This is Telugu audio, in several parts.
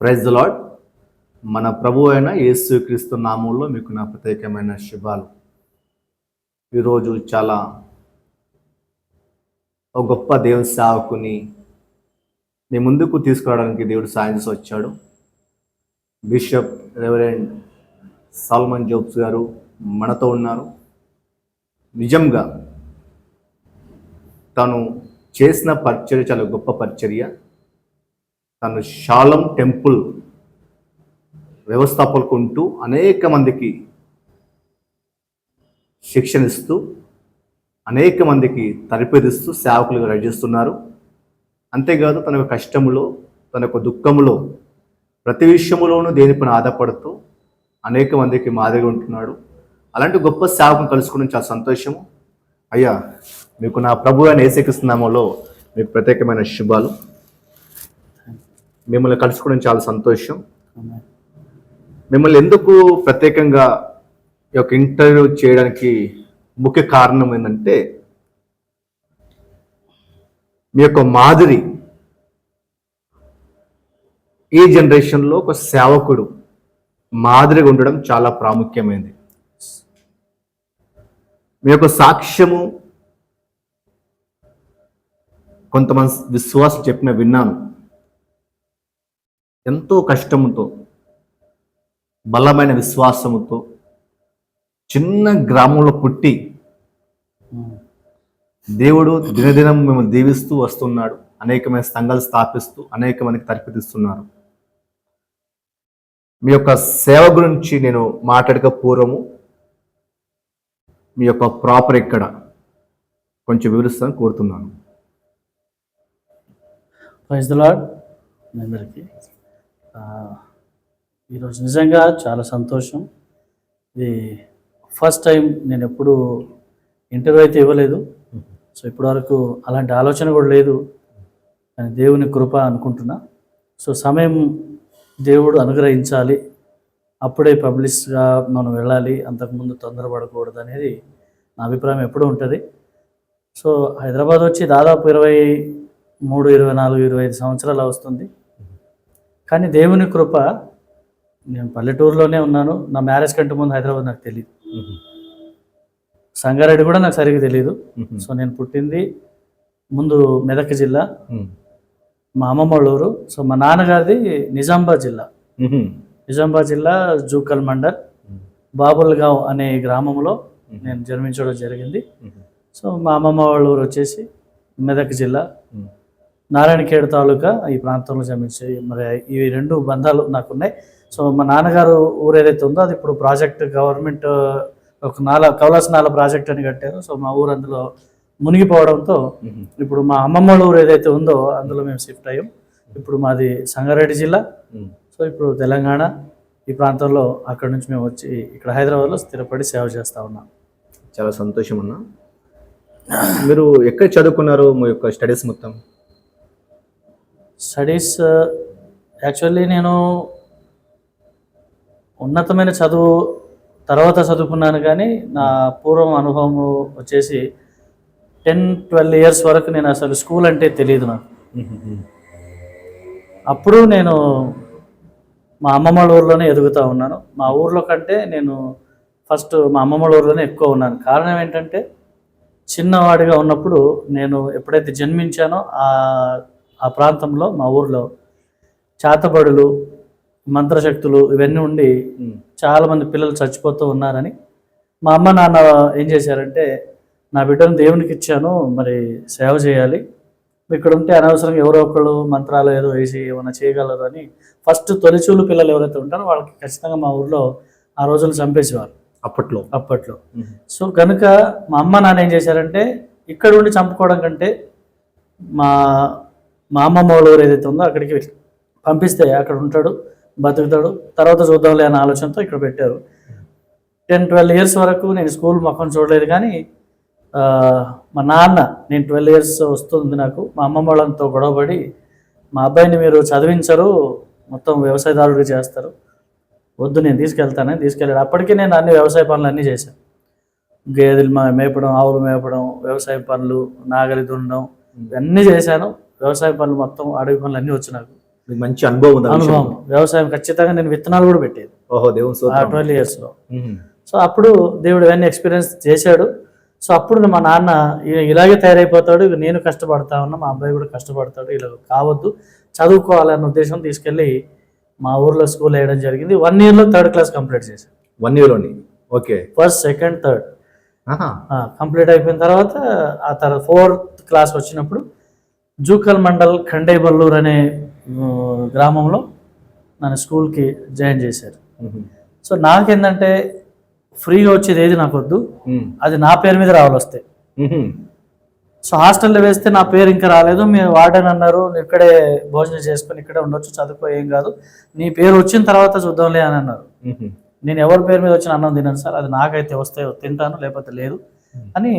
Praise the lord. మన ప్రభు అయిన యేసుక్రీస్తు నామంలో మీకు నా ప్రత్యేకమైన శుభాలు. ఈరోజు చాలా ఒక గొప్ప దేవుని సేవకుని మీ ముందుకు తీసుకురావడానికి దేవుడు సాయం చేసి వచ్చాడు. బిషప్ రెవరెండ్ సాల్మన్ జోబ్స్ గారు మనతో ఉన్నారు. నిజంగా తను చేసిన పరిచర్య చాలా గొప్ప పరిచర్య. తను షాలం టెంపుల్ వ్యవస్థాపకుంటూ అనేక మందికి శిక్షణ ఇస్తూ అనేక మందికి తరబేదిస్తూ సేవకులుగా రచిస్తున్నారు. అంతేకాదు తన యొక్క కష్టములో, తన యొక్క దుఃఖములో, ప్రతి విషయములోనూ దేనిపైన ఆధారపడుతూ అనేక మందికి మాదిరిగా ఉంటున్నాడు. అలాంటి గొప్ప సేవకుని కలుసుకోవడం చాలా సంతోషము. అయ్యా, మీకు నా ప్రభు అయిన యేసుక్రీస్తు నామములో మీకు ప్రత్యేకమైన శుభాలు. మిమ్మల్ని కలుసుకోవడం చాలా సంతోషం. మిమ్మల్ని ఎందుకు ప్రత్యేకంగా ఈ యొక్క ఇంటర్వ్యూ చేయడానికి ముఖ్య కారణం ఏంటంటే, మీ యొక్క మాదిరి ఈ జనరేషన్లో ఒక సేవకుడు మాదిరిగా ఉండడం చాలా ప్రాముఖ్యమైనది. మీ యొక్క సాక్ష్యము కొంతమంది విశ్వాసం చెప్పిన విన్నాను. ఎంతో కష్టముతో, బలమైన విశ్వాసముతో చిన్న గ్రామంలో పుట్టి దేవుడు దినదినం మేము దీవిస్తూ వస్తున్నాడు. అనేకమైన సంఘాలు స్థాపిస్తూ అనేక మందికి తరపిదిస్తున్నారు. మీ యొక్క సేవ గురించి నేను మాట్లాడక పూర్వము మీ యొక్క ప్రాపర్ ఎక్కడ కొంచెం వివరిస్తాను కోరుతున్నాను. Praise the lord. మీ అందరికీ ఈరోజు నిజంగా చాలా సంతోషం. ఇది ఫస్ట్ టైం. నేను ఎప్పుడు ఇంటర్వ్యూ అయితే ఇవ్వలేదు. సో ఇప్పటివరకు అలాంటి ఆలోచన కూడా లేదు. కానీ దేవుని కృప అనుకుంటున్నా. సో సమయం దేవుడు అనుగ్రహించాలి, అప్పుడే పబ్లిష్గా మనం వెళ్ళాలి, అంతకుముందు తొందరపడకూడదు అనేది నా అభిప్రాయం ఎప్పుడూ ఉంటుంది. సో హైదరాబాద్ వచ్చి దాదాపు 23, 24, 25 సంవత్సరాలు వస్తుంది. కానీ దేవుని కృప, నేను పల్లెటూరులోనే ఉన్నాను. నా మ్యారేజ్ కంటే ముందు హైదరాబాద్ నాకు తెలియదు. సంగారెడ్డి కూడా నాకు సరిగ్గా తెలియదు. సో నేను పుట్టింది ముందు మెదక్ జిల్లా, మా అమ్మమ్మ వాళ్ళ ఊరు. సో మా నాన్నగారిది నిజామాబాద్ జిల్లా. నిజామాబాద్ జిల్లా జూకల్ మండల్ బాబుల్గావ్ అనే గ్రామంలో నేను జన్మించడం జరిగింది. సో మా అమ్మమ్మ వాళ్ళ ఊరు వచ్చేసి మెదక్ జిల్లా నారాయణఖేడ్ తాలూకా ఈ ప్రాంతంలో జన్మించి, మరి ఈ రెండు బంధాలు నాకున్నాయి. సో మా నాన్నగారు ఊరు ఏదైతే ఉందో అది ఇప్పుడు ప్రాజెక్ట్ గవర్నమెంట్ ఒక కౌలాస్ నాల ప్రాజెక్ట్ అని కట్టారు. సో మా ఊరు అందులో మునిగిపోవడంతో ఇప్పుడు మా అమ్మమ్మ ఊరు ఏదైతే ఉందో అందులో మేము షిఫ్ట్ అయ్యాం. ఇప్పుడు మాది సంగారెడ్డి జిల్లా. సో ఇప్పుడు తెలంగాణ ఈ ప్రాంతంలో అక్కడ నుంచి మేము వచ్చి ఇక్కడ హైదరాబాద్లో స్థిరపడి సేవ చేస్తూ ఉన్నాం. చాలా సంతోషం అన్న. మీరు ఎక్కడ చదువుకున్నారు మీ యొక్క స్టడీస్ మొత్తం? స్టడీస్ యాక్చువల్లీ నేను ఉన్నతమైన చదువు తర్వాత చదువుకున్నాను. కానీ నా పూర్వం అనుభవం వచ్చేసి 10-12 ఇయర్స్ వరకు నేను అసలు స్కూల్ అంటే తెలియదు నాకు. అప్పుడు నేను మా అమ్మమ్మ ఊర్లోనే ఎదుగుతూ ఉన్నాను. మా ఊర్లో కంటే నేను ఫస్ట్ మా అమ్మమ్మ ఊర్లోనే ఎక్కువ ఉన్నాను. కారణం ఏంటంటే, చిన్నవాడిగా ఉన్నప్పుడు నేను ఎప్పుడైతే జన్మించానో ఆ ప్రాంతంలో మా ఊర్లో చాతబడులు, మంత్రశక్తులు ఇవన్నీ ఉండి చాలామంది పిల్లలు చచ్చిపోతూ ఉన్నారని మా అమ్మ నాన్న ఏం చేశారంటే, నా బిడ్డను దేవునికి ఇచ్చాను, మరి సేవ చేయాలి, ఇక్కడ ఉంటే అనవసరంగా ఎవరో ఒకళ్ళు మంత్రాలు ఏదో వేసి ఏమైనా చేయగలరు అని ఫస్ట్ తొలిచూలు పిల్లలు ఎవరైతే ఉంటారో వాళ్ళకి ఖచ్చితంగా మా ఊర్లో ఆ రోజులు చంపేసేవారు అప్పట్లో. సో కనుక మా అమ్మ నాన్న ఏం చేశారంటే, ఇక్కడ ఉండి చంపుకోవడం కంటే మా అమ్మమ్మ వాళ్ళ ఊరు ఏదైతే ఉందో అక్కడికి పంపిస్తే అక్కడ ఉంటాడు, బతుకుతాడు, తర్వాత చూద్దాంలే అనే ఆలోచనతో ఇక్కడ పెట్టారు. 10-12 ఇయర్స్ వరకు నేను స్కూల్ మొక్కను చూడలేదు. కానీ మా నాన్న, నేను 12 ఇయర్స్ వస్తుంది నాకు, మా అమ్మమ్మ వాళ్ళతో గొడవపడి, మా అబ్బాయిని మీరు చదివించరు, మొత్తం వ్యవసాయదారుడిగా చేస్తారు, వద్దు నేను తీసుకెళ్ళాడు. అప్పటికే నేను అన్ని వ్యవసాయ పనులు అన్నీ చేశాను. గేదెలు మేపడం, ఆవులు మేపడం, వ్యవసాయ పనులు, నాగలి దున్నడం ఇవన్నీ చేశాను. వ్యవసాయ పనులు మొత్తం, అడవి పనులు అన్నీ వచ్చు నాకు. మీకు మంచి అనుభవం ఉంది ఆ విషయంలో. అనుభవం. వ్యవసాయం ఖచ్చితంగా నేను విత్తనాలు కూడా పెట్టేది ఓహో, దేవుని ఆ స్తోత్రం. 12 ఇయర్స్లో. మ్మ్. సో అప్పుడు దేవుడు ఇవన్నీ ఎక్స్పీరియన్స్ చేశాడు. సో అప్పుడు మా నాన్న ఇలాగే తయారైపోతాడు, ఇక నేను కష్టపడతా ఉన్నా, మా అబ్బాయి కూడా కష్టపడతాడు, ఇలా కావద్దు, చదువుకోవాలన్న ఉద్దేశం తీసుకెళ్ళి మా ఊర్లో స్కూల్ వేయడం జరిగింది. 1 yearలో 3rd class కంప్లీట్ చేశాను. 1 yearలోని. ఓకే. 1st, 2nd, 3rd ఆహా. కంప్లీట్ అయిపోయిన తర్వాత ఆ తర్వాత 4th class వచ్చినప్పుడు జూకల్ మండల్ ఖండేబల్లూర్ అనే గ్రామంలో నన్ను స్కూల్కి జాయిన్ చేశారు. మ్మ్. సో నాకేంటంటే ఫ్రీగా వచ్చేది ఏది నాకు వద్దు, మ్మ్. అది నా పేరు మీద రావాలి వస్తే. మ్మ్. సో హాస్టల్లో వేస్తే నా పేరు ఇంకా రాలేదు, మీరు వార్డెన్ అన్నారు, నువ్వు ఇక్కడే భోజనం చేసుకొని ఇక్కడే ఉండొచ్చు, చదువుకో, ఏం కాదు, నీ పేరు వచ్చిన తర్వాత చూద్దాంలే అని అన్నారు. మ్మ్. నేను ఎవరి పేరు మీద వచ్చిన అన్నం తిన్నాను సార్, అది నాకైతే వస్తే తింటాను, లేకపోతే లేదు అని.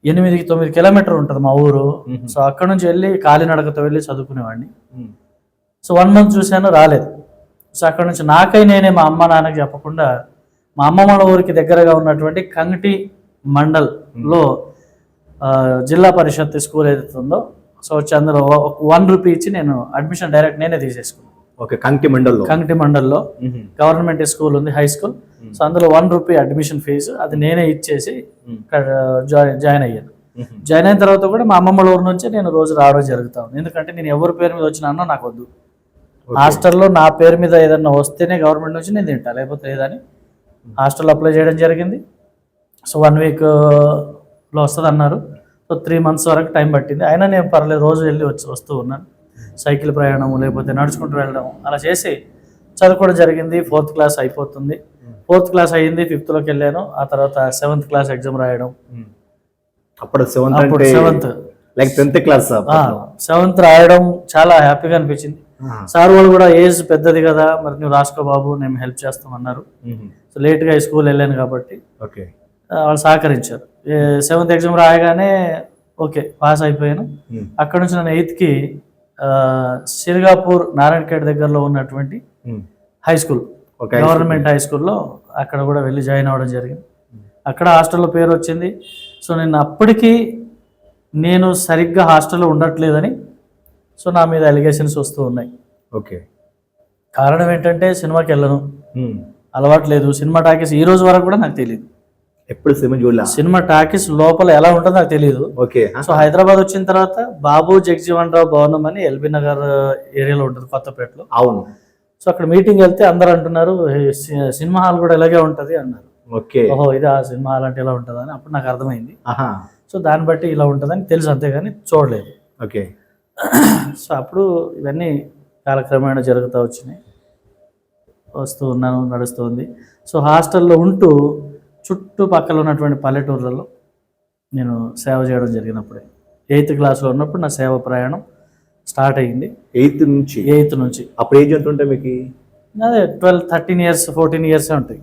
8-9 కిలోమీటర్ ఉంటుంది మా ఊరు. సో అక్కడ నుంచి వెళ్ళి కాలినడకతో వెళ్ళి చదువుకునేవాడిని. మ్మ్. సో 1 month చూశాను, రాలేదు. సో అక్కడ నుంచి నాకై నేనే మా అమ్మ నాన్నకి చెప్పకుండా మా అమ్మమ్మ ఊరికి దగ్గరగా ఉన్నటువంటి కంగటి మండల్లో జిల్లా పరిషత్ స్కూల్ ఏదైతే ఉందో, సో వచ్చి అందులో 1 రూపీ ఇచ్చి నేను అడ్మిషన్ డైరెక్ట్ నేనే తీసేసుకున్నాను. ఓకే. కంకి మండల్లో. కంగటి మండల్లో మ్మ్. గవర్నమెంట్ స్కూల్ ఉంది, హై స్కూల్. సో అందులో 1 రూపీ అడ్మిషన్ ఫీజు అది నేనే ఇచ్చేసి జాయిన్ అయ్యాను. మ్మ్. జాయిన్ అయిన తర్వాత కూడా మా అమ్మమ్మ ఊరు నుంచి నేను రోజు రావడం జరుగుతా ఉంది. ఎందుకంటే నేను ఎవరి పేరు మీద వచ్చినా నాకు వద్దు, హాస్టల్లో నా పేరు మీద ఏదన్నా వస్తేనే గవర్నమెంట్ నుంచి నేను తింటా, లేకపోతే లేదని హాస్టల్లో అప్లై చేయడం జరిగింది. సో 1 weekలో వస్తుంది అన్నారు. సో 3 months వరకు టైం పట్టింది. అయినా నేను పర్లేదు, రోజు వెళ్ళి వస్తూ ఉన్నాను. సైకిల్ ప్రయాణం లేకపోతే నడుచుకుంటూ వెళ్ళడం అలా చేసి చదువుకోవడం జరిగింది. 4th class అయిపోతుంది. 4th class అయ్యింది, 5thలోకి వెళ్ళాను. ఆ తర్వాత 7th class ఎగ్జామ్ రాయడం. అప్పుడు 7th అప్పుడు అంటే 7th like 10th class. 7th రాయడం చాలా హ్యాపీగా అనిపించింది. సార్ వాళ్ళు కూడా ఏజ్ పెద్దది కదా, మరి నువ్వు రాసుకో బాబు, నేను హెల్ప్ చేస్తామన్నారు. సో లేట్గా ఈ స్కూల్ వెళ్ళాను కాబట్టి ఓకే. వాళ్ళు సహకరించారు. 7th ఎగ్జామ్ రాయగానే ఓకే పాస్ అయిపోయాను. అక్కడ నుంచి నేను 8th సిరిగాపూర్ నారాయణఖేడ్ దగ్గరలో ఉన్నటువంటి హై స్కూల్, గవర్నమెంట్ హై స్కూల్లో అక్కడ కూడా వెళ్ళి జాయిన్ అవ్వడం జరిగింది. అక్కడ హాస్టల్లో పేరు వచ్చింది. సో నేను అప్పటికి నేను సరిగ్గా హాస్టల్లో ఉండట్లేదని సో నా మీద అలిగేషన్స్ వస్తూ ఉన్నాయి. ఓకే. కారణం ఏంటంటే సినిమాకి వెళ్ళను, అలవాటు లేదు. సినిమా టాకీస్ ఈ రోజు వరకు కూడా నాకు తెలియదు, ఎప్పుడు సినిమా చూడలే. సినిమా టాకీస్ లోపల ఎలా ఉంటుందో నాకు తెలియదు. ఓకే. సో హైదరాబాద్ వచ్చిన తర్వాత బాబు జగజీవన్ రావు భవనం అని ఎల్బీ నగర్ ఏరియాలో ఉంటుంది, కొత్తపేటలో. అవును. సో అక్కడ మీటింగ్ వెళ్తే అందరూ అంటున్నారు సినిమా హాల్ కూడా ఇలాగే ఉంటుంది అన్నారు. ఓకే. ఓహో ఇది ఆ సినిమా హాల్ అంటే ఇలా ఉంటుంది అని అప్పుడు నాకు అర్థమైంది. ఆహా. సో దాన్ని బట్టి ఇలా ఉంటుందని తెలుసు, అంతేగాని చూడలేదు. ఓకే. సో అప్పుడు ఇవన్నీ కాలక్రమేణా జరుగుతూ వచ్చినాయి, వస్తూ ఉన్నాను, నడుస్తుంది. సో హాస్టల్లో ఉంటూ చుట్టుపక్కల ఉన్నటువంటి పల్లెటూర్లలో నేను సేవ చేయడం జరిగినప్పుడే 8th classలో ఉన్నప్పుడు నా సేవ ప్రయాణం స్టార్ట్ అయ్యింది. 8th నుంచి. 8th నుంచి. అప్పుడు ఏజ్ ఎంత ఉంటే మీకు? అదే 12, 13 years, 14 years ఉంటాయి.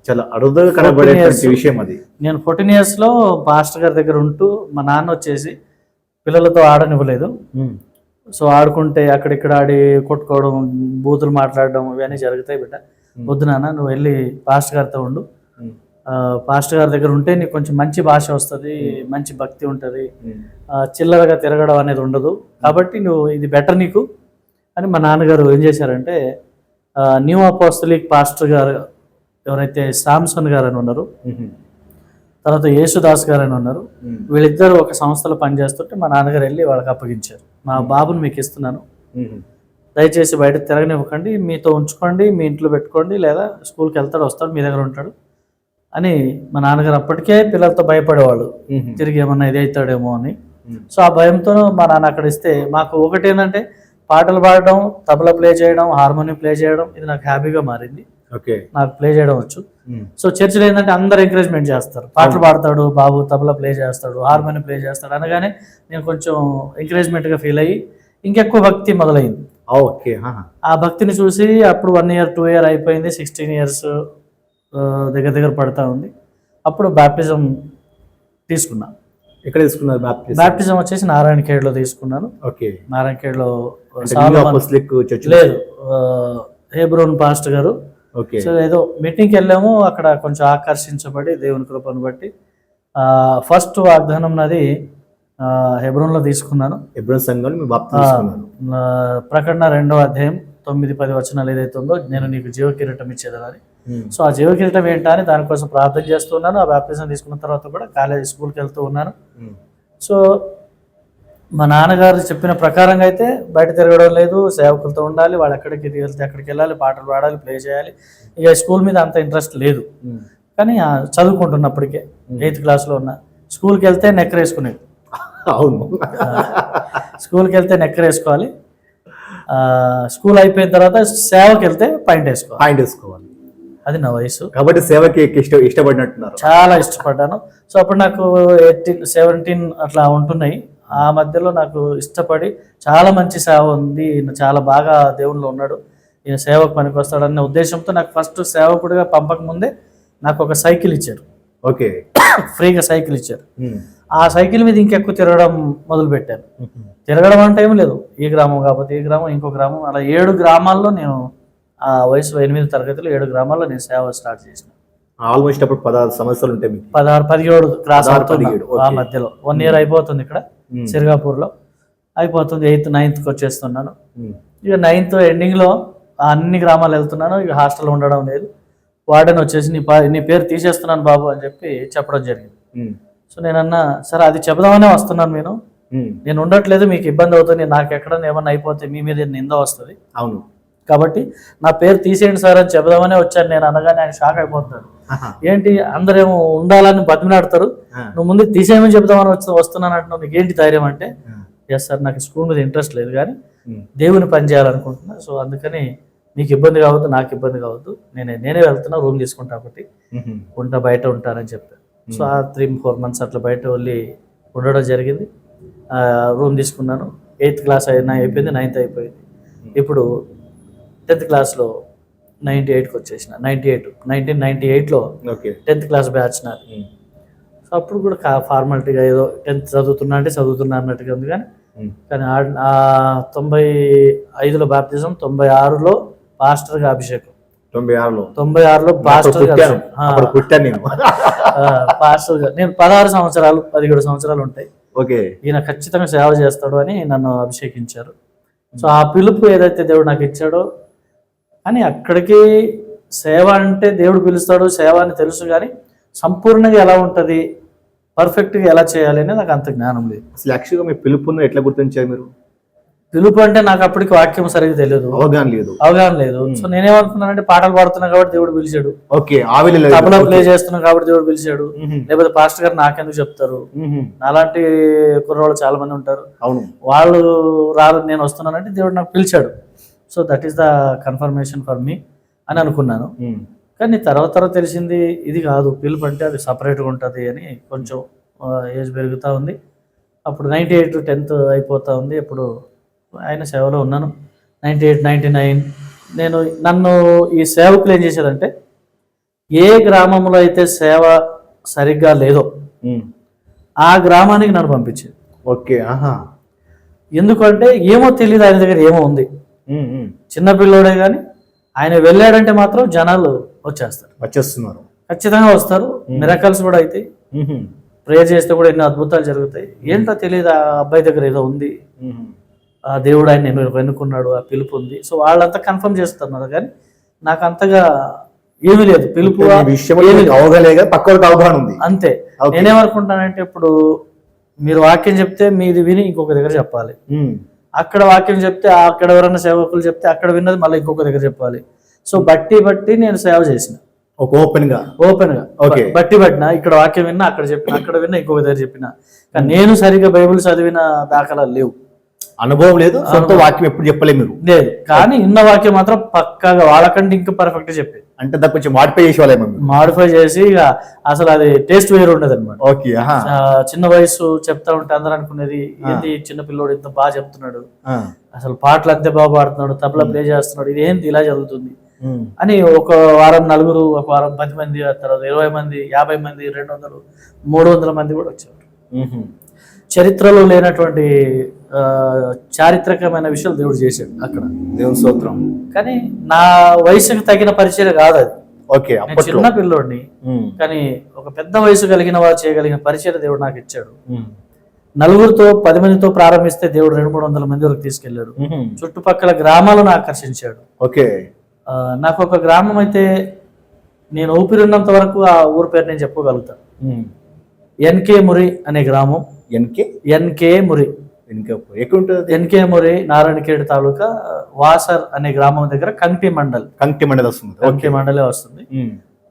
చాలా అరుదుగా కనబడేటువంటి విషయం అది. నేను 14 yearsలో పాస్టర్ గారి దగ్గర ఉంటూ మా నాన్న వచ్చేసి పిల్లలతో ఆడనివ్వలేదు. సో ఆడుకుంటే అక్కడిక్కడ ఆడి కొట్టుకోవడం, బూతులు మాట్లాడడం ఇవన్నీ జరుగుతాయి. బిడ్డ వద్దు నాన్న, నువ్వు వెళ్ళి పాస్టర్ గారితో ఉండు, పాస్టర్ గారి దగ్గర ఉంటే నీకు కొంచెం మంచి భాష వస్తుంది, మంచి భక్తి ఉంటుంది, చిల్లరగా తిరగడం అనేది ఉండదు, కాబట్టి నువ్వు ఇది బెటర్ నీకు అని మా నాన్నగారు ఏం చేశారంటే న్యూ అపోస్తలిక్ పాస్టర్ గారు ఎవరైతే శాంసన్ గారు అని ఉన్నారు, తర్వాత యేసుదాస్ గారు అని ఉన్నారు, వీళ్ళిద్దరు ఒక సంస్థలో పనిచేస్తుంటే మా నాన్నగారు వెళ్ళి వాళ్ళకి అప్పగించారు. మా బాబుని మీకు ఇస్తున్నాను, దయచేసి బయట తిరగనివ్వకండి, మీతో ఉంచుకోండి, మీ ఇంట్లో పెట్టుకోండి, లేదా స్కూల్కి వెళ్తాడు వస్తాడు మీ దగ్గర ఉంటాడు అని. మా నాన్నగారు అప్పటికే పిల్లలతో భయపడేవాళ్ళు, తిరిగి ఏమన్నా ఇది అవుతాడేమో అని. సో ఆ భయంతో మా నాన్న అక్కడ ఇస్తే మాకు ఒకటి ఏంటంటే పాటలు పాడడం, తబలా ప్లే చేయడం, హార్మోనియం ప్లే చేయడం, ఇది నాకు హ్యాపీగా మారింది. నాకు ప్లే చేయడం వచ్చు. సో చర్చిలో ఏంటంటే అందరు ఎంకరేజ్మెంట్ చేస్తారు, పాటలు పాడతాడు బాబు, తబలా ప్లే చేస్తాడు, హార్మోనియం ప్లే చేస్తాడు అనగానే నేను కొంచెం ఎంకరేజ్మెంట్గా ఫీల్ అయ్యి ఇంకెక్కువ భక్తి మొదలైంది. ఆ భక్తిని చూసి అప్పుడు 1 year 2 year అయిపోయింది, 16 years దగ్గర పడతా ఉంది. అప్పుడు బ్యాప్టిజం తీసుకున్నా. ఎక్కడ తీసుకున్నారు బ్యాప్టిజం? వచ్చేసి నారాయణఖేడ్లో తీసుకున్నాను. నారాయణఖేడ్లో లేదు, హెబ్రోన్ పాస్టర్ గారు. సో ఏదో మీటింగ్కి వెళ్ళాము, అక్కడ కొంచెం ఆకర్షించబడి దేవుని కృపను బట్టి ఫస్ట్ వాగ్దానం నాది హెబ్రోన్లో తీసుకున్నాను. హెబ్రోన్ సంఘంలో ప్రకటన 2వ అధ్యాయం 9-10 వచనాలు ఏదైతే ఉందో, నేను నీకు జీవ కిరీటం ఇచ్చేదని. సో ఆ జీవ కిరీటం ఏంటా అని దానికోసం ప్రార్థన చేస్తున్నాను. ఆ బ్యాప్టిజం తీసుకున్న తర్వాత కూడా స్కూల్కి వెళ్తూ ఉన్నాను. సో మా నాన్నగారు చెప్పిన ప్రకారంగా అయితే బయట తిరగడం లేదు, సేవకులతో ఉండాలి, వాళ్ళు ఎక్కడికి వెళ్తే అక్కడికి వెళ్ళాలి, పాటలు పాడాలి, ప్లే చేయాలి. ఇక స్కూల్ మీద అంత ఇంట్రెస్ట్ లేదు. కానీ చదువుకుంటున్నప్పటికే 8th క్లాస్లో ఉన్న స్కూల్కి వెళ్తే నెక్కరేసుకునేది. అవును, స్కూల్కి వెళ్తే నెక్కరేసుకోవాలి. స్కూల్ అయిపోయిన తర్వాత సేవకి వెళ్తే పాయింట్ వేసుకోవాలి. అది నా వయసు. కాబట్టి సేవకి ఇష్టపడినట్టున్నారు. చాలా ఇష్టపడ్డాను. సో అప్పుడు నాకు 18, 17 అట్లా ఉంటున్నాయి. ఆ మధ్యలో నాకు ఇష్టపడి చాలా మంచి సేవ ఉంది, ఈయన చాలా బాగా దేవుళ్ళు ఉన్నాడు, ఈయన సేవకు పనికి వస్తాడన్న ఉద్దేశంతో నాకు ఫస్ట్ సేవకుడిగా పంపక ముందే నాకు ఒక సైకిల్ ఇచ్చారు. ఓకే, ఫ్రీగా సైకిల్ ఇచ్చారు. ఆ సైకిల్ మీద ఇంకెక్కువ తిరగడం మొదలు పెట్టాను. తిరగడం అంటే ఏం లేదు, ఈ గ్రామం కాకపోతే ఈ గ్రామం, ఇంకో గ్రామం, అలా 7 గ్రామాల్లో నేను ఆ వయసులో 8వ తరగతిలో 7 గ్రామాల్లో నేను సేవ స్టార్ట్ చేసిన. ఆల్మోస్ట్ అప్పుడు 16 సంవత్సరాలు ఉంటాయి. 16, 17 క్రాస్ అవుతుంది ఆ మధ్యలో. 1 year అయిపోతుంది ఇక్కడ సిర్గాపూర్లో, అయిపోతుంది. 8th, 9thకి వచ్చేస్తున్నాను. ఇక 9th ఎండింగ్లో అన్ని గ్రామాలు వెళ్తున్నాను. ఇక హాస్టల్ ఉండడం లేదు. వార్డెన్ వచ్చేసి నీ పేరు తీసేస్తున్నాను బాబు అని చెప్పడం జరిగింది. సో నేనన్నా, సరే అది చెబుదామనే వస్తున్నాను, నేను ఉండట్లేదు, మీకు ఇబ్బంది అవుతుంది, నాకు ఎక్కడన్నా ఏమన్నా అయిపోతే మీ మీద నింద వస్తుంది, అవును, కాబట్టి నా పేరు తీసేయండి సార్ అని చెబుదామనే వచ్చాను. నేను అనగానే ఆయన షాక్ అయిపోతున్నాడు. ఏంటి అందరేమో ఉండాలని బతిమిలాడతారు, నువ్వు ముందు తీసేయమని చెబుదామని వస్తున్నాను అంటున్నావు, నీకు ఏంటి ధైర్యం అంటే, ఎస్ సార్ నాకు స్కూల్ మీద ఇంట్రెస్ట్ లేదు కానీ దేవుని పని చేయాలనుకుంటున్నా, సో అందుకని మీకు ఇబ్బంది కావద్దు, నాకు ఇబ్బంది కావద్దు, నేనే వెళ్తున్నా, రూమ్ తీసుకుంటా ఒకటి, బయట ఉంటానని చెప్పాను. సో ఆ 3-4 months అట్లా బయట వెళ్ళి ఉండడం జరిగింది. రూమ్ తీసుకున్నాను. 8th క్లాస్ అయిపోయింది, 9th అయిపోయింది. ఇప్పుడు 10th క్లాస్లో 98కి వచ్చేసిన. 1998లో 10th క్లాస్ బ్యాచ్ నాది. సో అప్పుడు కూడా ఫార్మాలిటీగా ఏదో 10th చదువుతున్నా అన్నట్టుగా ఉంది. కానీ 95లో బాప్తిజం, 96లో పాస్టర్గా అభిషేకం. 96లో పాస్టర్గా నేను 16 సంవత్సరాలు 17 సంవత్సరాలు ఉంటాయి. ఈయన ఖచ్చితంగా సేవ చేస్తాడు అని నన్ను అభిషేకించారు. సో ఆ పిలుపు ఏదైతే దేవుడు నాకు ఇచ్చాడో, అని అక్కడికి సేవ అంటే దేవుడు పిలుస్తాడు, సేవ అని తెలుసు, కానీ సంపూర్ణంగా ఎలా ఉంటుంది, పర్ఫెక్ట్గా ఎలా చేయాలి అనేది నాకు అంత జ్ఞానం లేదు. అసలు యాక్చువల్గా మీ పిలుపును ఎట్లా గుర్తించారు మీరు? పిలుపు అంటే నాకు అప్పటికి వాక్యం సరిగ్గా తెలియదు, అవగాహన లేదు. సో నేనేమనుకున్నానంటే పాటలు పాడుతున్నా కాబట్టి దేవుడు పిలిచాడు, తబలా ప్లే చేస్తున్నా కాబట్టి దేవుడు పిలిచాడు, లేకపోతే పాస్టర్ గారు నాకెందుకు చెప్తారు, అలాంటి కుర్రవాళ్ళు చాలా మంది ఉంటారు, వాళ్ళు రారు, నేను వస్తున్నానంటే దేవుడు నాకు పిలిచాడు. So that is the confirmation for me అని అనుకున్నాను. కానీ తర్వాత తెలిసింది ఇది కాదు, పిలుపు అంటే అది సపరేట్గా ఉంటుంది అని. కొంచెం ఏజ్ పెరుగుతూ ఉంది. అప్పుడు 98, 10th అయిపోతూ ఉంది. అప్పుడు ఆయన సేవలో ఉన్నాను. 98, 99 నన్ను ఈ సేవకులు ఏం చేశారంటే, ఏ గ్రామంలో అయితే సేవ సరిగ్గా లేదో ఆ గ్రామానికి నన్ను పంపించేది. ఎందుకంటే ఏమో తెలియదు, ఆయన దగ్గర ఏమో ఉంది, చిన్నపిల్లోడే కానీ ఆయన వెళ్ళాడంటే మాత్రం జనాలు వచ్చేస్తున్నారు, ఖచ్చితంగా వస్తారు. మిరకల్స్ కూడా అవుతాయి, ప్రేయర్ చేస్తే కూడా ఎన్నో అద్భుతాలు జరుగుతాయి. ఏంటో తెలియదు, ఆ అబ్బాయి దగ్గర ఏదో ఉంది, ఆ దేవుడు ఆయన నేను ఎన్నుకున్నాడు, ఆ పిలుపు ఉంది. సో వాళ్ళంతా కన్ఫర్మ్ చేస్తున్నారు, కానీ నాకు అంతగా ఏమీ లేదు, పిలుపు అవగాహన ఉంది అంతే. నేనేమనుకుంటానంటే, ఇప్పుడు మీరు వాక్యం చెప్తే మీది విని ఇంకొక దగ్గర చెప్పాలి, అక్కడ వాక్యం చెప్తే అక్కడ ఎవరైనా సేవకులు చెప్తే అక్కడ విన్నది మళ్ళీ ఇంకొక దగ్గర చెప్పాలి. సో బట్టి నేను సేవ చేసిన, ఓపెన్ గా బట్టిన ఇక్కడ వాక్యం విన్నా, అక్కడ చెప్పిన, అక్కడ విన్నా, ఇంకొక దగ్గర చెప్పిన. కానీ నేను సరిగ్గా బైబిల్ చదివిన దాఖలాలు లేవు, అనుభవం లేదు, సొంత వాక్యం ఎప్పుడు చెప్పలేదు మీరు లేదు. కానీ ఇన్న వాక్యం మాత్రం పక్కాగా వాళ్ళకంటే ఇంకా పర్ఫెక్ట్ గా చెప్పేది. అంటే దాన్ని కొంచెం మాడిఫై చేసి ఇక అసలు అది టేస్ట్ వేరు ఉండదు అనమాట. చిన్న వయసు చెప్తా ఉంటే అందరూ అనుకునేది, ఏంది చిన్న పిల్లోడు ఇంత బాగా చెప్తున్నాడు, అసలు పాటలు అంతే బాగా పాడుతున్నాడు, తబలా ప్లే చేస్తున్నాడు, ఇది ఏంది ఇలా జరుగుతుంది అని. ఒక వారం 4, ఒక వారం 10 మంది, తర్వాత 20 మంది, 50 మంది, 200, 300 మంది కూడా వచ్చేవారు. చరిత్రలో లేనటువంటి చారిత్రకమైన విషయాలు దేవుడు చేశాడు అక్కడ, దేవుని స్తోత్రం. కానీ నా వయసుకు తగిన పరిచయం కాదు అది. చిన్న పిల్లోడిని, కానీ ఒక పెద్ద వయసు కలిగిన వారు చేయగలిగిన పరిచయం దేవుడు నాకు ఇచ్చాడు. నలుగురితో 10 మందితో ప్రారంభిస్తే దేవుడు 200-300 మంది వరకు తీసుకెళ్ళాడు. చుట్టుపక్కల గ్రామాలను ఆకర్షించాడు. ఓకే. నాకు ఒక గ్రామం అయితే నేను ఊపిరిన్నంత వరకు ఆ ఊరి పేరు నేను చెప్పగలుగుతాను. ఎన్కే మురి అనే గ్రామం. ఎన్కే మురి ఎన్కే మురి నారాయణఖేడ్ తాలూకా వాసర్ అనే గ్రామం దగ్గర కంటి మండల్ వస్తుంది. కంటి మండలే వస్తుంది.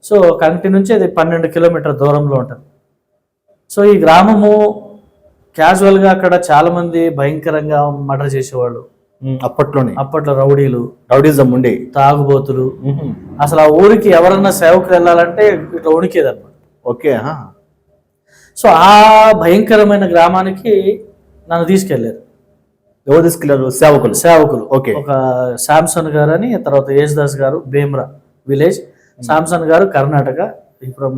సో కంటి నుంచి అది 12 కిలోమీటర్ దూరంలో ఉంటుంది. సో ఈ గ్రామము క్యాజువల్ గా అక్కడ చాలా మంది భయంకరంగా మర్డర్ చేసేవాళ్ళు. అప్పట్లో రౌడీజం ఉండే, తాగుబోతులు. అసలు ఆ ఊరికి ఎవరన్నా సేవకులు వెళ్ళాలంటే ఇట్లా ఉడికేదన్నమాట. ఓకే. సో ఆ భయంకరమైన గ్రామానికి నన్ను తీసుకెళ్లారు. ఎవరు తీసుకెళ్లారు? సేవకులు. ఓకే. ఒక శాంసన్ గారు అని, తర్వాత యేసుదాస్ గారు భీమ్రా విలేజ్. శాంసన్ గారు Karnataka, from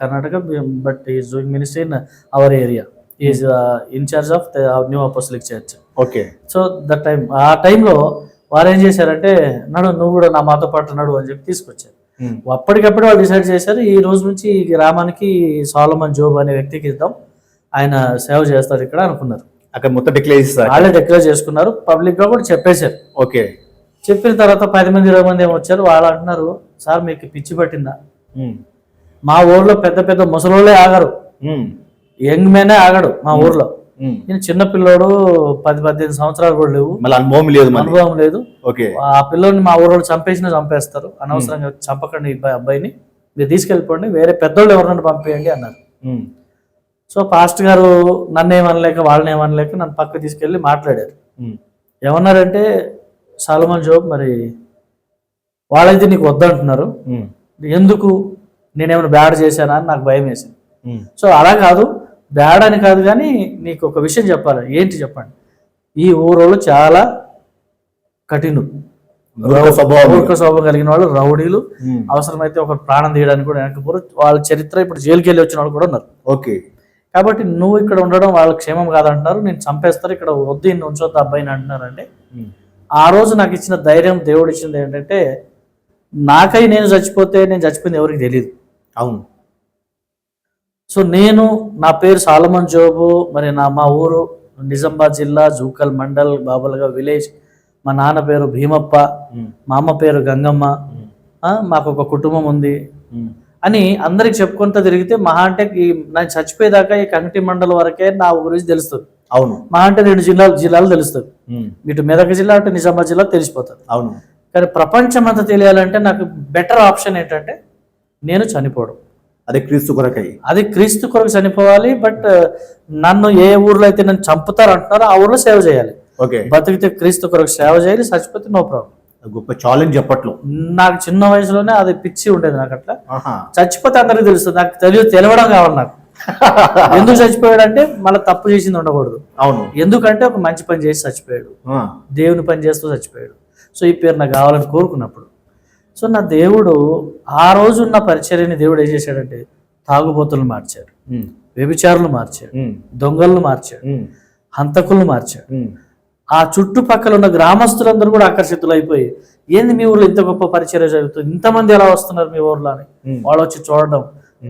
Karnataka, but is doing ministry in our area. Is incharge of new apostolic church. Okay. So that time, ఆ టైంలో వారు ఏం చేశారంటే, నువ్వు కూడా నా మాతో పాటు నడు అని చెప్పి తీసుకొచ్చారు. అప్పటికప్పుడు వాళ్ళు డిసైడ్ చేశారు, ఈ రోజు నుంచి ఈ గ్రామానికి సాలమన్ జోబ్ అనే వ్యక్తికి ఇద్దాం, ఆయన సేవ చేస్తారు ఇక్కడ అనుకున్నారు. అక్కడ మొత్తం వాళ్ళే డిక్లేర్ చేసుకున్నారు, పబ్లిక్ గా కూడా చెప్పేశారు. ఓకే. చెప్పిన తర్వాత 10 మంది 20 మంది ఏమో వచ్చారు. వాళ్ళు అంటున్నారు, సార్ మీకు పిచ్చి పట్టిందా? మా ఊర్లో పెద్ద పెద్ద ముసలోళ్ళే ఆగరు, యంగ్ మేనే ఆగడు మా ఊర్లో. నేను చిన్న పిల్లోడు, 10-18 సంవత్సరాలు కూడా లేవు, అనుభవం లేదు. ఆ పిల్లోని మా ఊళ్ళో చంపేస్తారు, అనవసరంగా చంపకండి అబ్బాయిని, మీరు తీసుకెళ్ళిపోండి, వేరే పెద్దోళ్ళు ఎవరన్నా పంపేయండి అన్నారు. సో పాస్ట్ గారు నన్ను ఏమనలేక వాళ్ళని ఏమనలేక నన్ను పక్క తీసుకెళ్ళి మాట్లాడారు. ఏమన్నారంటే, సాలమన్ జోబ్, మరి వాళ్ళైతే నీకు వద్దంటున్నారు, ఎందుకు, నేనేమైనా బ్యాడ్ చేశానా అని నాకు భయం వేసింది. సో అలా కాదు, బ్యాడ్ అని కాదు, కానీ నీకు ఒక విషయం చెప్పాలి. ఏంటి చెప్పండి. ఈ ఊరోళ్ళు చాలా కఠినులు, మూర్ఖ స్వభావం కలిగిన వాళ్ళు, రౌడీలు. అవసరమైతే ఒక ప్రాణం తీయడానికి కూడా వెనకపోరు. వాళ్ళ చరిత్ర ఇప్పుడు జైలుకి వెళ్ళి వచ్చిన వాళ్ళు కూడా ఉన్నారు. ఓకే. కాబట్టి నువ్వు ఇక్కడ ఉండడం వాళ్ళ క్షేమం కాదంటున్నారు, నేను చంపేస్తారు, ఇక్కడ వద్దు, ఇన్ని ఉంచొద్దు అబ్బాయిని అంటున్నారంటే, ఆ రోజు నాకు ఇచ్చిన ధైర్యం, దేవుడు ఇచ్చింది ఏంటంటే, నాకై నేను చచ్చిపోయింది ఎవరికి తెలియదు. అవును. సో నా పేరు సాలమన్ జోబు, మరి మా ఊరు నిజామాబాద్ జిల్లా జూకల్ మండల్ బాబల్గా విలేజ్. మా నాన్న పేరు భీమప్ప, మా అమ్మ పేరు గంగమ్మ, మాకు ఒక కుటుంబం ఉంది అని అందరికి చెప్పుకుంటూ తిరిగితే, మహా అంటే నేను చచ్చిపోయేదాకా ఈ కంటి మండలం వరకే నా గురించి తెలుస్తుంది. అవును. మహా అంటే 2 జిల్లాలు తెలుస్తుంది. ఇటు మెదక్ జిల్లా, అటు నిజామాబాద్ జిల్లా తెలిసిపోతుంది. అవును. కానీ ప్రపంచం అంతా తెలియాలంటే నాకు బెటర్ ఆప్షన్ ఏంటంటే నేను చనిపోవడం. అది క్రీస్తు కొరకు చనిపోవాలి. బట్ నన్ను ఏ ఊర్లో అయితే నన్ను చంపుతారు అంటున్నారో ఆ ఊర్లో సేవ చేయాలి. బతికితే క్రీస్తు కొరకు సేవ చేయాలి, చచ్చిపోతే నో ప్రాబ్లం. గొప్ప ఛాలెంజ్ అప్పట్లో. నాకు చిన్న వయసులోనే అది పిచ్చి ఉండేది. నాకు అట్లా చచ్చిపోతే అందరికి తెలుస్తుంది, నాకు తెలియడం కావాలి. నాకు ఎందుకు చచ్చిపోయాడంటే మళ్ళీ తప్పు చేసింది ఉండకూడదు. అవును. ఎందుకంటే ఒక మంచి పని చేసి చచ్చిపోయాడు, దేవుని పని చేస్తూ చచ్చిపోయాడు. సో ఈ పేరు నాకు కావాలని కోరుకున్నప్పుడు, సో నా దేవుడు ఆ రోజు ఉన్న పరిచర్యని దేవుడు ఏం చేశాడంటే, తాగుబోతులను మార్చాడు, వ్యభిచారులు మార్చాడు, దొంగలను మార్చాడు, హంతకులను మార్చాడు. ఆ చుట్టుపక్కల ఉన్న గ్రామస్తులందరూ కూడా ఆకర్షితులు అయిపోయి, ఏంది మీ ఊర్లో ఇంత గొప్ప పరిచర్య జరుగుతుంది, ఇంతమంది ఎలా వస్తున్నారు మీ ఊర్లో అని వాళ్ళు వచ్చి చూడడం.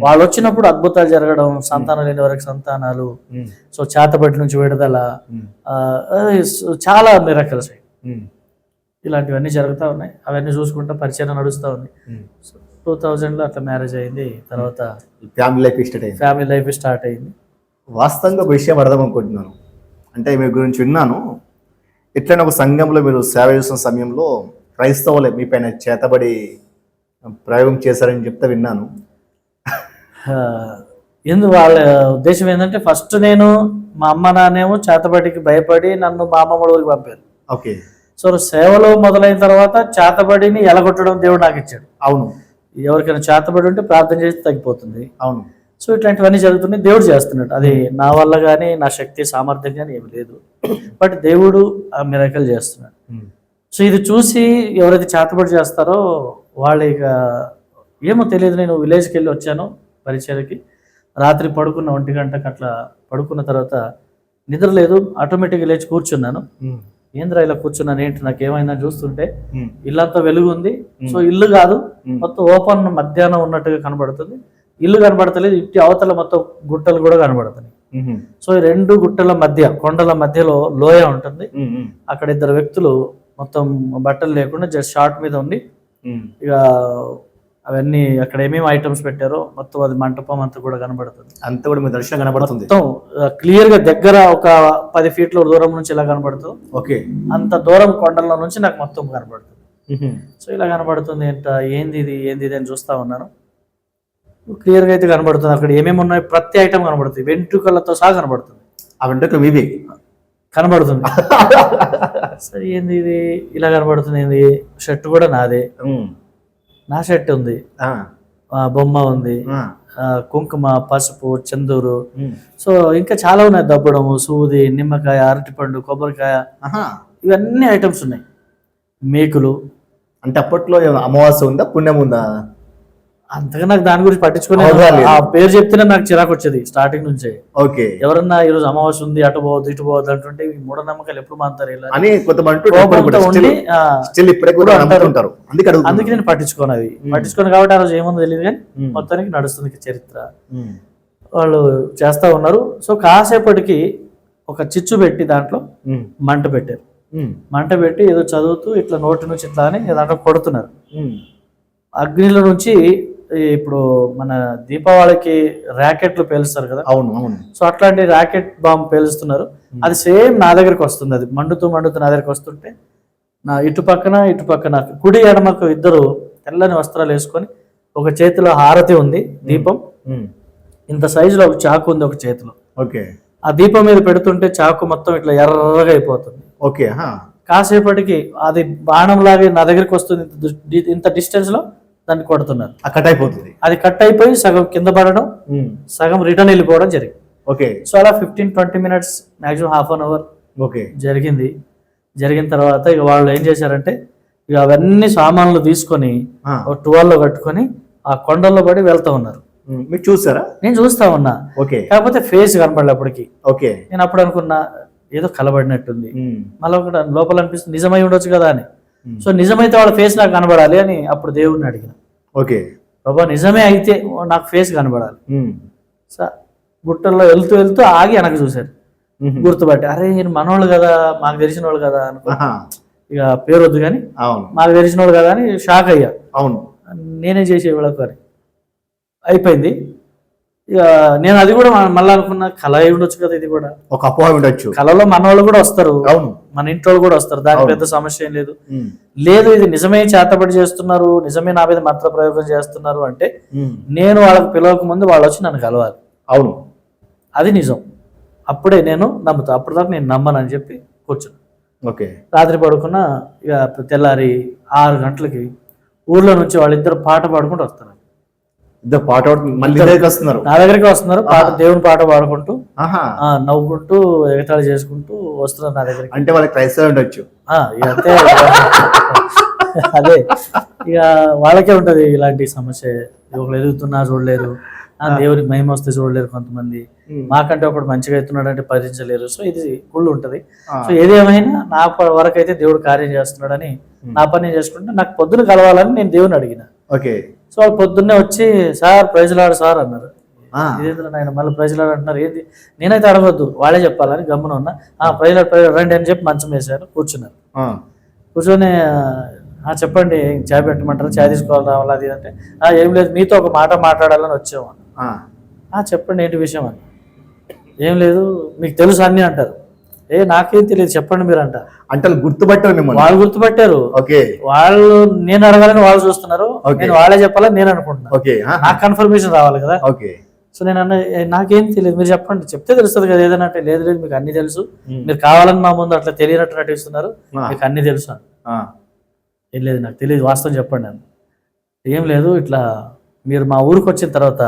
వాళ్ళు వచ్చినప్పుడు అద్భుతాలు జరగడం, సంతానం లేని వరకు సంతానాలు, సో చేతబడి నుంచి విడుదల, చాలా మిరకల్స్ ఇలాంటివన్నీ జరుగుతూ ఉన్నాయి. అవన్నీ చూసుకుంటా పరిచయం నడుస్తూ ఉంది. 2000లో అట్లా మ్యారేజ్ అయింది. తర్వాత ఫ్యామిలీ లైఫ్ స్టార్ట్ అయింది. వాస్తవంగా ఒక విషయం అర్థం అనుకుంటున్నాను, అంటే మీ గురించి విన్నాను. ఎట్లైనా ఒక సంఘంలో మీరు సేవ చేస్తున్న సమయంలో క్రైస్తవులే మీ పైన చేతబడి ప్రయోగం చేశారని చెప్తే విన్నాను. వాళ్ళ ఉద్దేశం ఏంటంటే, ఫస్ట్ నేను మా అమ్మ నాన్నేమో చేతబడికి భయపడి నన్ను మా అమ్మమ్మ ఊరికి పంపారు. ఓకే. సో సేవలో మొదలైన తర్వాత చేతబడిని ఎలగొట్టడం దేవుడు నాకు ఇచ్చాడు. అవును. ఎవరికైనా చేతబడి ఉంటే ప్రార్థన చేసి తగ్గిపోతుంది. అవును. సో ఇట్లాంటివన్నీ జరుగుతున్నాయి, దేవుడు చేస్తున్నాడు. అది నా వల్ల కానీ నా శక్తి సామర్థ్యం కానీ ఏమి లేదు, బట్ దేవుడు ఆ మిరకల్ చేస్తున్నాడు. సో ఇది చూసి ఎవరైతే చేతబడి చేస్తారో వాళ్ళు ఇక ఏమో తెలియదు. నేను విలేజ్కి వెళ్ళి వచ్చాను పరిచయకి, రాత్రి పడుకున్న 1 గంటకు అట్లా పడుకున్న తర్వాత నిద్ర లేదు, ఆటోమేటిక్గా లేచి కూర్చున్నాను. ఏంద్రా ఇలా కూర్చున్నాను, ఏంటి నాకు ఏమైందని చూస్తుంటే ఇల్లంతా వెలుగు ఉంది. సో ఇల్లు కాదు, మొత్తం ఓపెన్ మధ్యాహ్నం ఉన్నట్టుగా కనబడుతుంది. ఇల్లు కనబడతలేదు, ఇట్టి అవతల మొత్తం గుట్టలు కూడా కనబడుతున్నాయి. సో ఈ రెండు గుట్టల మధ్య, కొండల మధ్యలో లోయ ఉంటుంది. అక్కడ ఇద్దరు వ్యక్తులు మొత్తం బట్టలు లేకుండా జస్ట్ షార్ట్ మీద ఉండి, ఇక అవన్నీ అక్కడ ఏమేమి ఐటమ్స్ పెట్టారో మొత్తం అది మంటపం అంతా కూడా కనబడుతుంది. అంతా కూడా మీ దర్శనం కనబడుతుంది. మొత్తం క్లియర్ గా దగ్గర ఒక 10 ఫీట్ల దూరం నుంచి ఇలా కనబడుతుంది. ఓకే, అంత దూరం కొండల నుంచి నాకు మొత్తం కనబడుతుంది. సో ఇలా కనబడుతుంది. ఏంది ఇది అని చూస్తా ఉన్నాను. క్లియర్ గా అయితే కనబడుతుంది. అక్కడ ఏమేమి ఉన్నాయి ప్రతి ఐటమ్ కనబడుతుంది. వెంట్రుకలతో సహా కనబడుతుంది. ఆ వెంట్రుకలు మీవి కనబడుతుంది. సరే ఏంది ఇది ఇలా కనబడుతుంది, ఏంది షర్ట్ కూడా నాదే, నా షర్ట్ ఉంది, బొమ్మ ఉంది, కుంకుమ, పసుపు, చందూరు, సో ఇంకా చాలా ఉన్నాయి, దబ్బడము, సూది, నిమ్మకాయ, అరటిపండు, కొబ్బరికాయ, ఇవన్నీ ఐటమ్స్ ఉన్నాయి. మేకులు. అంటే అప్పట్లో అమావాస్య ఉందా, పుణ్యం ఉందా? అంతగా నాకు దాని గురించి పట్టించుకునే, ఆ పేరు చెప్తేనే నాకు చిరాకు వచ్చేది స్టార్టింగ్ నుంచే. ఓకే, ఎవరన్నా ఈ రోజు అమావాస్య ఉంది, అటు పోవద్దు ఇటు పోవద్దు అంటుంటే మూఢనమ్మకాలు ఎప్పుడు మారుతారు ఇలా అని అందుకే నేను పట్టించుకోను. అది పట్టించుకోను కాబట్టి ఆ రోజు ఏముందో తెలియదు, కానీ మొత్తానికి నడుస్తుంది చరిత్ర. వాళ్ళు చేస్తా ఉన్నారు. సో కాసేపటికి ఒక చిచ్చు పెట్టి దాంట్లో మంట పెట్టారు. మంట పెట్టి ఏదో చదువుతూ ఇట్లా నోటి నుంచి ఇట్లా అని దాంట్లో కొడుతున్నారు. అగ్నిలో నుంచి ఇప్పుడు మన దీపావళికి ర్యాకెట్లు పేలుస్తారు కదా, అవును అవును, సో అట్లాంటి ర్యాకెట్ బాంబు పేలుస్తున్నారు. అది సేమ్ నా దగ్గరికి వస్తుంది. అది మండుతూ నా దగ్గరికి వస్తుంటే నా ఇటు పక్కన కుడి ఎడమకు ఇద్దరు తెల్లని వస్త్రాలు వేసుకొని, ఒక చేతిలో హారతి ఉంది, దీపం ఇంత సైజులో ఒక చాకు ఉంది ఒక చేతిలో. ఓకే, ఆ దీపం మీద పెడుతుంటే చాకు మొత్తం ఇట్లా ఎర్రగా అయిపోతుంది. ఓకే, కాసేపటికి అది బాణం లాగే నా దగ్గరికి వస్తుంది. ఇంత డిస్టెన్స్ లో దాన్ని కొడుతున్నారు. కట్ అయిపోతుంది. అది కట్ అయిపోయి సగం కింద పడడం, సగం రిటర్న్ వెళ్ళిపోవడం జరిగింది. ఓకే, సో అలా 15-20 minutes, maximum half an hour okay జరిగింది. జరిగిన తర్వాత ఇక వాళ్ళు ఏం చేశారంటే, ఇక అవన్నీ సామాన్లు తీసుకొని ఒక టువాల్లో కట్టుకొని ఆ కొండల్లో పడి వెళ్తా ఉన్నారు. మీరు చూసారా? నేను చూస్తా ఉన్నా. ఓకే, కాకపోతే ఫేస్ కనపడలే అప్పటికి. ఓకే, నేను అప్పుడు అనుకున్నా ఏదో కలబడినట్టుంది, మళ్ళీ ఒకటి లోపల అనిపిస్తుంది నిజమై ఉండొచ్చు కదా అని. సో నిజమైతే వాళ్ళ ఫేస్ నాకు కనబడాలి అని అప్పుడు దేవుడిని అడిగిన. ఓకే, ప్రభా నిజమే అయితే నాకు ఫేస్ కనబడాలి. సో గుట్టల్లో వెళ్తూ ఆగి వెనక చూశారు. గుర్తుపట్టి, అరే నేను మనోళ్ళు కదా, మాకు తెలిసిన వాళ్ళు కదా అనుకో, ఇక పేరు వద్దు కానీ మాకు తెలిసిన వాళ్ళు కదా అని షాక్ అయ్యా. అవును, నేనే చేసే వీళ్ళకు అని అయిపోయింది. ఇక నేను అది కూడా మళ్ళీ అనుకున్నా, కళ అయి ఉండొచ్చు కదా, ఇది కూడా ఒక అపోహ ఉండొచ్చు. కళలో మన వాళ్ళు కూడా వస్తారు, అవును, మన ఇంట్లో కూడా వస్తారు, దానికి పెద్ద సమస్య ఏం లేదు. ఇది నిజమే చేతబడి చేస్తున్నారు, నిజమే నా మీద మంత్ర ప్రయోగం చేస్తున్నారు అంటే నేను వాళ్ళకి పిలవక ముందు వాళ్ళు వచ్చి నన్ను కలవాలి. అవును, అది నిజం. అప్పుడే నేను నమ్ముతా, అప్పుడు దాకా నేను నమ్మను అని చెప్పి కూర్చున్నా. ఓకే, రాత్రి పడుకున్నా. ఇక తెల్లారి 6 గంటలకి ఊర్లో నుంచి వాళ్ళిద్దరు పాట పాడుకుంటూ వస్తారు. నా దగ్గరికి వస్తున్నారు, దేవుని పాట పాడుకుంటూ నవ్వుకుంటూ ఎగతాళి చేసుకుంటూ వస్తున్నారు నా దగ్గరికి. అంటే వాళ్ళకి క్రైస్తవ ఉండొచ్చు. అంతే, అదే ఇక వాళ్ళకే ఉంటది ఇలాంటి సమస్య. ఒకరు ఎదుగుతున్నా చూడలేరు, దేవునికి మహిమ వస్తే చూడలేరు కొంతమంది, మాకంటే ఒకడు మంచిగా అవుతున్నాడు అంటే భరించలేరు. సో ఇది కుళ్ళు ఉంటది. సో ఏదేమైనా నా వరకు అయితే దేవుడు కార్యం చేస్తున్నాడని నా పని చేసుకుంటే, నాకు పొద్దున కలవాలని నేను దేవుని అడిగిన. ఓకే, సో వాళ్ళు పొద్దున్నే వచ్చి సార్ ప్రైజ్లాడు సార్ అన్నారు. ఇదేంద్ర నాయన మళ్ళీ ప్రైజ్లాడు అంటున్నారు, ఏంది నేనైతే అడగొద్దు వాళ్ళే చెప్పాలని గమ్మున ఉన్నా. ప్రైజ్లాడు రండి అని చెప్పి మంచం వేశారు, కూర్చున్నారు. కూర్చొని చెప్పండి చాయ్ పెట్టమంటారు, చాయ్ తీసుకోవాలి రావాలి అది అంటే, ఏం లేదు మీతో ఒక మాట మాట్లాడాలని వచ్చాము. చెప్పండి ఏంటి విషయం అని. ఏం లేదు మీకు తెలుసు అన్ని అంటారు. నాకేం తెలియదు చెప్పండి మీరు అంట. అంటే గుర్తుపట్టారు, వాళ్ళు గుర్తుపట్టారు. వాళ్ళు నేను అడగాలని వాళ్ళు చూస్తున్నారు, నేను వాళ్ళే చెప్పాలని నేను అనుకుంటున్నాను. నాకు కన్ఫర్మేషన్ రావాలి కదా. సో నేను అన్న నాకేం తెలియదు మీరు చెప్పండి, చెప్తే తెలుస్తుంది కదా ఏదైనా అంటే. లేదు లేదు మీకు అన్ని తెలుసు, మీరు కావాలని మా ముందు అట్లా తెలియనట్టు నటిస్తున్నారు, మీకు అన్ని తెలుసు. ఏం లేదు నాకు తెలియదు వాస్తవం చెప్పండి అని. ఏం లేదు ఇట్లా మీరు మా ఊరికి వచ్చిన తర్వాత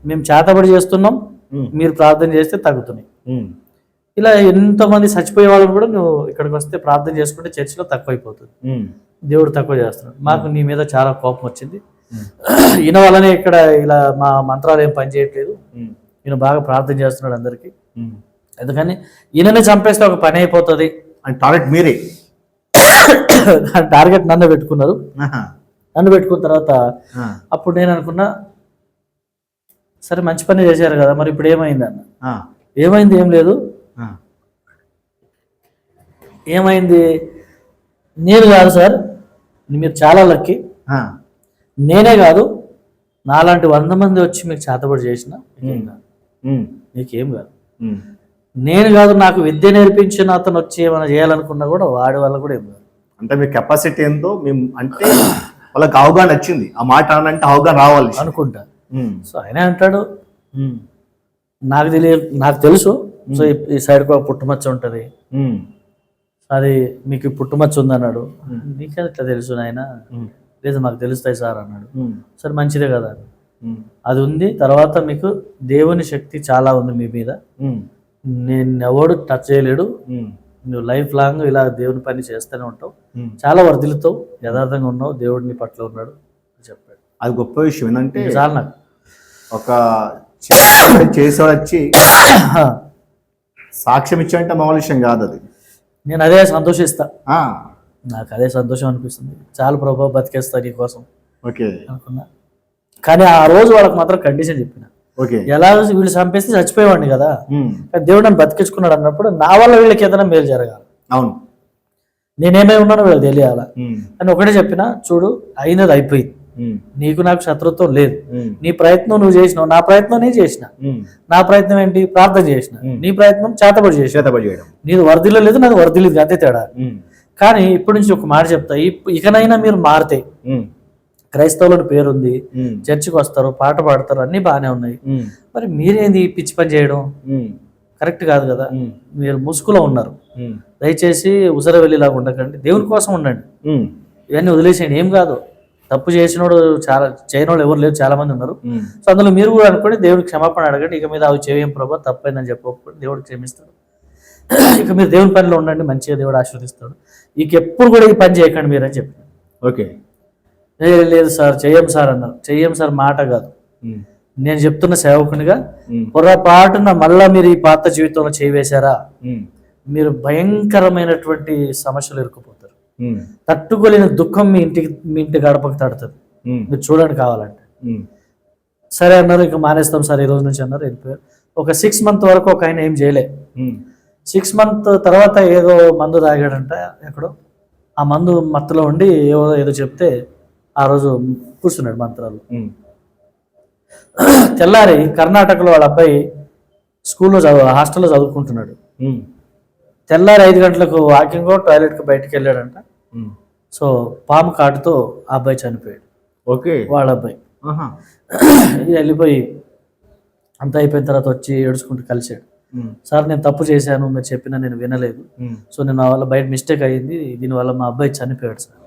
మేము చేతబడి చేస్తున్నాం, మీరు ప్రార్థన చేస్తే తగ్గుతున్నాయి. ఇలా ఎంతోమంది చచ్చిపోయే వాళ్ళని కూడా నువ్వు ఇక్కడికి వస్తే ప్రార్థన చేసుకుంటే చర్చిలో తక్కువైపోతుంది, దేవుడు తక్కువ చేస్తున్నాడు. మాకు నీ మీద చాలా కోపం వచ్చింది, ఈయన వల్లనే ఇక్కడ ఇలా మా మంత్రాలు ఏం పని చేయట్లేదు, ఈయన బాగా ప్రార్థన చేస్తున్నాడు అందరికి, ఎందుకని ఈయననే చంపేస్తే ఒక పని అయిపోతుంది అని టార్గెట్ మీరే టార్గెట్ నన్ను పెట్టుకున్నారు. నన్ను పెట్టుకున్న తర్వాత అప్పుడు నేను అనుకున్నా, సరే మంచి పని చేశారు కదా, మరి ఇప్పుడు ఏమైంది అన్న. ఏమైంది? ఏం లేదు. ఆ, ఏమైంది? నేను కాదు సార్, మీరు చాలా లక్కీ. ఆ, నేనే కాదు, నాలాంటి 100 మంది వచ్చి మీకు చేతబడి చేసిన మీకేం కాదు, ఉమ్, మీకేం కాదు. ఉమ్. నేను కాదు, నాకు విద్య నేర్పించిన అతను వచ్చి ఏమైనా చేయాలనుకున్నా కూడా వాడి వల్ల కూడా ఏం కాదు. అంటే మీ కెపాసిటీ ఏందో మేము అంటే వాళ్ళకి అవగాహన వచ్చింది. ఆ మాట అంటే అవగాహన రావాలి. అనుకుంటా. ఉమ్, సో ఆయనే అంటాడు, ఉమ్, నాకు తెలుసు. సో ఈ సైడ్కి ఒక పుట్టుమచ్చ ఉంటుంది, ఉమ్, అది మీకు పుట్టుమచ్చ ఉందన్నాడు. నీకే ఇట్లా తెలుసు నాయన? ఉమ్, లేదు మాకు తెలుస్తాయి సార్ అన్నాడు. ఉమ్, సరే మంచిదే కదా, ఉమ్, అది ఉంది. తర్వాత మీకు దేవుని శక్తి చాలా ఉంది మీ మీద, ఉమ్, నేను ఎవడు టచ్ చేయలేడు, ఉమ్, నువ్వు లైఫ్ లాంగ్ ఇలా దేవుని పని చేస్తూనే ఉంటావు, ఉమ్. చాలా వర్ధిల్లుతావు, యథార్థంగా ఉన్నావు, దేవుడిని పట్ల ఉన్నాడు అని చెప్పాడు. అది గొప్ప విషయం ఏంటంటే ఇంకా చాలు నాకు. ఒక చేసేవాడు వచ్చి సాక్ష్యం ఇచ్చాడంటే మామూలు విషయం కాదు అది. నేను అదే సంతోషిస్తా, ఆ, నాకు అదే సంతోషం అనిపిస్తుంది. చాలా ప్రభావ బతికేస్తా నీ కోసం ఓకే, అనుకున్నా. కానీ ఆ రోజు వాళ్ళకి మాత్రం కండిషన్ చెప్పిన, ఓకే, ఎలా వీళ్ళు చంపేస్తే చచ్చిపోయేవాడిని కదా, ఉమ్, కానీ దేవుడు నన్ను బతికించుకున్నాడు అన్నప్పుడు నా వల్ల వీళ్ళకి ఏదైనా మేలు జరగాలి, అవును, నేనేమై ఉన్నానో వీళ్ళకి తెలియాల ఉమ్, అని ఒకటే చెప్పిన. చూడు, అయినది అయిపోయింది, ఉమ్, నీకు నాకు శత్రుత్వం లేదు, ఉమ్, నీ ప్రయత్నం నువ్వు చేసినావు, నా ప్రయత్నం నేను చేసిన. ఉమ్, నా ప్రయత్నం ఏంటి? ప్రార్థన చేసిన. నీ ప్రయత్నం చేతబడి చేసిన. చేతబడి చేయడం. నీది వర్ధిల్ల లేదు, నాది వర్ధిల్లేదు, అంతే తేడా. ఉమ్, కానీ ఇప్పటి నుంచి ఒక మాట చెప్తా, ఇకనైనా మీరు మారితే, ఉమ్, క్రైస్తవులని పేరుంది, ఉమ్, చర్చికి వస్తారు, పాట పాడతారు, అన్నీ బాగానే ఉన్నాయి, ఉమ్, మరి మీరేంది ఈ పిచ్చి పని చేయడం? ఉమ్, కరెక్ట్ కాదు కదా. ఉమ్, మీరు ముసుగులో ఉన్నారు, ఉమ్, దయచేసి ఉసర వెళ్ళేలాగా ఉండకండి, దేవుని కోసం ఉండండి, ఉమ్, ఇవన్నీ వదిలేసేయండి. ఏం కాదు, తప్పు చేసినోడు చాలా చేయనోడు ఎవరు లేరు, చాలా మంది ఉన్నారు. ఉమ్, సో అందులో మీరు కూడా అనుకోండి, దేవుడికి క్షమాపణ అడగండి, ఇక మీద అవి చేయం ప్రభా, తప్పైందని చెప్పకపోతే దేవుడు క్షమిస్తాడు. ఇక మీరు దేవుని పనిలో ఉండండి, మంచిగా దేవుడు ఆశీర్వదిస్తాడు. ఇక ఎప్పుడు కూడా ఈ పని చేయకండి మీరు అని చెప్పి. ఓకే, లేదు సార్ చెయ్యం సార్ అన్నారు. చెయ్యం సార్ మాట కాదు, ఉమ్, నేను చెప్తున్న సేవకునిగా, ఉమ్, పొరపాటున మళ్ళా మీరు ఈ పాత జీవితంలో చేయవేశారా, ఉమ్, మీరు భయంకరమైనటువంటి సమస్యలు ఇరుక్కుపోతారు. ఉమ్, తట్టుకోలేని దుఃఖం మీ ఇంటి గడపకు తడుతుంది. ఉమ్, మీరు చూడండి కావాలంటే. ఉమ్, సరే అన్నారు, ఇక మానేస్తాం సార్ ఈ రోజు నుంచి అన్నారు, వెళ్ళిపోయారు. ఒక 6 months వరకు ఒక ఆయన ఏం చేయలే. ఉమ్, 6 months తర్వాత ఏదో మందు తాగాడంట ఎక్కడో, ఆ మందు మత్తులో ఉండి ఏదో చెప్తే ఆ రోజు కూర్చున్నాడు మంత్రాలు. ఉమ్, తెల్లారి కర్ణాటకలో వాళ్ళ అబ్బాయి హాస్టల్లో చదువుకుంటున్నాడు. ఉమ్, తెల్లారి 5 గంటలకు వాకింగ్ టాయిలెట్కి బయటికి వెళ్ళాడంట. ఉమ్, సో పాము కాటుతో ఆ అబ్బాయి చనిపోయాడు, ఓకే, వాళ్ళ అబ్బాయి. ఆహా, వెళ్ళిపోయి అంతా అయిపోయిన తర్వాత వచ్చి ఏడుచుకుంటూ కలిశాడు. ఉమ్, సార్ నేను తప్పు చేశాను, మీరు చెప్పినా నేను వినలేదు, ఉమ్, సో నేను నా వల్ల బయట మిస్టేక్ అయ్యింది, దీనివల్ల మా అబ్బాయి చనిపోయాడు సార్.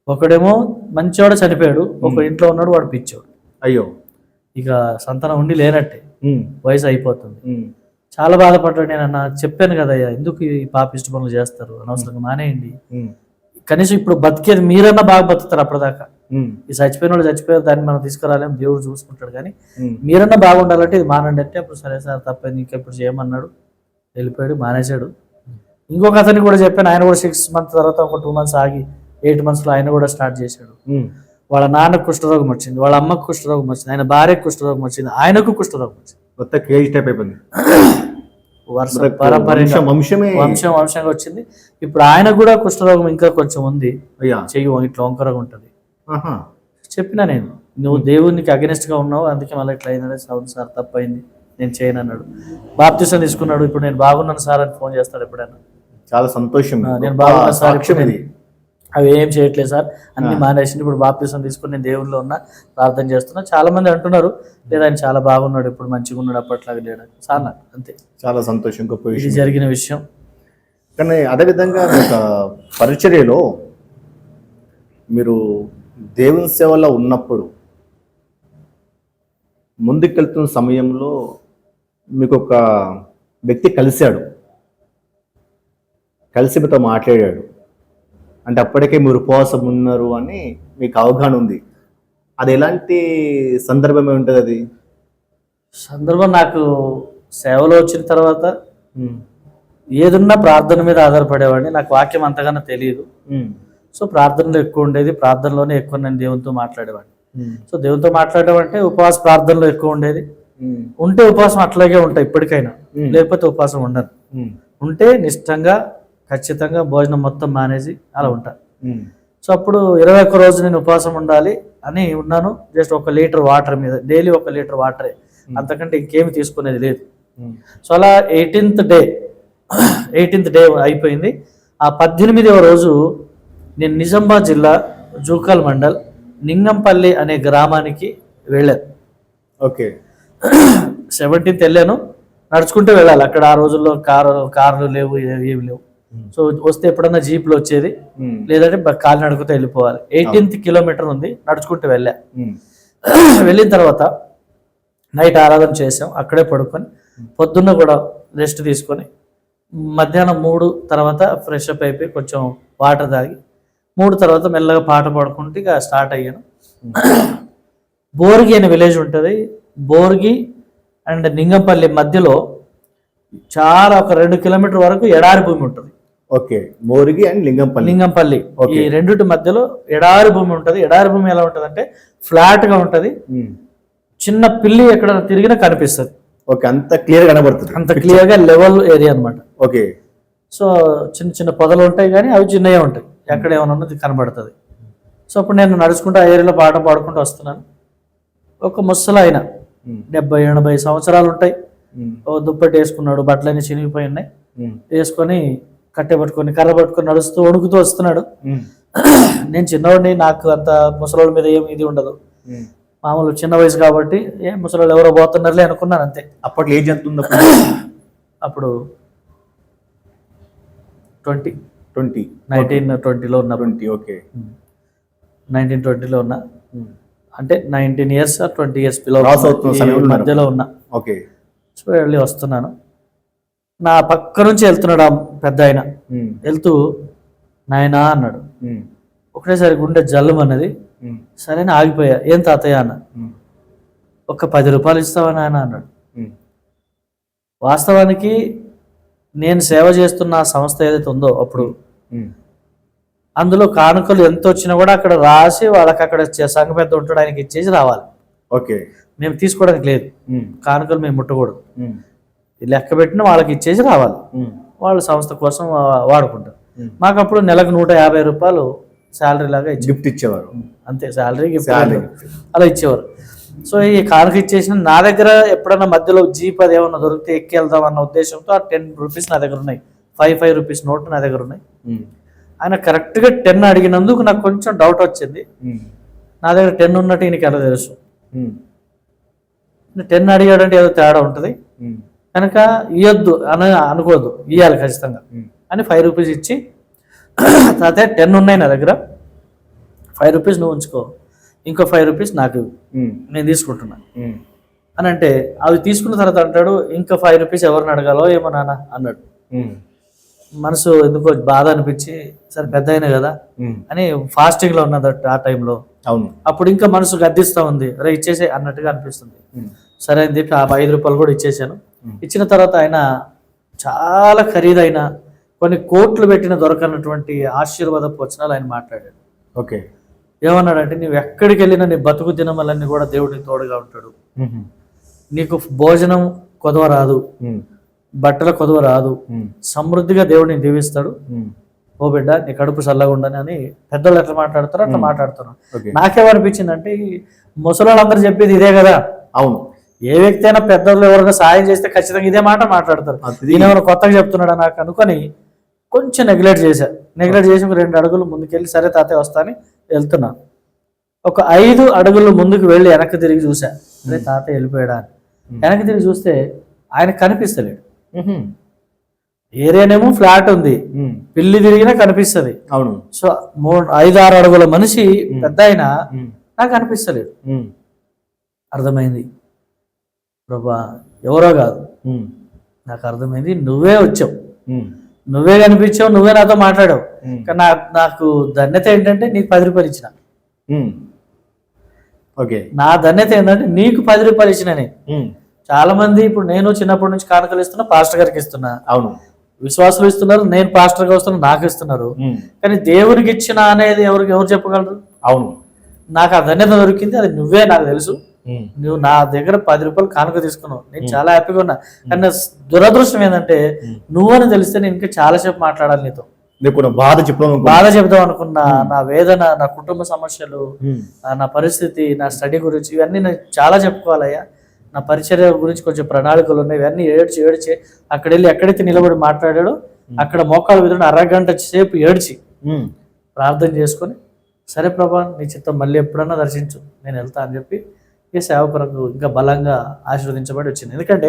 ఒకడేమో మంచివాడు చనిపోయాడు, ఒక ఇంట్లో ఉన్నాడు వాడు పిచ్చోడు. అయ్యో, ఇక సంతానం ఉండి లేనట్టే, ఉమ్, వయసు అయిపోతుంది. ఉమ్, చాలా బాధపడ్డాడు. నేను అన్న చెప్పాను కదయ్యా, ఎందుకు ఈ పాపిష్టి పనులు చేస్తారు, అనవసరంగా మానేయండి, ఉమ్, కనీసం ఇప్పుడు బతికేది మీరన్నా బాగా బతుకుతారు అప్పటిదాకా. ఉమ్, ఈ చచ్చిపోయిన వాళ్ళు చచ్చిపోయారు, దాన్ని మనం తీసుకురాలేము, దేవుడు చూసుకుంటాడు, కానీ ఉమ్, మీరన్నా బాగుండాలంటే ఇది మానండి అంటే, అప్పుడు సరే సార్ తప్పైంది, ఇంకెప్పుడు చేయమన్నాడు, వెళ్ళిపోయాడు, మానేశాడు. ఇంకొక అతనికి కూడా చెప్పాను, ఆయన కూడా 6 months తర్వాత ఒక 2 months ఆగి 8 monthsలో ఆయన కూడా స్టార్ట్ చేశాడు. ఉమ్, వాళ్ళ నాన్నకు కుష్ఠరోగం వచ్చింది, వాళ్ళ అమ్మకు కుష్ఠరోగం వచ్చింది, ఆయన భార్యకు కుష్ఠరోగం వచ్చింది, ఆయనకు కుష్ఠరోగం వచ్చింది. మొత్తం కేజీ టైప్ అయిపోయింది, వరుస పరంపరగా వంశమే. వంశంగా వచ్చింది. ఇప్పుడు ఆయన కూడా కుష్ఠరోగం ఇంకా కొంచెం ఉంది, అయ్యా, చెయ్యి ఇట్లా వంకరగా ఉంటుంది. ఆహా, చెప్పినా నేను, నువ్వు దేవునికి అగెనిస్ట్ గా ఉన్నావు, అందుకే మళ్ళీ ఇట్లా అయిందంటే, అవును సార్ తప్పైంది, నేను చేయను అన్నాడు. బాప్తిసం తీసుకున్నాడు, ఇప్పుడు నేను బాగున్నాను సార్ అని ఫోన్ చేస్తాడు ఎప్పుడైనా. చాలా సంతోషం. నేను బాగున్నాను సార్, సాక్ష్యం ఇది. అవి ఏం చేయట్లేదు సార్, అన్ని మానేసి ఇప్పుడు బాప్తిసం తీసుకుని నేను దేవుల్లో ఉన్నా, ప్రార్థన చేస్తున్నా. చాలా మంది అంటున్నారు, లేదా ఆయన చాలా బాగున్నాడు, ఇప్పుడు మంచిగా ఉన్నాడు, అప్పట్లాగా లేడు సార్, నాకు అంతే. చాలా సంతోషం, గొప్ప ఇది విషయం. జరిగిన విషయం. కానీ అదేవిధంగా ఒక పరిచర్యలో మీరు దేవుని సేవలో ఉన్నప్పుడు ముందుకెళ్తున్న సమయంలో మీకు ఒక వ్యక్తి కలిసి మీతో మాట్లాడాడు అంటే అప్పటికే మీరు ఉపవాసం ఉన్నారు అని మీకు అవగాహన ఉంది. అది ఎలాంటి సందర్భమే ఉంటుంది అది? సందర్భం నాకు సేవలో వచ్చిన తర్వాత ఏదున్నా ప్రార్థన మీద ఆధారపడేవాడిని. నాకు వాక్యం అంతగానో తెలియదు. సో ప్రార్థనలో ఎక్కువ ఉండేది, ప్రార్థనలోనే ఎక్కువ నేను దేవునితో మాట్లాడేవాడిని. సో దేవునితో మాట్లాడడం అంటే ఉపవాస ప్రార్థనలో ఎక్కువ ఉండేది. ఉంటే ఉపవాసం అట్లాగే ఉంటా ఇప్పటికైనా, లేకపోతే ఉపవాసం ఉండను. ఉంటే నిష్టంగా ఖచ్చితంగా భోజనం మొత్తం మానేసి అలా ఉంటా. సో అప్పుడు 21 రోజు నేను ఉపవాసం ఉండాలి అని ఉన్నాను. జస్ట్ 1 లీటర్ వాటర్ మీద, డైలీ 1 లీటర్ వాటరే, అంతకంటే ఇంకేమి తీసుకునేది లేదు. సో అలా 18th డే అయిపోయింది. ఆ 18వ రోజు నేను నిజామాబాద్ జిల్లా జూకల్ మండల్ నింగంపల్లి అనే గ్రామానికి వెళ్ళాను. ఓకే. 17th వెళ్ళాను, నడుచుకుంటూ వెళ్ళాలి. అక్కడ ఆ రోజుల్లో కార్లు లేవు, ఏమి లేవు. సో వస్తే ఎప్పుడన్నా జీప్లో వచ్చేది, లేదంటే కాలినడకతో వెళ్ళిపోవాలి. 18th కిలోమీటర్ ఉంది, నడుచుకుంటూ వెళ్ళా. వెళ్ళిన తర్వాత నైట్ ఆరాధన చేసాం, అక్కడే పడుకొని పొద్దున్న కూడా రెస్ట్ తీసుకొని మధ్యాహ్నం 3 తర్వాత ఫ్రెష్ అప్ అయిపోయి కొంచెం వాటర్ తాగి 3 తర్వాత మెల్లగా పాట పాడుకుంటూ ఇక స్టార్ట్ అయ్యాను. బోర్గి అనే విలేజ్ ఉంటుంది. బోర్గి అండ్ నింగంపల్లి మధ్యలో చాలా ఒక 2 కిలోమీటర్ వరకు ఎడారి భూమి ఉంటుంది. ఓకే. బోర్గి అండ్ లింగంపల్లి ఈ రెండిటి మధ్యలో ఎడారి భూమి ఉంటుంది. ఎడారి భూమి ఎలా ఉంటుంది అంటే ఫ్లాట్ గా ఉంటది. చిన్న పిల్లి ఎక్కడ తిరిగినా కనిపిస్తుంది. ఓకే. అంత క్లియర్ కనబడుతుంది, అంత క్లియర్ గా లెవెల్ ఏరియా అనమాట. ఓకే. సో చిన్న చిన్న పొదలు ఉంటాయి, కానీ అవి చిన్నగా ఉంటాయి, ఎక్కడ ఏమైనా ఉన్నది కనబడుతుంది. సో అప్పుడు నేను నడుచుకుంటూ ఆ ఏరియాలో పాట పాడుకుంటూ వస్తున్నాను. ఒక ముసలాయన 70-80 సంవత్సరాలు ఉంటాయి. ఓ దుప్పటి వేసుకున్నాడు, బట్టలన్నీ చినిగిపోయి ఉన్నాయి, వేసుకొని కట్టె పట్టుకొని కర్ర పట్టుకొని నడుస్తూ వణుకుతూ వస్తున్నాడు. నేను చిన్నవాడిని, నాకు అంత ముసలోళ్ళ మీద ఏమి ఇది ఉండదు, మామూలు చిన్న వయసు కాబట్టి ముసలోళ్ళు ఎవరో పోతున్నారులే అనుకున్నాను అంతే. అప్పట్లో ఏజ్ ఎంత ఉంది? అప్పుడు 1920 1920లో ఉన్నా. 20. ఓకే. 1920లో ఉన్నా, అంటే 19 years 20 years పిల్లలు మధ్యలో ఉన్నా. ఓకే. సో వెళ్ళి వస్తున్నాను, నా పక్క నుంచి వెళ్తున్నాడు ఆ పెద్ద ఆయన. వెళ్తూ నాయనా అన్నాడు. ఒకటేసారి గుండె జల్లం అన్నది. సరేనా ఆగిపోయా. ఏం తాతయ్య అన్న. ఒక 10 రూపాయలు ఇస్తావా నాయన అన్నాడు. వాస్తవానికి నేను సేవ చేస్తున్న సంస్థ ఏదైతే ఉందో అప్పుడు అందులో కానుకలు ఎంత వచ్చినా కూడా అక్కడ రాసి వాళ్ళకి అక్కడ సంఘ పెద్ద ఉంటాడు, ఆయనకి ఇచ్చేసి రావాలి. ఓకే. మేము తీసుకోవడానికి లేదు, కానుకలు మేము ముట్టకూడదు, లెక్క పెట్టిన వాళ్ళకి ఇచ్చేసి రావాలి, వాళ్ళ సంస్థ కోసం వాడుకుంటారు. మాకు అప్పుడు నెలకు 150 రూపాయలు శాలరీ లాగా గిఫ్ట్ ఇచ్చేవారు, అంతే. శాలరీ గిఫ్ట్ అలా ఇచ్చేవారు. సో ఈ కానుక ఇచ్చేసిన నా దగ్గర ఎప్పుడన్నా మధ్యలో జీప్ అది ఏమన్నా దొరికితే ఎక్కి వెళ్దాం అన్న ఉద్దేశంతో ఆ 10 రూపీస్ నా దగ్గర ఉన్నాయి, 5 రూపీస్ నోట్ నా దగ్గర ఉన్నాయి. ఆయన కరెక్ట్గా 10 అడిగినందుకు నాకు కొంచెం డౌట్ వచ్చింది. నా దగ్గర 10 ఉన్నట్టు ఈయనకి ఎలా తెలుసు? 10 అడిగాడంటే ఏదో తేడా ఉంటుంది కనుక ఇవ్వద్దు అని అనుకోవద్దు, ఇవ్వాలి ఖచ్చితంగా అని 5 రూపీస్ ఇచ్చి, తాతే 10 ఉన్నాయి నా దగ్గర, 5 రూపీస్ నువ్వు ఉంచుకో, ఇంకో 5 రూపీస్ నాకు నేను తీసుకుంటున్నా అని అంటే, అవి తీసుకున్న తర్వాత అంటాడు ఇంకా 5 రూపీస్ ఎవరిని అడగాలో ఏమో నాన్న అన్నాడు. మనసు ఎందుకో బాధ అనిపించి, సరే పెద్ద అయినా కదా అని ఫాస్టింగ్ లో ఉన్నది ఆ టైంలో. అవును. అప్పుడు ఇంకా మనసు గద్దిస్తా ఉంది, అరే ఇచ్చేసే అన్నట్టుగా అనిపిస్తుంది. సరే అని చెప్పి ఆ 5 రూపాయలు కూడా ఇచ్చేసాను. ఇచ్చిన తర్వాత ఆయన చాలా ఖరీదైన కొన్ని కోట్లు పెట్టిన దొరకనటువంటి ఆశీర్వాదపు వచనాలు ఆయన మాట్లాడాడు. ఓకే. ఏమన్నాడంటే, నువ్వు ఎక్కడికి వెళ్ళినా నీ బతుకు దినములన్నీ కూడా దేవుడికి తోడుగా ఉంటాడు, నీకు భోజనం కొదవ రాదు, బట్టల కొదవ రాదు, సమృద్ధిగా దేవుడిని దీవిస్తాడు, ఓ బిడ్డ నీ కడుపు చల్లగా ఉండని అని పెద్దోళ్ళు ఎట్లా మాట్లాడతారో అట్లా మాట్లాడుతున్నాను. నాకేమనిపించింది అంటే, ముసలాళ్ళందరూ చెప్పేది ఇదే కదా. అవును. ఏ వ్యక్తి అయినా పెద్దోళ్ళు ఎవరైనా సాయం చేస్తే ఖచ్చితంగా ఇదే మాట మాట్లాడతారు. ఈయన కొత్తగా చెప్తున్నాడు నాకు అనుకొని కొంచెం నెగ్లెక్ట్ చేసి ఒక 2 అడుగులు ముందుకెళ్ళి, సరే తాతయ్య వస్తా అని వెళ్తున్నా. ఒక 5 అడుగులు ముందుకు వెళ్ళి వెనక్కి తిరిగి చూసా, అరే తాతయ్య వెళ్ళిపోయాడా అని. వెనక్కి తిరిగి చూస్తే ఆయన కనిపిస్తలేడు. ఏరియానేమో ఫ్లాట్ ఉంది, పిల్లి తిరిగినా కనిపిస్తుంది. అవును. సో 5-6 అడుగుల మనిషి పెద్ద అయినా నాకు కనిపిస్తలేదు. అర్థమైంది, ప్రభా ఎవరో కాదు, నాకు అర్థమైంది నువ్వే వచ్చావు, నువ్వే కనిపించావు, నువ్వే నాతో మాట్లాడావు. కానీ నాకు ధన్యత ఏంటంటే నీకు 10 రూపాయలు ఇచ్చిన. ఓకే. నా ధన్యత ఏంటంటే నీకు 10 రూపాయలు ఇచ్చినని. చాలా మంది ఇప్పుడు నేను చిన్నప్పటి నుంచి కానుకలు ఇస్తున్నా, పాస్టర్ గారికి ఇస్తున్నా. అవును. విశ్వాసులు ఇస్తున్నారు, నేను పాస్టర్ గా వస్తున్నా, నాకు ఇస్తున్నారు. కానీ దేవునికి ఇచ్చిన అనేది ఎవరు చెప్పగలరు? అవును. నాకు ఆ ధన్యత దొరికింది, అది నువ్వే, నాకు తెలుసు. నువ్వు నా దగ్గర 10 రూపాయలు కానుక తీసుకున్నావు, నేను చాలా హ్యాపీగా ఉన్నా. కానీ నా దురదృష్టం ఏంటంటే నువ్వని తెలిస్తే నేను ఇంకా చాలాసేపు మాట్లాడాలి నీతో, బాధ చెప్దాం అనుకున్నా. నా వేదన, నా కుటుంబ సమస్యలు, నా పరిస్థితి, నా స్టడీ గురించి ఇవన్నీ నేను చాలా చెప్పుకోవాలయ్యా. నా పరిచర్య గురించి కొంచెం ప్రణాళికలు ఉన్నాయి, ఇవన్నీ ఏడ్చి అక్కడ వెళ్ళి ఎక్కడైతే నిలబడి మాట్లాడాడో అక్కడ మోకాళ్ళ మీద అరగంట సేపు ఏడ్చి ప్రార్థన చేసుకొని, సరే ప్రభా నీ చిత్తం మళ్ళీ ఎప్పుడన్నా దర్శించు, నేను వెళ్తా అని చెప్పి ఈ సేవకులకు ఇంకా బలంగా ఆశీర్వదించబడి వచ్చింది. ఎందుకంటే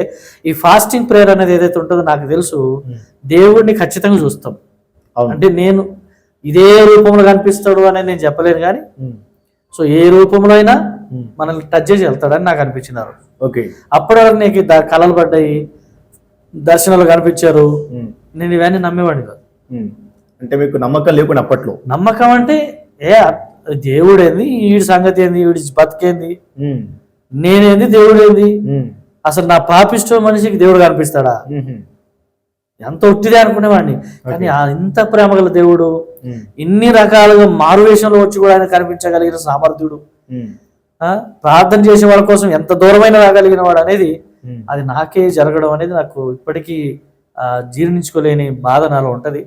ఈ ఫాస్టింగ్ ప్రేయర్ అనేది ఏదైతే ఉంటుందో నాకు తెలుసు దేవుడిని ఖచ్చితంగా చూస్తాం. అంటే నేను ఇదే రూపంలో కనిపిస్తాడు అనేది నేను చెప్పలేను, కానీ సో ఏ రూపంలో అయినా మనల్ని టచ్ చేసి వెళ్తాడని నాకు అనిపించినారు. ఓకే, అప్పటి వరకు నీకు కళలు పడ్డాయి, దర్శనాలు కనిపించారు, నేను ఇవన్నీ నమ్మేవాడిని కాదు. అంటే మీకు నమ్మకం లేకుండా అప్పట్లో? నమ్మకం అంటే దేవుడు ఏంది, వీడి సంగతి ఏంది, వీడి బతికేంది, నేనేంది, దేవుడు ఏంది, అసలు నా పాపిష్ట మనిషికి దేవుడు కనిపిస్తాడా, ఎంత ఒట్టిదే అనుకునేవాడిని. కానీ ఇంత ప్రేమ గల దేవుడు, ఇన్ని రకాలుగా మారువేషంలో వచ్చి కూడా ఆయన కనిపించగలిగిన సామర్థ్యుడు, ప్రార్థన చేసే వాళ్ళ కోసం ఎంత దూరమైన రాగలిగిన వాడు అనేది అది నాకే జరగడం అనేది నాకు ఇప్పటికీ జీర్ణించుకోలేని బాధ నాలో ఉంటది.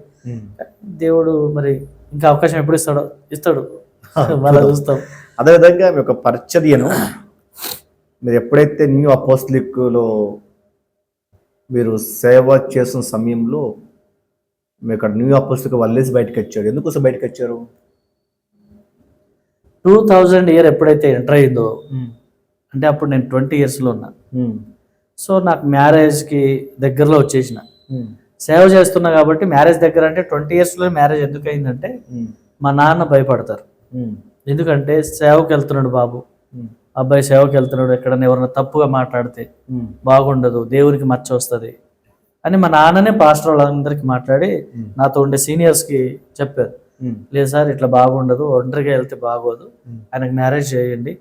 దేవుడు మరి ఇంకా అవకాశం ఎప్పుడు ఇస్తాడు మళ్ళీ చూస్తాం. అదేవిధంగా మీ యొక్క పరిచర్యను మీరు ఎప్పుడైతే న్యూ అపోస్టలిక్లో మీరు సేవ చేసిన సమయంలో మీ ఇక్కడ న్యూ అపోస్టలిక్ వదిలేసి బయటకు వచ్చారు, ఎందుకోసం బయటకు వచ్చారు? 2000 ఇయర్ ఎప్పుడైతే ఎంటర్ అయిందో అంటే అప్పుడు నేను 20 yearsలో ఉన్నా. సో నాకు మ్యారేజ్కి దగ్గరలో వచ్చేసిన, సేవ చేస్తున్నా కాబట్టి మ్యారేజ్ దగ్గర. అంటే 20 yearsలో మ్యారేజ్ ఎందుకు అయిందంటే మా నాన్న భయపడతారు, ఎందుకంటే సేవకు వెళ్తున్నాడు బాబు, అబ్బాయి సేవకి వెళ్తున్నాడు, ఎక్కడన్నా ఎవరైనా తప్పుగా మాట్లాడితే బాగుండదు, దేవునికి మచ్చ వస్తుంది అని మా నాన్ననే పాస్టర్ వాళ్ళందరికీ మాట్లాడి నాతో ఉండే సీనియర్స్కి చెప్పారు. లేదు సార్ ఇట్లా బాగుండదు, ఒంటరిగా వెళ్తే బాగోదు, ఆయనకు మ్యారేజ్ చేయండి,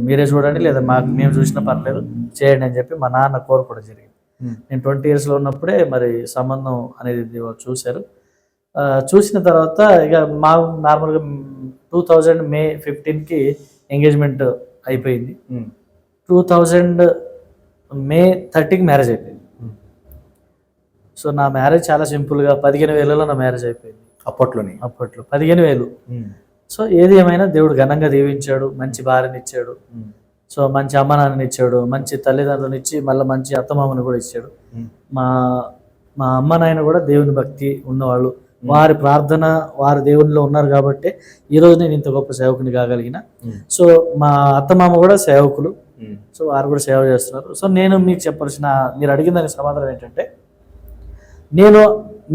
మీరే చూడండి లేదా మేము చూసినా పర్లేదు చేయండి అని చెప్పి మా నాన్న కోరుకోవడం జరిగింది. నేను 20 yearsలో ఉన్నప్పుడే మరి సంబంధం అనేది చూశారు. చూసిన తర్వాత ఇక మా నార్మల్గా 2000 May 15కి ఎంగేజ్మెంట్ అయిపోయింది. 2000 May 30కి మ్యారేజ్ అయిపోయింది. సో నా మ్యారేజ్ చాలా సింపుల్గా 15,000లో నా మ్యారేజ్ అయిపోయింది. అప్పట్లో 15,000. సో ఏది ఏమైనా దేవుడు ఘనంగా దీవించాడు, మంచి భార్యని ఇచ్చాడు, సో మంచి అమ్మ నాన్నని ఇచ్చాడు, మంచి తల్లిదండ్రులను ఇచ్చి మళ్ళీ మంచి అత్తమామని కూడా ఇచ్చాడు. మా అమ్మ నాయన కూడా దేవుని భక్తి ఉన్నవాళ్ళు, వారి ప్రార్థన వారి దేవునిలో ఉన్నారు కాబట్టి ఈరోజు నేను ఇంత గొప్ప సేవకుని కాగలిగిన. సో మా అత్తమామ కూడా సేవకులు, సో వారు కూడా సేవ చేస్తున్నారు. సో నేను మీకు చెప్పాల్సిన, మీరు అడిగిన దానికి సమాధానం ఏంటంటే,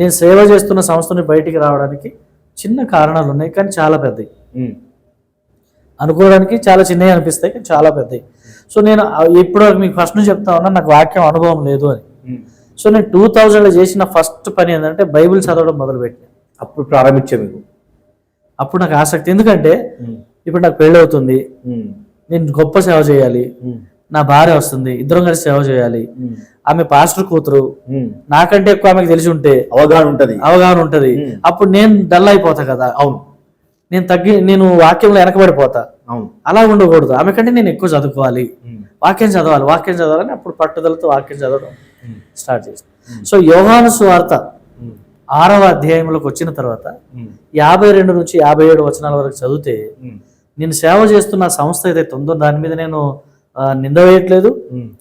నేను సేవ చేస్తున్న సంస్థని బయటికి రావడానికి చిన్న కారణాలు ఉన్నాయి, కానీ చాలా పెద్దవి. అనుకోవడానికి చాలా చిన్నవి అనిపిస్తాయి, కానీ చాలా పెద్దవి. సో నేను ఇప్పుడు మీకు ఫస్ట్ నుంచి చెప్తా ఉన్నా, నాకు వాక్యం అనుభవం లేదు అని. సో నేను 2000లో చేసిన ఫస్ట్ పని ఏంటంటే బైబిల్ చదవడం మొదలుపెట్టిన. అప్పుడు ప్రారంభించే మీకు అప్పుడు నాకు ఆసక్తి, ఎందుకంటే ఇప్పుడు నాకు పెళ్ళి అవుతుంది, నేను గొప్ప సేవ చేయాలి, నా భార్య వస్తుంది, ఇద్దరం కలిసి సేవ చేయాలి, ఆమె పాస్టర్ కూతురు, నాకంటే ఎక్కువ ఆమెకు తెలిసి ఉంటే అవగాహన ఉంటది. అప్పుడు నేను డల్ అయిపోతా కదా, అవును నేను వాక్యంలో వెనకబడిపోతా. అలా ఉండకూడదు, ఆమె కంటే నేను ఎక్కువ చదువుకోవాలి, వాక్యం చదవాలని అప్పుడు పట్టుదలతో వాక్యం చదవడం స్టార్ట్ చేస్తాను. సో యోహాను సువార్త 6వ అధ్యాయంలోకి వచ్చిన తర్వాత 52 నుంచి 57 వచనాల వరకు చదివితే, నేను సేవ చేస్తున్న సంస్థ ఏదైతే ఉందో దాని మీద నేను నింద వేయట్లేదు.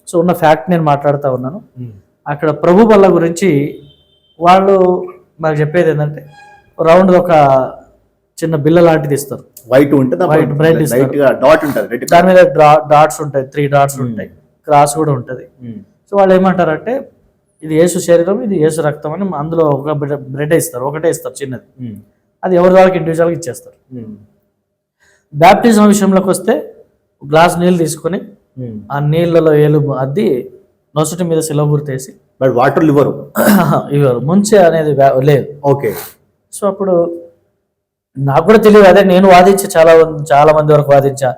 సో ఉన్న ఫ్యాక్ట్ నేను మాట్లాడుతూ ఉన్నాను. అక్కడ ప్రభు బల్ల గురించి వాళ్ళు నాకు చెప్పేది ఏంటంటే, రౌండ్ ఒక చిన్న బిల్ల లాంటిది ఇస్తారు, వైట్ బ్రెడ్ ఇస్తారు, దాని మీద డాట్స్ ఉంటాయి, 3 dots ఉంటాయి, క్రాస్ కూడా ఉంటుంది. సో వాళ్ళు ఏమంటారంటే, ఇది యేసు శరీరం, ఇది యేసు రక్తం అని అందులో ఒక బ్రెడ్ ఇస్తారు, ఒకటే ఇస్తారు చిన్నది, అది ఎవరి వాళ్ళకి ఇండివిజువల్గా ఇచ్చేస్తారు. బ్యాప్టిజం విషయంలోకి వస్తే గ్లాస్ నీళ్ళు తీసుకొని ఆ నీళ్ళలో ఏలు అద్ది నొసటి మీద శిలువ గుర్తేసి, బట్ వాటర్ ఇవ్వరు ముంచే అనేది లేదు. ఓకే. సో అప్పుడు నాకు కూడా తెలియదు, అదే నేను వాదించా, చాలా మంది వరకు వాదించా,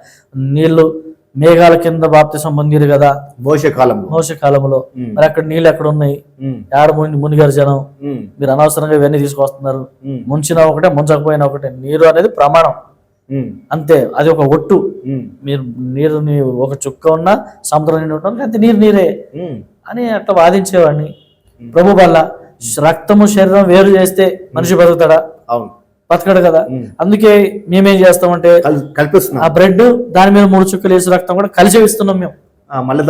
నీళ్లు మేఘాల కింద బాప్తిసం పొందిరు కదా మోషే కాలంలో, మరి అక్కడ నీళ్ళు ఎక్కడ ఉన్నాయి, ఏడ మునిగారు జనం, మీరు అనవసరంగా ఇవన్నీ తీసుకొస్తున్నారు, ముంచినా ఒకటే ముంచకపోయినా ఒకటే, నీరు అనేది ప్రమాణం, అంతే, అది ఒక ఒట్టు. నీరు ఒక చుక్క ఉన్నా సముద్రం నిండి ఉంటాం, లేకపోతే నీరే అని అట్లా వాదించేవాడిని. ప్రభు వల్ల రక్తము శరీరం వేరు చేస్తే మనిషి బతుకుతాడా? అవును, బతకడు కదా. అందుకే మేమేం చేస్తామంటే ఆ బ్రెడ్ దాని మీద 3 చుక్కలు వేసి రక్తం కూడా కలిసి ఇస్తున్నాం మేము. మళ్ళీ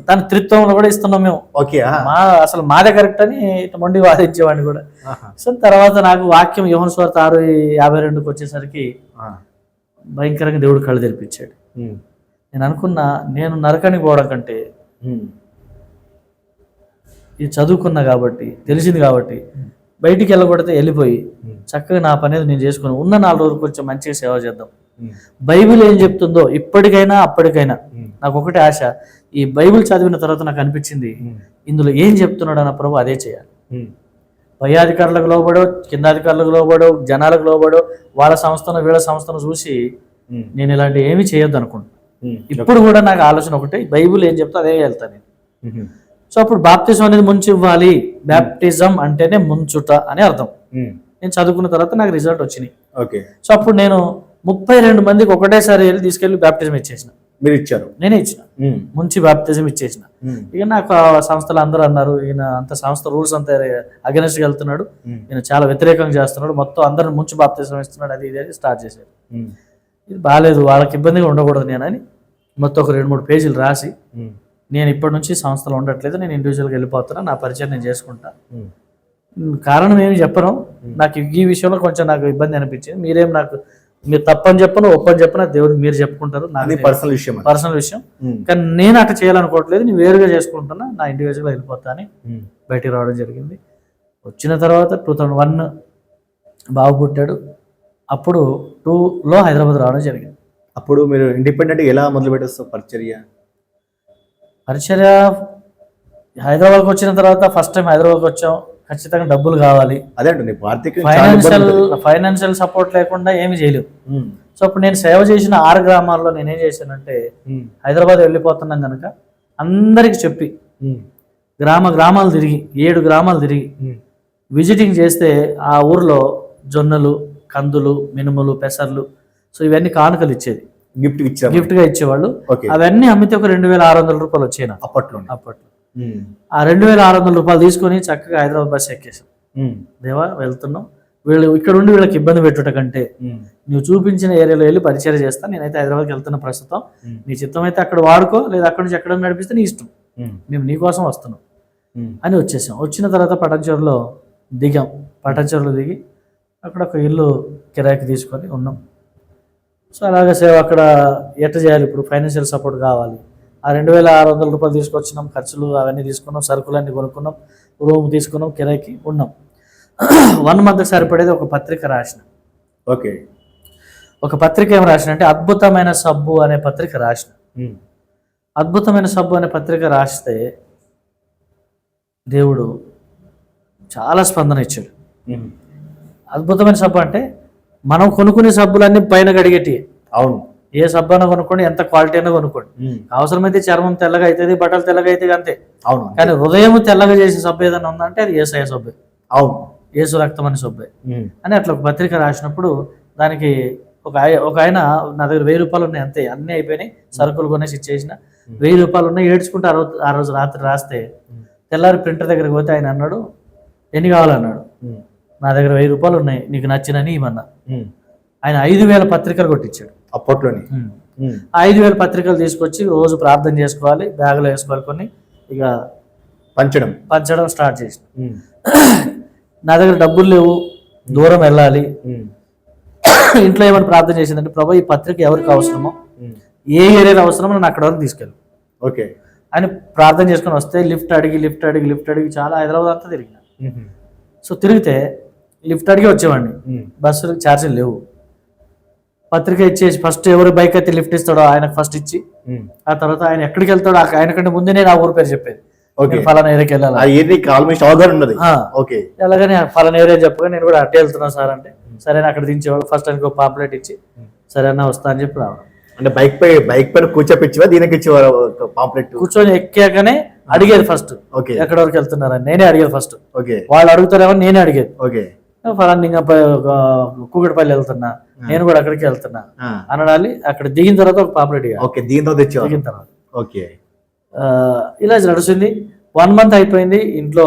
దాని త్రిత్వంలో కూడా ఇస్తున్నాం మేము. అసలు మాదే కరెక్ట్ అని మొండి వాదించేవాడిని కూడా. సో తర్వాత నాకు వాక్యం యోహాను సువార్త 6:52 వచ్చేసరికి భయంకరంగా దేవుడు కళ్ళు తెరిపించాడు. నేను అనుకున్నా, నేను నరకానికి పోవడం కంటే ఇది చదువుకున్నా కాబట్టి, తెలిసింది కాబట్టి, బయటికి వెళ్ళకూడదు, వెళ్ళిపోయి చక్కగా నా పని నేను చేసుకుని ఉన్న 4 రోజులు కొంచెం మంచిగా సేవ చేద్దాం. బైబిల్ ఏం చెప్తుందో ఇప్పటికైనా అప్పటికైనా నాకు ఒకటే ఆశ, ఈ బైబిల్ చదివిన తర్వాత నాకు అనిపించింది ఇందులో ఏం చెప్తున్నాడు అన్న ప్రభు అదే చేయాలి. పై అధికారులకు లోబడో, కింద అధికారులకు లోబడో, జనాలకు లోబడో, వాళ్ళ సంస్థను వీళ్ళ సంస్థను చూసి నేను ఇలాంటి ఏమి చేయొద్దు అనుకుంటున్నాను. ఇప్పుడు కూడా నాకు ఆలోచన ఒకటే, బైబిల్ ఏం చెప్తా అదే వెళ్తాను నేను. సో అప్పుడు బాప్తిజం అనేది ముంచి ఇవ్వాలి. బ్యాప్టిజం అంటేనే ముంచుట అని అర్థం. నేను చదువుకున్న తర్వాత నాకు రిజల్ట్ వచ్చినాయి. సో అప్పుడు నేను 32 మందికి ఒకటేసారి వెళ్ళి తీసుకెళ్లి బ్యాప్టిజం ఇచ్చేసిన. మీరు ఇచ్చారు? నేనే ఇచ్చిన, ముంచి బ్యాప్టిజం ఇచ్చేసిన. ఇక నాకు సంస్థలు అందరూ అన్నారు, ఈయన అంత సంస్థ రూల్స్ అంతా అగెన్స్ట్ వెళ్తున్నాడు, ఈయన చాలా వ్యతిరేకంగా చేస్తున్నాడు, మొత్తం అందరిని ముంచి బాప్తిజం ఇస్తున్నాడు, అది ఇది అని స్టార్ట్ చేశారు. ఇది బాగాలేదు, వాళ్ళకి ఇబ్బందిగా ఉండకూడదు నేనని మొత్తం ఒక 2-3 పేజీలు రాసి, నేను ఇప్పటి నుంచి సంస్థలో ఉండట్లేదు, నేను ఇండివిజువల్గా వెళ్ళిపోతున్నా, నా పరిచయం నేను చేసుకుంటా. కారణం ఏమి చెప్పను, నాకు ఈ విషయంలో కొంచెం నాకు ఇబ్బంది అనిపించింది. మీరేం నాకు, మీరు తప్పని చెప్పను ఒప్పని చెప్పను, దేవుడు మీరు చెప్పుకుంటారు, నాకు పర్సనల్ విషయం. కానీ నేను అట్లా చేయాలనుకోవట్లేదు, నేను వేరుగా చేసుకుంటున్నా, నా ఇండివిజువల్గా వెళ్ళిపోతా అని బయటికి రావడం జరిగింది. వచ్చిన తర్వాత 2001 బాబు పుట్టాడు. అప్పుడు 2లో హైదరాబాద్ రావడం జరిగింది. అప్పుడు మీరు ఇండిపెండెంట్ ఎలా మొదలు పెట్టేస్తారు పరిచర్య హైదరాబాద్కి వచ్చిన తర్వాత ఫస్ట్ టైం హైదరాబాద్కి వచ్చాం, ఖచ్చితంగా డబ్బులు కావాలి. అదే ఫైనాన్షియల్ సపోర్ట్ లేకుండా ఏమి చేయలేవు. సో అప్పుడు నేను సేవ చేసిన 6 గ్రామాల్లో నేనేం చేశానంటే, హైదరాబాద్ వెళ్ళిపోతున్నాం కనుక అందరికి చెప్పి గ్రామాలు తిరిగి 7 గ్రామాలు తిరిగి విజిటింగ్ చేస్తే ఆ ఊర్లో జొన్నలు, కందులు, మినుములు, పెసర్లు, సో ఇవన్నీ కానుకలు ఇచ్చేది, గిఫ్ట్ గా ఇచ్చేవాళ్ళు. అవన్నీ అమ్మితే ఒక 2,600 రూపాయలు వచ్చాయి అప్పట్లో. ఆ 2,600 రూపాయలు తీసుకొని చక్కగా హైదరాబాద్ బస్ ఎక్కేసాం. దేవా వెళ్తున్నాం, వీళ్ళు ఇక్కడ ఉండి వీళ్ళకి ఇబ్బంది పెట్టుట కంటే నువ్వు చూపించిన ఏరియాలో వెళ్ళి పరిచయం చేస్తా, నేనైతే హైదరాబాద్కి వెళ్తున్నా ప్రస్తుతం, నీ చిత్తం అయితే అక్కడ వాడుకో, లేదా అక్కడి నుంచి ఎక్కడ నడిపిస్తే నీ ఇష్టం, మేము నీకోసం వస్తున్నాం అని వచ్చేసాం. వచ్చిన తర్వాత పటంచెరులో దిగాం. పటంచెరులో దిగి అక్కడ ఒక ఇల్లు కిరాయికి తీసుకొని ఉన్నాం. సో అలాగే సేవ అక్కడ ఎట్ట చేయాలి, ఇప్పుడు ఫైనాన్షియల్ సపోర్ట్ కావాలి. ఆ 2,600 రూపాయలు తీసుకొచ్చినాం, ఖర్చులు అవన్నీ తీసుకున్నాం, సరుకులన్నీ కొనుక్కున్నాం, రూమ్ తీసుకున్నాం, కిరాయికి ఉన్నాం. 1 మంత్ సరిపడేది ఒక పత్రిక రాసిన. ఒక పత్రిక ఏం రాసిన అంటే అద్భుతమైన సబ్బు అనే పత్రిక రాసిన. అద్భుతమైన సబ్బు అనే పత్రిక రాస్తే దేవుడు చాలా స్పందన ఇచ్చాడు. అద్భుతమైన సబ్బు అంటే మనం కొనుక్కునే సబ్బులన్నీ పైన కడిగేటి. అవును, ఏ సబ్బు అయినా కొనుక్కోండి, ఎంత క్వాలిటీ అయినా కొనుక్కోండి, అవసరమైతే చర్మం తెల్లగా అవుతుంది, బట్టలు తెల్లగా అవుతుంది అంతే. అవును, కానీ హృదయం తెల్లగా చేసే సబ్బు ఏదైనా ఉందంటే అది యేసయ్య సబ్బే. అవును, యేసు రక్తం అనే సబ్బే అని అట్లా ఒక పత్రిక రాసినప్పుడు దానికి ఒక ఆయన నా దగ్గర 1,000 రూపాయలు ఉన్నాయి అంతే, అన్నీ అయిపోయినాయి, సరుకులు కొనేసి ఇచ్చేసిన. 1,000 రూపాయలు ఉన్నాయి, ఏడ్చుకుంటే ఆ రోజు రాత్రి రాస్తే తెల్లారి ప్రింటర్ దగ్గరికి పోతే ఆయన అన్నాడు, ఎన్ని కావాలన్నాడు. నా దగ్గర 1,000 రూపాయలు ఉన్నాయి, నీకు నచ్చినని ఇవన్నా. ఆయన 5,000 పత్రికలు కొట్టించాడు అప్పట్లోనే. 5,000 పత్రికలు తీసుకొచ్చి రోజు ప్రార్థన చేసుకోవాలి, బ్యాగులో వేసుకోవాలి, కొన్ని ఇక పంచడం స్టార్ట్ చేసి. నా దగ్గర డబ్బులు లేవు, దూరం వెళ్ళాలి. ఇంట్లో ఏమైనా ప్రార్థన చేసిందంటే, ప్రభు ఈ పత్రిక ఎవరికి అవసరమో, ఏ ఏరియాలో అవసరమో నన్ను అక్కడ వరకు తీసుకెళ్ళి అని ప్రార్థన చేసుకొని వస్తే లిఫ్ట్ అడిగి చాలా హైదరాబాద్ అంతా తిరిగిన. సో తిరిగితే లిఫ్ట్ అడిగి వచ్చేవాడిని, బస్సు ఛార్జీలు లేవు. పత్రిక ఇచ్చేసి ఫస్ట్ ఎవరు బైక్ అయితే లిఫ్ట్ ఇస్తాడో ఆయనకు ఫస్ట్ ఇచ్చి, ఆ తర్వాత ఆయన ఎక్కడికి వెళ్తాడో ఆయన కంటే ముందే నేను ఆ ఊరు పేరు చెప్పేది, ఫలానా ఏరియాకి వెళ్ళాలి, ఎలాగని ఫలానా ఏరియా చెప్పగా నేను కూడా అట్టే వెళ్తున్నా సార్ అంటే, సరే అక్కడ దించేవాడు. ఫస్ట్ ఆయనకు పాంప్లెట్ ఇచ్చి సరే అన్న వస్తా అని చెప్పి రావడం. అంటే బైక్ పైన కూర్చోపిచ్చివా, దీనికి ఇచ్చేవారు పాంప్లెట్? కూర్చొని ఎక్కాకనే అడిగేది ఫస్ట్, ఎక్కడి వరకు వెళ్తున్నారని నేనే అడిగేది ఫస్ట్. వాళ్ళు అడుగుతారేమో నేనే అడిగేది. ఫలాన్ని ఇంకా కూకటిపల్లి వెళ్తున్నా, నేను కూడా అక్కడికి వెళ్తున్నా అనడాలి. అక్కడ దిగిన తర్వాత ఒక పాపులేట్ ఓకే, దీంతో తెచ్చావు. దిగిన తర్వాత ఓకే, ఇలా నడుస్తుంది. 1 month అయిపోయింది. ఇంట్లో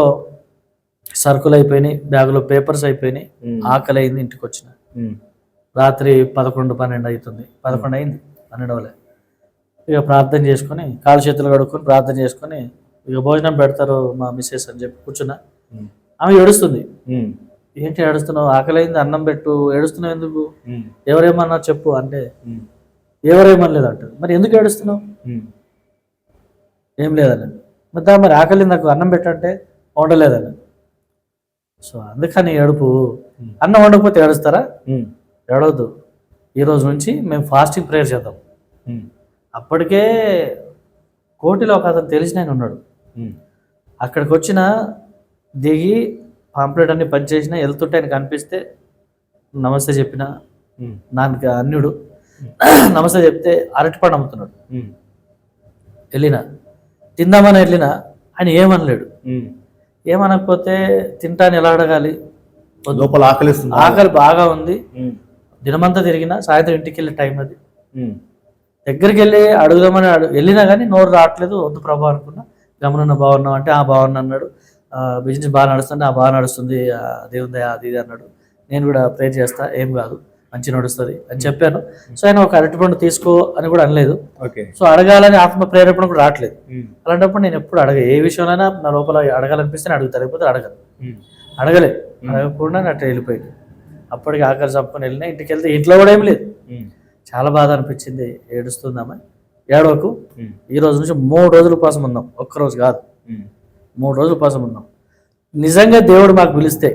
సరుకులు అయిపోయినాయి, బ్యాగులో పేపర్స్ అయిపోయినాయి, ఆకలి అయింది. ఇంటికి వచ్చిన రాత్రి 11, 12 అవుతుంది. 11 అయింది, 12 అవ్వలే. ఇక ప్రార్థన చేసుకొని కాలు చేతులు కడుక్కొని ప్రార్థన చేసుకొని ఇక భోజనం పెడతారు మా మిస్సెస్ అని చెప్పి కూర్చున్నా. ఆమె ఏడుస్తుంది. ఏంటి ఏడుస్తున్నావు? ఆకలి అయింది, అన్నం పెట్టు, ఏడుస్తున్నావు ఎందుకు? ఎవరేమన్నా చెప్పు అంటే ఎవరేమనలేదు అంటారు. మరి ఎందుకు ఏడుస్తున్నావు? ఏం లేదని. మరి ఆకలి నాకు అన్నం పెట్టంటే వండలేదని. సో అందుకని ఏడుపు. అన్నం వండకపోతే ఏడుస్తారా? ఏడవద్దు. ఈరోజు నుంచి మేము ఫాస్టింగ్ ప్రేయర్ చేద్దాం. అప్పటికే కోటిలో ఒక అతను తెలిసిన ఆయన ఉన్నాడు. అక్కడికి వచ్చిన దిగి పాంప్లెట్ అన్ని పనిచేసిన వెళ్తుంటే ఆయన కనిపిస్తే నమస్తే చెప్పిన. నాకు అన్యుడు నమస్తే చెప్తే అరటిపండు అమ్ముతున్నాడు. వెళ్ళిన తిందామని వెళ్ళిన ఆయన ఏమనలేడు. ఏమనకపోతే తింటాను ఎలా అడగాలి? లోపల ఆకలి బాగా ఉంది. దినమంతా తిరిగినా సాయంత్రం ఇంటికి వెళ్ళే టైం అది. దగ్గరికి వెళ్ళి అడుగుదామని వెళ్ళినా కానీ నోరు రావట్లేదు. వద్దు ప్రభా అనుకున్నా. గమనున్న బాగున్నావు అంటే బాగున్నా అన్నాడు. బిజినెస్ బాగా నడుస్తుంది, బాగా నడుస్తుంది, దేవుంది అది ఇది అన్నాడు. నేను కూడా ప్రే చేస్తా, ఏం కాదు, మంచి నడుస్తుంది అని చెప్పాను. సో ఆయన ఒక అరటిపండు తీసుకో అని కూడా అనలేదు. సో అడగాలని ఆత్మ ప్రేరేపణ కూడా రావట్లేదు. అలాంటప్పుడు నేను ఎప్పుడు ఏ విషయంలోనైనా నా లోపల అడగాలనిపిస్తే అడుగుతాను, లేకపోతే అడగలే. అడగకుండా అట్లా వెళ్ళిపోయింది. అప్పటికి ఆకలి చంపుకొని వెళ్ళినా. ఇంటికి వెళ్తే ఇంట్లో కూడా ఏం లేదు. చాలా బాధ అనిపించింది. ఏడుస్తుందామా? ఏడవకు. ఈ రోజు నుంచి 3 రోజులు ఉపవాసం ఉన్నాం. ఒక్కరోజు కాదు, 3 రోజులు ఉపవాసం ఉన్నాం. నిజంగా దేవుడు మాకు పిలిస్తే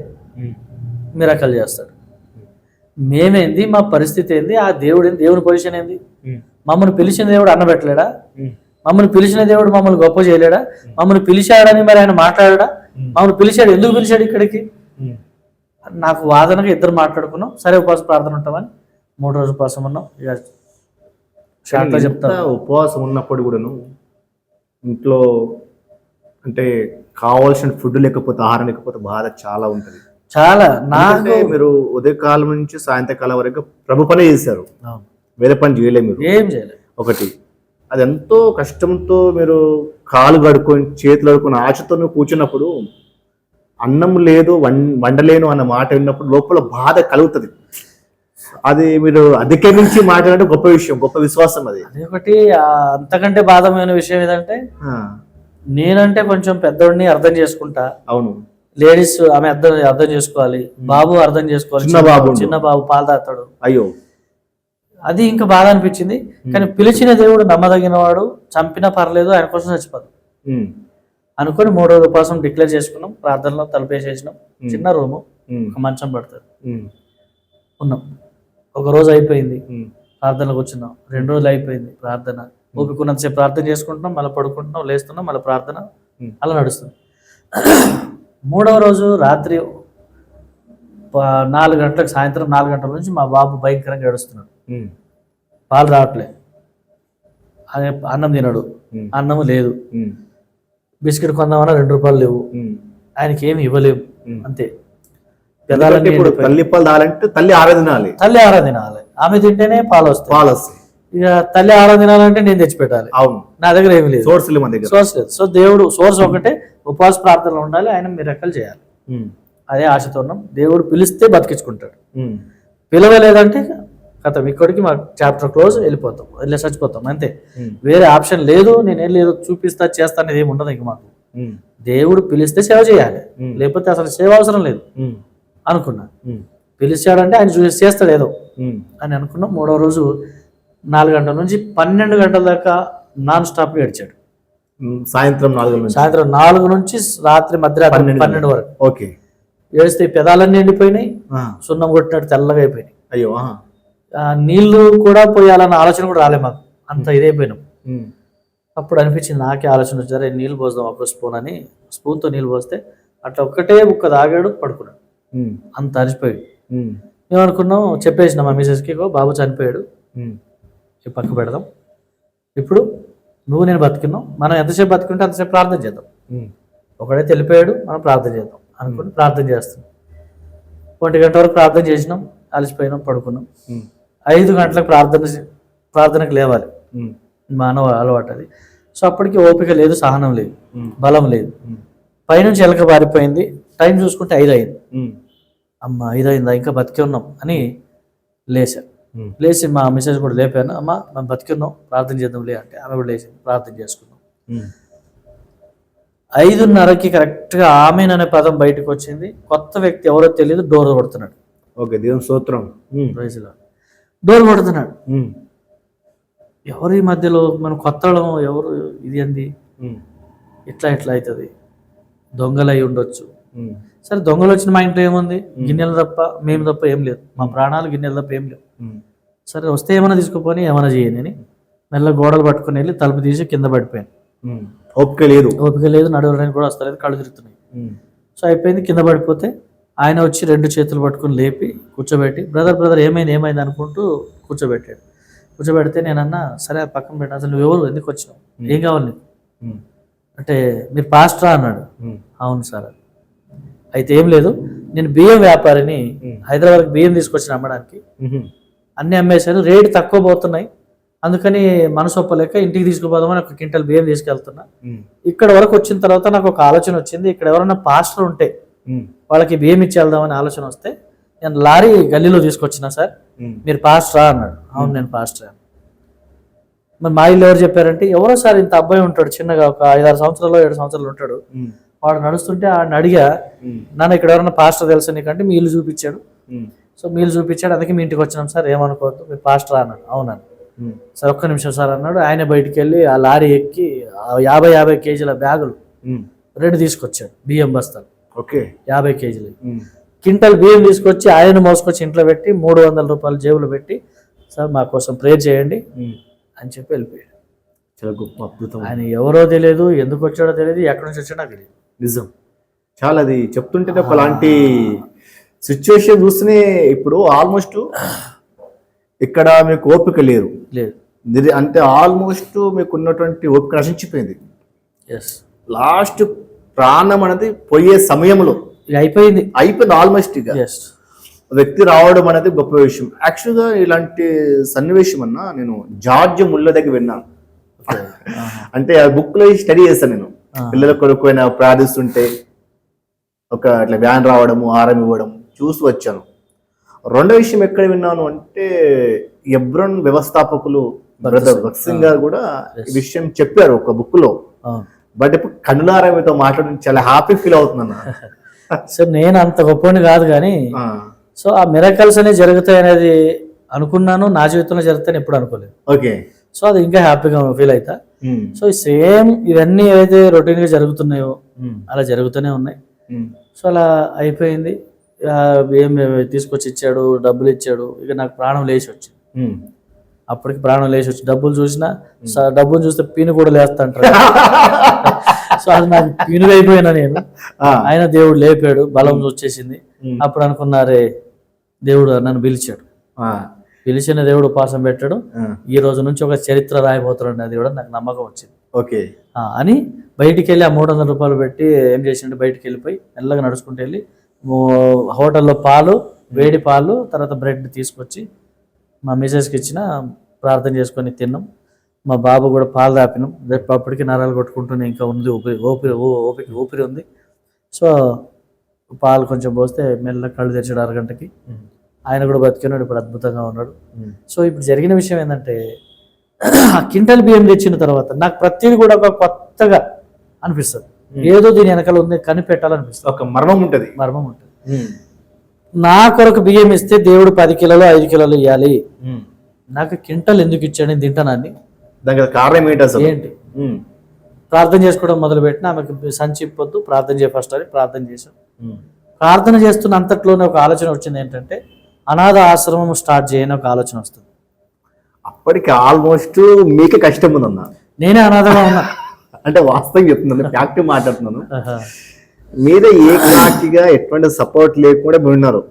మిరకల్ చేస్తాడు. మేమేంది, మా పరిస్థితి ఏంది, ఆ దేవుడు ఏంది, దేవుని పొజిషన్ ఏంది? మమ్మల్ని పిలిచిన దేవుడు అన్నబెట్టలేడా? మమ్మల్ని పిలిచిన దేవుడు మమ్మల్ని గొప్ప చేయలేడా? మమ్మల్ని పిలిచాడని మరి ఆయన మాట్లాడా? మమ్మల్ని పిలిచాడు, ఎందుకు పిలిచాడు ఇక్కడికి? నాకు వాదనగా ఇద్దరు మాట్లాడుకున్నాం. సరే ఉపవాస ప్రార్థన ఉంటామని 3 రోజులు ఉపవాసం ఉన్నాం. ఇక షార్ట్గా చెప్తా. ఉపవాసం ఉన్నప్పుడు కూడాను ఇంట్లో అంటే కావాల్సిన ఫుడ్ లేకపోతే, ఆహారం లేకపోతే బాధ చాలా ఉంటుంది. చాలా. నాకు మీరు ఉదయకాలం నుంచి సాయంత్రకాలం వరకు ప్రభు పనే చేశారు, వేరే పని చేయలేదు. మీరు ఏం చేయలేదు. ఒకటి అది ఎంతో కష్టంతో మీరు కాలు కడుక్కొని చేతులు కడుక్కొని ఆశతో కూర్చున్నప్పుడు అన్నం లేదు, వండలేను అన్న మాట విన్నప్పుడు లోపల బాధ కలుగుతుంది. అది మీరు అధిగమించి మాట్లాడే గొప్ప విషయం, గొప్ప విశ్వాసం అది. ఒకటి అంతకంటే బాధమైన విషయం ఏదంటే, నేనంటే కొంచెం పెద్దోడిని అర్థం చేసుకుంటా. అవును, లేడీస్ ఆమె అర్థం చేసుకోవాలి, బాబు అర్థం చేసుకోవాలి. చిన్న బాబు పాలు తాగుతాడు. అయ్యో, అది ఇంకా బాధ అనిపించింది. కానీ పిలిచిన దేవుడు నమ్మదగిన వాడు, చంపినా పర్లేదు, ఆయన కోసం చచ్చిపోదు అనుకుని 3 రోజుల ఉపవాసం డిక్లేర్ చేసుకున్నాం. ప్రార్థనలో తలుపేసేసినాం. చిన్న రూము, ఒక మంచం పడుతుంది, ఉన్నాం. 1 రోజు అయిపోయింది, ప్రార్థనకు వచ్చినాం. 2 రోజులు అయిపోయింది ప్రార్థన. ఓపికన్నంతసేపు ప్రార్థన చేసుకుంటున్నాం, మళ్ళీ పడుకుంటున్నాం, లేస్తున్నాం, మళ్ళీ ప్రార్థన, అలా నడుస్తుంది. 3వ రోజు రాత్రి 4 గంటలకు, సాయంత్రం 4 గంటల నుంచి మా బాబు భయంకరంగా ఏడుస్తున్నాడు. పాలు రావట్లే, అన్నం తినడు, అన్నము లేదు. బిస్కెట్ కొందామన్నా 2 రూపాయలు లేవు. ఆయనకి ఏమి ఇవ్వలేము, అంతే. తల్లిపాలు తాగాలంటే తల్లి ఆరాధనాలి, ఆమె తింటేనే పాలు వస్తాయి. ఇక తల్లి ఆరాధనాలంటే నేను తెచ్చిపెట్టాలి. అవును, నా దగ్గర ఏమి లేదు, సోర్స్ లేదు. సో దేవుడు సోర్స్ ఒకటే, ఉపవాస ప్రార్థనలు ఉండాలి, ఆయన మిరకల్ చేయాలి. అదే ఆశతో ఉన్నాం. దేవుడు పిలిస్తే బతికించుకుంటాడు, పిలవలేదంటే కథ ఇక్కడికి మా చాప్టర్ క్లోజ్, వెళ్ళిపోతాం, వెళ్ళి చచ్చిపోతాం, అంతే. వేరే ఆప్షన్ లేదు. నేనేం లేదు చూపిస్తా చేస్తా అనేది ఏమి ఉండదు. ఇంక మాకు దేవుడు పిలిస్తే సేవ చేయాలి, లేకపోతే అసలు సేవ అవసరం లేదు అనుకున్నా. పిలిచాడంటే ఆయన చూసి చేస్తాడు ఏదో అని అనుకున్నాం. 3వ రోజు 4 గంటల నుంచి 12 గంటల దాకా నాన్ స్టాప్ ఏడ్చాడు. సాయంత్రం 4 నుంచి రాత్రి మధ్యాహ్నం 12 వరకు. ఓకే. ఏడిస్తే పెదాలన్నీ ఎండిపోయినాయి, సున్నం కొట్టినట్టు తెల్లగా అయిపోయినాయి. అయ్యో, నీళ్లు కూడా పోయాలన్న ఆలోచన కూడా రాలే మాకు, అంత ఇదైపోయినాం. అప్పుడు అనిపించింది, నాకే ఆలోచన వచ్చారే, నీళ్ళు పోద్దాం ఒక స్పూన్ అని. స్పూన్తో నీళ్ళు పోస్తే అట్లా ఒక్కటే బుక్క తాగాడు, పడుకున్నాడు. అంత అరిచిపోయాడు. మేమనుకున్నాం, చెప్పేసిన మా మిసెస్కి, బాబు చనిపోయాడు, ఈ పక్క పెడదాం, ఇప్పుడు నువ్వు నేను బతికినాం, మనం ఎంతసేపు బతికుంటే అంతసేపు ప్రార్థన చేద్దాం. ఒకడైతే వెళ్ళిపోయాడు, మనం ప్రార్థన చేద్దాం అనుకుని ప్రార్థన చేస్తున్నాం. 1 గంట వరకు ప్రార్థన చేసినాం, అలసిపోయినాం, పడుకున్నాం. ఉమ్, 5 గంటలకు ప్రార్థనకు లేవాలి, ఉమ్, మానవ అలవాటు అది. సో అప్పటికి ఓపిక లేదు, సహనం లేదు, ఉమ్, బలం లేదు. ఉమ్, పైనుంచి ఎలక పారిపోయింది. టైం చూసుకుంటే 5 అయింది. ఉమ్, అమ్మ 5 అయిందా, ఇంకా బతికి ఉన్నాం అని లేచా. ఉమ్, లేచి మా మిస్సెస్ కూడా లేపాను. అమ్మ మేము బతికి ఉన్నాం, ప్రార్థన చేద్దాంలే అంటే ఆమె కూడా లేచింది, ప్రార్థన చేసుకున్నాం. ఉమ్. 5:30కి కరెక్ట్గా ఆమెన్ అనే పదం బయటకు వచ్చింది. కొత్త వ్యక్తి ఎవరో తెలియదు, డోర్ కొడుతున్నాడు. ఓకే, దేవుని స్తోత్రం. ఉమ్, ప్రైజ్లో డోర్ కొడుతున్నాడు. ఉమ్, ఎవరు ఈ మధ్యలో మనం కొత్త వాళ్ళం, ఎవరు ఇది అంది, ఉమ్, ఇట్లా అవుతుంది, దొంగలు అయి ఉండొచ్చు. ఉమ్, సరే దొంగలు వచ్చిన మా ఇంట్లో ఏముంది, గిన్నెలు తప్ప మేము తప్ప ఏం లేదు, మా ప్రాణాలు గిన్నెలు తప్ప ఏం లేవు. ఉమ్, సరే వస్తే ఏమైనా తీసుకుపోని ఏమైనా చేయని అని మెల్ల గోడలు పట్టుకుని వెళ్ళి తలుపు తీసి కింద పడిపోయాను. ఉమ్. ఓపిక లేదు. ఓపిక లేదు, నడవడానికి కూడా వస్తలేదు, కళ్ళు తిరుగుతున్నాయి. ఉమ్, సో అయిపోయింది. కింద పడిపోతే ఆయన వచ్చి 2 చేతులు పట్టుకుని లేపి కూర్చోబెట్టి బ్రదర్ ఏమైంది అనుకుంటూ కూర్చోబెట్టాడు. కూర్చోబెడితే నేనన్నా సరే పక్కన పెట్టా, అసలు నువ్వు ఎవరు, ఎందుకు వచ్చినావు, ఏం కావాలి నీకు ఉమ్, అంటే మీరు పాస్టరా అన్నాడు. ఉమ్, అవును సార్. అయితే ఏం లేదు, నేను బియ్యం వ్యాపారిని, హైదరాబాద్కి బియ్యం తీసుకొచ్చిన అమ్మడానికి. ఉమ్, అన్నీ అమ్మేశారు, రేటు తక్కువ పోతున్నాయి, అందుకని మనసు ఒప్పలేక ఇంటికి తీసుకుపోదామని 1 క్వింటల్ బియ్యం తీసుకెళ్తున్నా. ఉమ్, ఇక్కడ వరకు వచ్చిన తర్వాత నాకు ఒక ఆలోచన వచ్చింది, ఇక్కడ ఎవరైనా పాస్టర్ ఉంటే ఉమ్, వాళ్ళకి బియ్యం ఇచ్చి వెళ్దామని ఆలోచన వస్తే నేను లారీ గల్లీలో తీసుకొచ్చినా సార్, ఉమ్. మీరు పాస్టరా అన్నాడు. అవును నేను పాస్టర్. మరి మా ఇల్లు ఎవరు చెప్పారంటే, ఎవరో సార్ ఇంత అబ్బాయి ఉంటాడు చిన్నగా, ఒక 5-6 సంవత్సరాలు 7 సంవత్సరాలు ఉంటాడు, ఉమ్, వాడు నడుస్తుంటే ఆయన అడిగా, ఉమ్, నాన్న ఇక్కడ ఎవరైనా పాస్టర్ తెలుసా నీకంటే మీ ఇల్లు చూపించాడు. ఉమ్, సో మీ ఇల్లు చూపించాడు, అందుకే మీ ఇంటికి వచ్చినాం సార్, ఏమనుకోవద్దు, మీరు పాస్టరా అన్నాడు. అవునన్నాను. ఉమ్, సార్ 1 నిమిషం సార్ అన్నాడు. ఆయన బయటికి వెళ్ళి ఆ లారీ ఎక్కి 50 కేజీల బ్యాగులు ఉమ్. 2 తీసుకొచ్చాడు, బియ్యం బస్తాలు ఓకే. 50 కేజీలు. ఉమ్, క్వింటల్ బియ్యం తీసుకొచ్చి ఆయన మోసుకొచ్చి ఇంట్లో పెట్టి 300 రూపాయలు జేబులో పెట్టి, సార్ మా కోసం ప్రేయర్ చేయండి ఉమ్. అని చెప్పి వెళ్ళిపోయాడు. చాలా గొప్ప అద్భుతం. ఆయన ఎవరో తెలియదు, ఎందుకు వచ్చాడో తెలియదు, ఎక్కడి నుంచి వచ్చాడో నాకు తెలియదు. నిజం. చాలా అది చెప్తుంటేనే ఒకలాంటి సిచ్యువేషన్ చూస్తేనే ఇప్పుడు ఆల్మోస్ట్ ఇక్కడ మీకు ఓపిక లేదు, లేదు. అంటే ఆల్మోస్ట్ మీకు ఉన్నటువంటి ఓపిక నశించిపోయింది. ఎస్, లాస్ట్ ప్రాణం అనేది పోయే సమయంలో ఇక అయిపోయింది. ఆల్మోస్ట్. ఇక ఎస్, వ్యక్తి రావడం అనేది గొప్ప విషయం. యాక్చువల్గా ఇలాంటి సన్నివేశం అన్నా నేను జార్జ్ ముల్ల దగ్గర విన్నాను. అంటే ఆ బుక్ లో స్టడీ చేస్తాను నేను. పిల్లల కొరకు ప్రార్థిస్తుంటే ఒక అట్లా వ్యాన్ రావడము, ఆహారం ఇవ్వడం చూసి వచ్చాను. రెండో విషయం ఎక్కడ విన్నాను అంటే, ఎబ్రోన్ వ్యవస్థాపకులు బ్రదర్ భగత్ సింగ్ గారు కూడా ఈ విషయం చెప్పారు ఒక బుక్ లో. బట్ ఇప్పుడు కన్నులారా మీతో మాట్లాడడం చాలా హ్యాపీ ఫీల్ అవుతున్నాను. సో నేను అంత గొప్పని కాదు కానీ, సో ఆ మిరకల్స్ అనేవి జరుగుతాయి అనేది అనుకున్నాను, నా జీవితంలో జరుగుతాయని ఎప్పుడు అనుకోలేదు. ఓకే. సో అది ఇంకా హ్యాపీగా ఫీల్ అవుతా. సో సేమ్ ఇవన్నీ ఏవైతే రొటీన్ గా జరుగుతున్నాయో అలా జరుగుతూనే ఉన్నాయి. సో అలా అయిపోయింది. ఏం తీసుకొచ్చి ఇచ్చాడు, డబ్బులు ఇచ్చాడు, ఇక నాకు ప్రాణం లేచి వచ్చింది. అప్పటికి ప్రాణం లేచి వచ్చి డబ్బులు చూసినా, డబ్బులు చూస్తే పీను కూడా లేస్తా అంటారు. సో అది నాకు పీనుగా అయిపోయినా నేను. ఆయన దేవుడు లేపాడు, బలం వచ్చేసింది. అప్పుడు అనుకున్నారే, దేవుడు నన్ను పిలిచాడు, పిలిచిన దేవుడు ఉపాసం పెట్టాడు, ఈ రోజు నుంచి ఒక చరిత్ర రాయబోతున్నాడు అది కూడా నాకు నమ్మకం వచ్చింది. ఓకే అని బయటికి వెళ్ళి ఆ 300 రూపాయలు పెట్టి ఏం చేసిండు, బయటికి వెళ్ళిపోయి మెల్లగా నడుచుకుంటూ వెళ్ళి హోటల్లో పాలు, వేడి పాలు, తర్వాత బ్రెడ్ తీసుకొచ్చి మా మిసెస్కి ఇచ్చిన, ప్రార్థన చేసుకొని తిన్నాం. మా బాబు కూడా పాలు తాపినాం. రేపు అప్పటికి నరాలు కొట్టుకుంటూనే ఇంకా ఉంది, ఊపిరి ఉంది. సో పాలు కొంచెం పోస్తే మెల్ల కళ్ళు తెరిచాడు 1 గంటకి. ఆయన కూడా బతికినాడు, ఇప్పుడు అద్భుతంగా ఉన్నాడు. సో ఇప్పుడు జరిగిన విషయం ఏంటంటే, ఆ క్వింటల్ బియ్యం తెచ్చిన తర్వాత నాకు ప్రతిదీ కూడా ఒక కొత్తగా అనిపిస్తుంది. ఏదో దీని వెనకాల ఉంది, కనిపెట్టాలనిపిస్తుంది. ఒక మర్మం ఉంటుంది. నా కొరకు బియ్యం ఇస్తే దేవుడు 10 కిలోలు 5 కిలోలు ఇవ్వాలి, నాకు క్వింటల్ ఎందుకు ఇచ్చాడు, నేను తింటానని. దానికి కారణం ఏంటి? ప్రార్థన చేసుకోవడం మొదలుపెట్టిన, ఆమెకు సంచి ఇప్పొద్దు, ప్రార్థన చేయ ఫస్ట్ అని ప్రార్థన చేశాం. ప్రార్థన చేస్తున్న అంతట్లోనే ఒక ఆలోచన వచ్చింది, ఏంటంటే అనాథ ఆశ్రమం స్టార్ట్ చేయని ఒక ఆలోచన వస్తుంది. అప్పటికి ఆల్మోస్ట్ మీకే కష్టం ఉందన్న. నేనే అనాథగా ఉన్నా. అంటే వాస్తవం చెప్తున్నాను, ఫ్యాక్ట్ మాట్లాడుతున్నాను. మీద ఏకాకిగా ఎటువంటి సపోర్ట్ లేకుండా ఉన్నారు.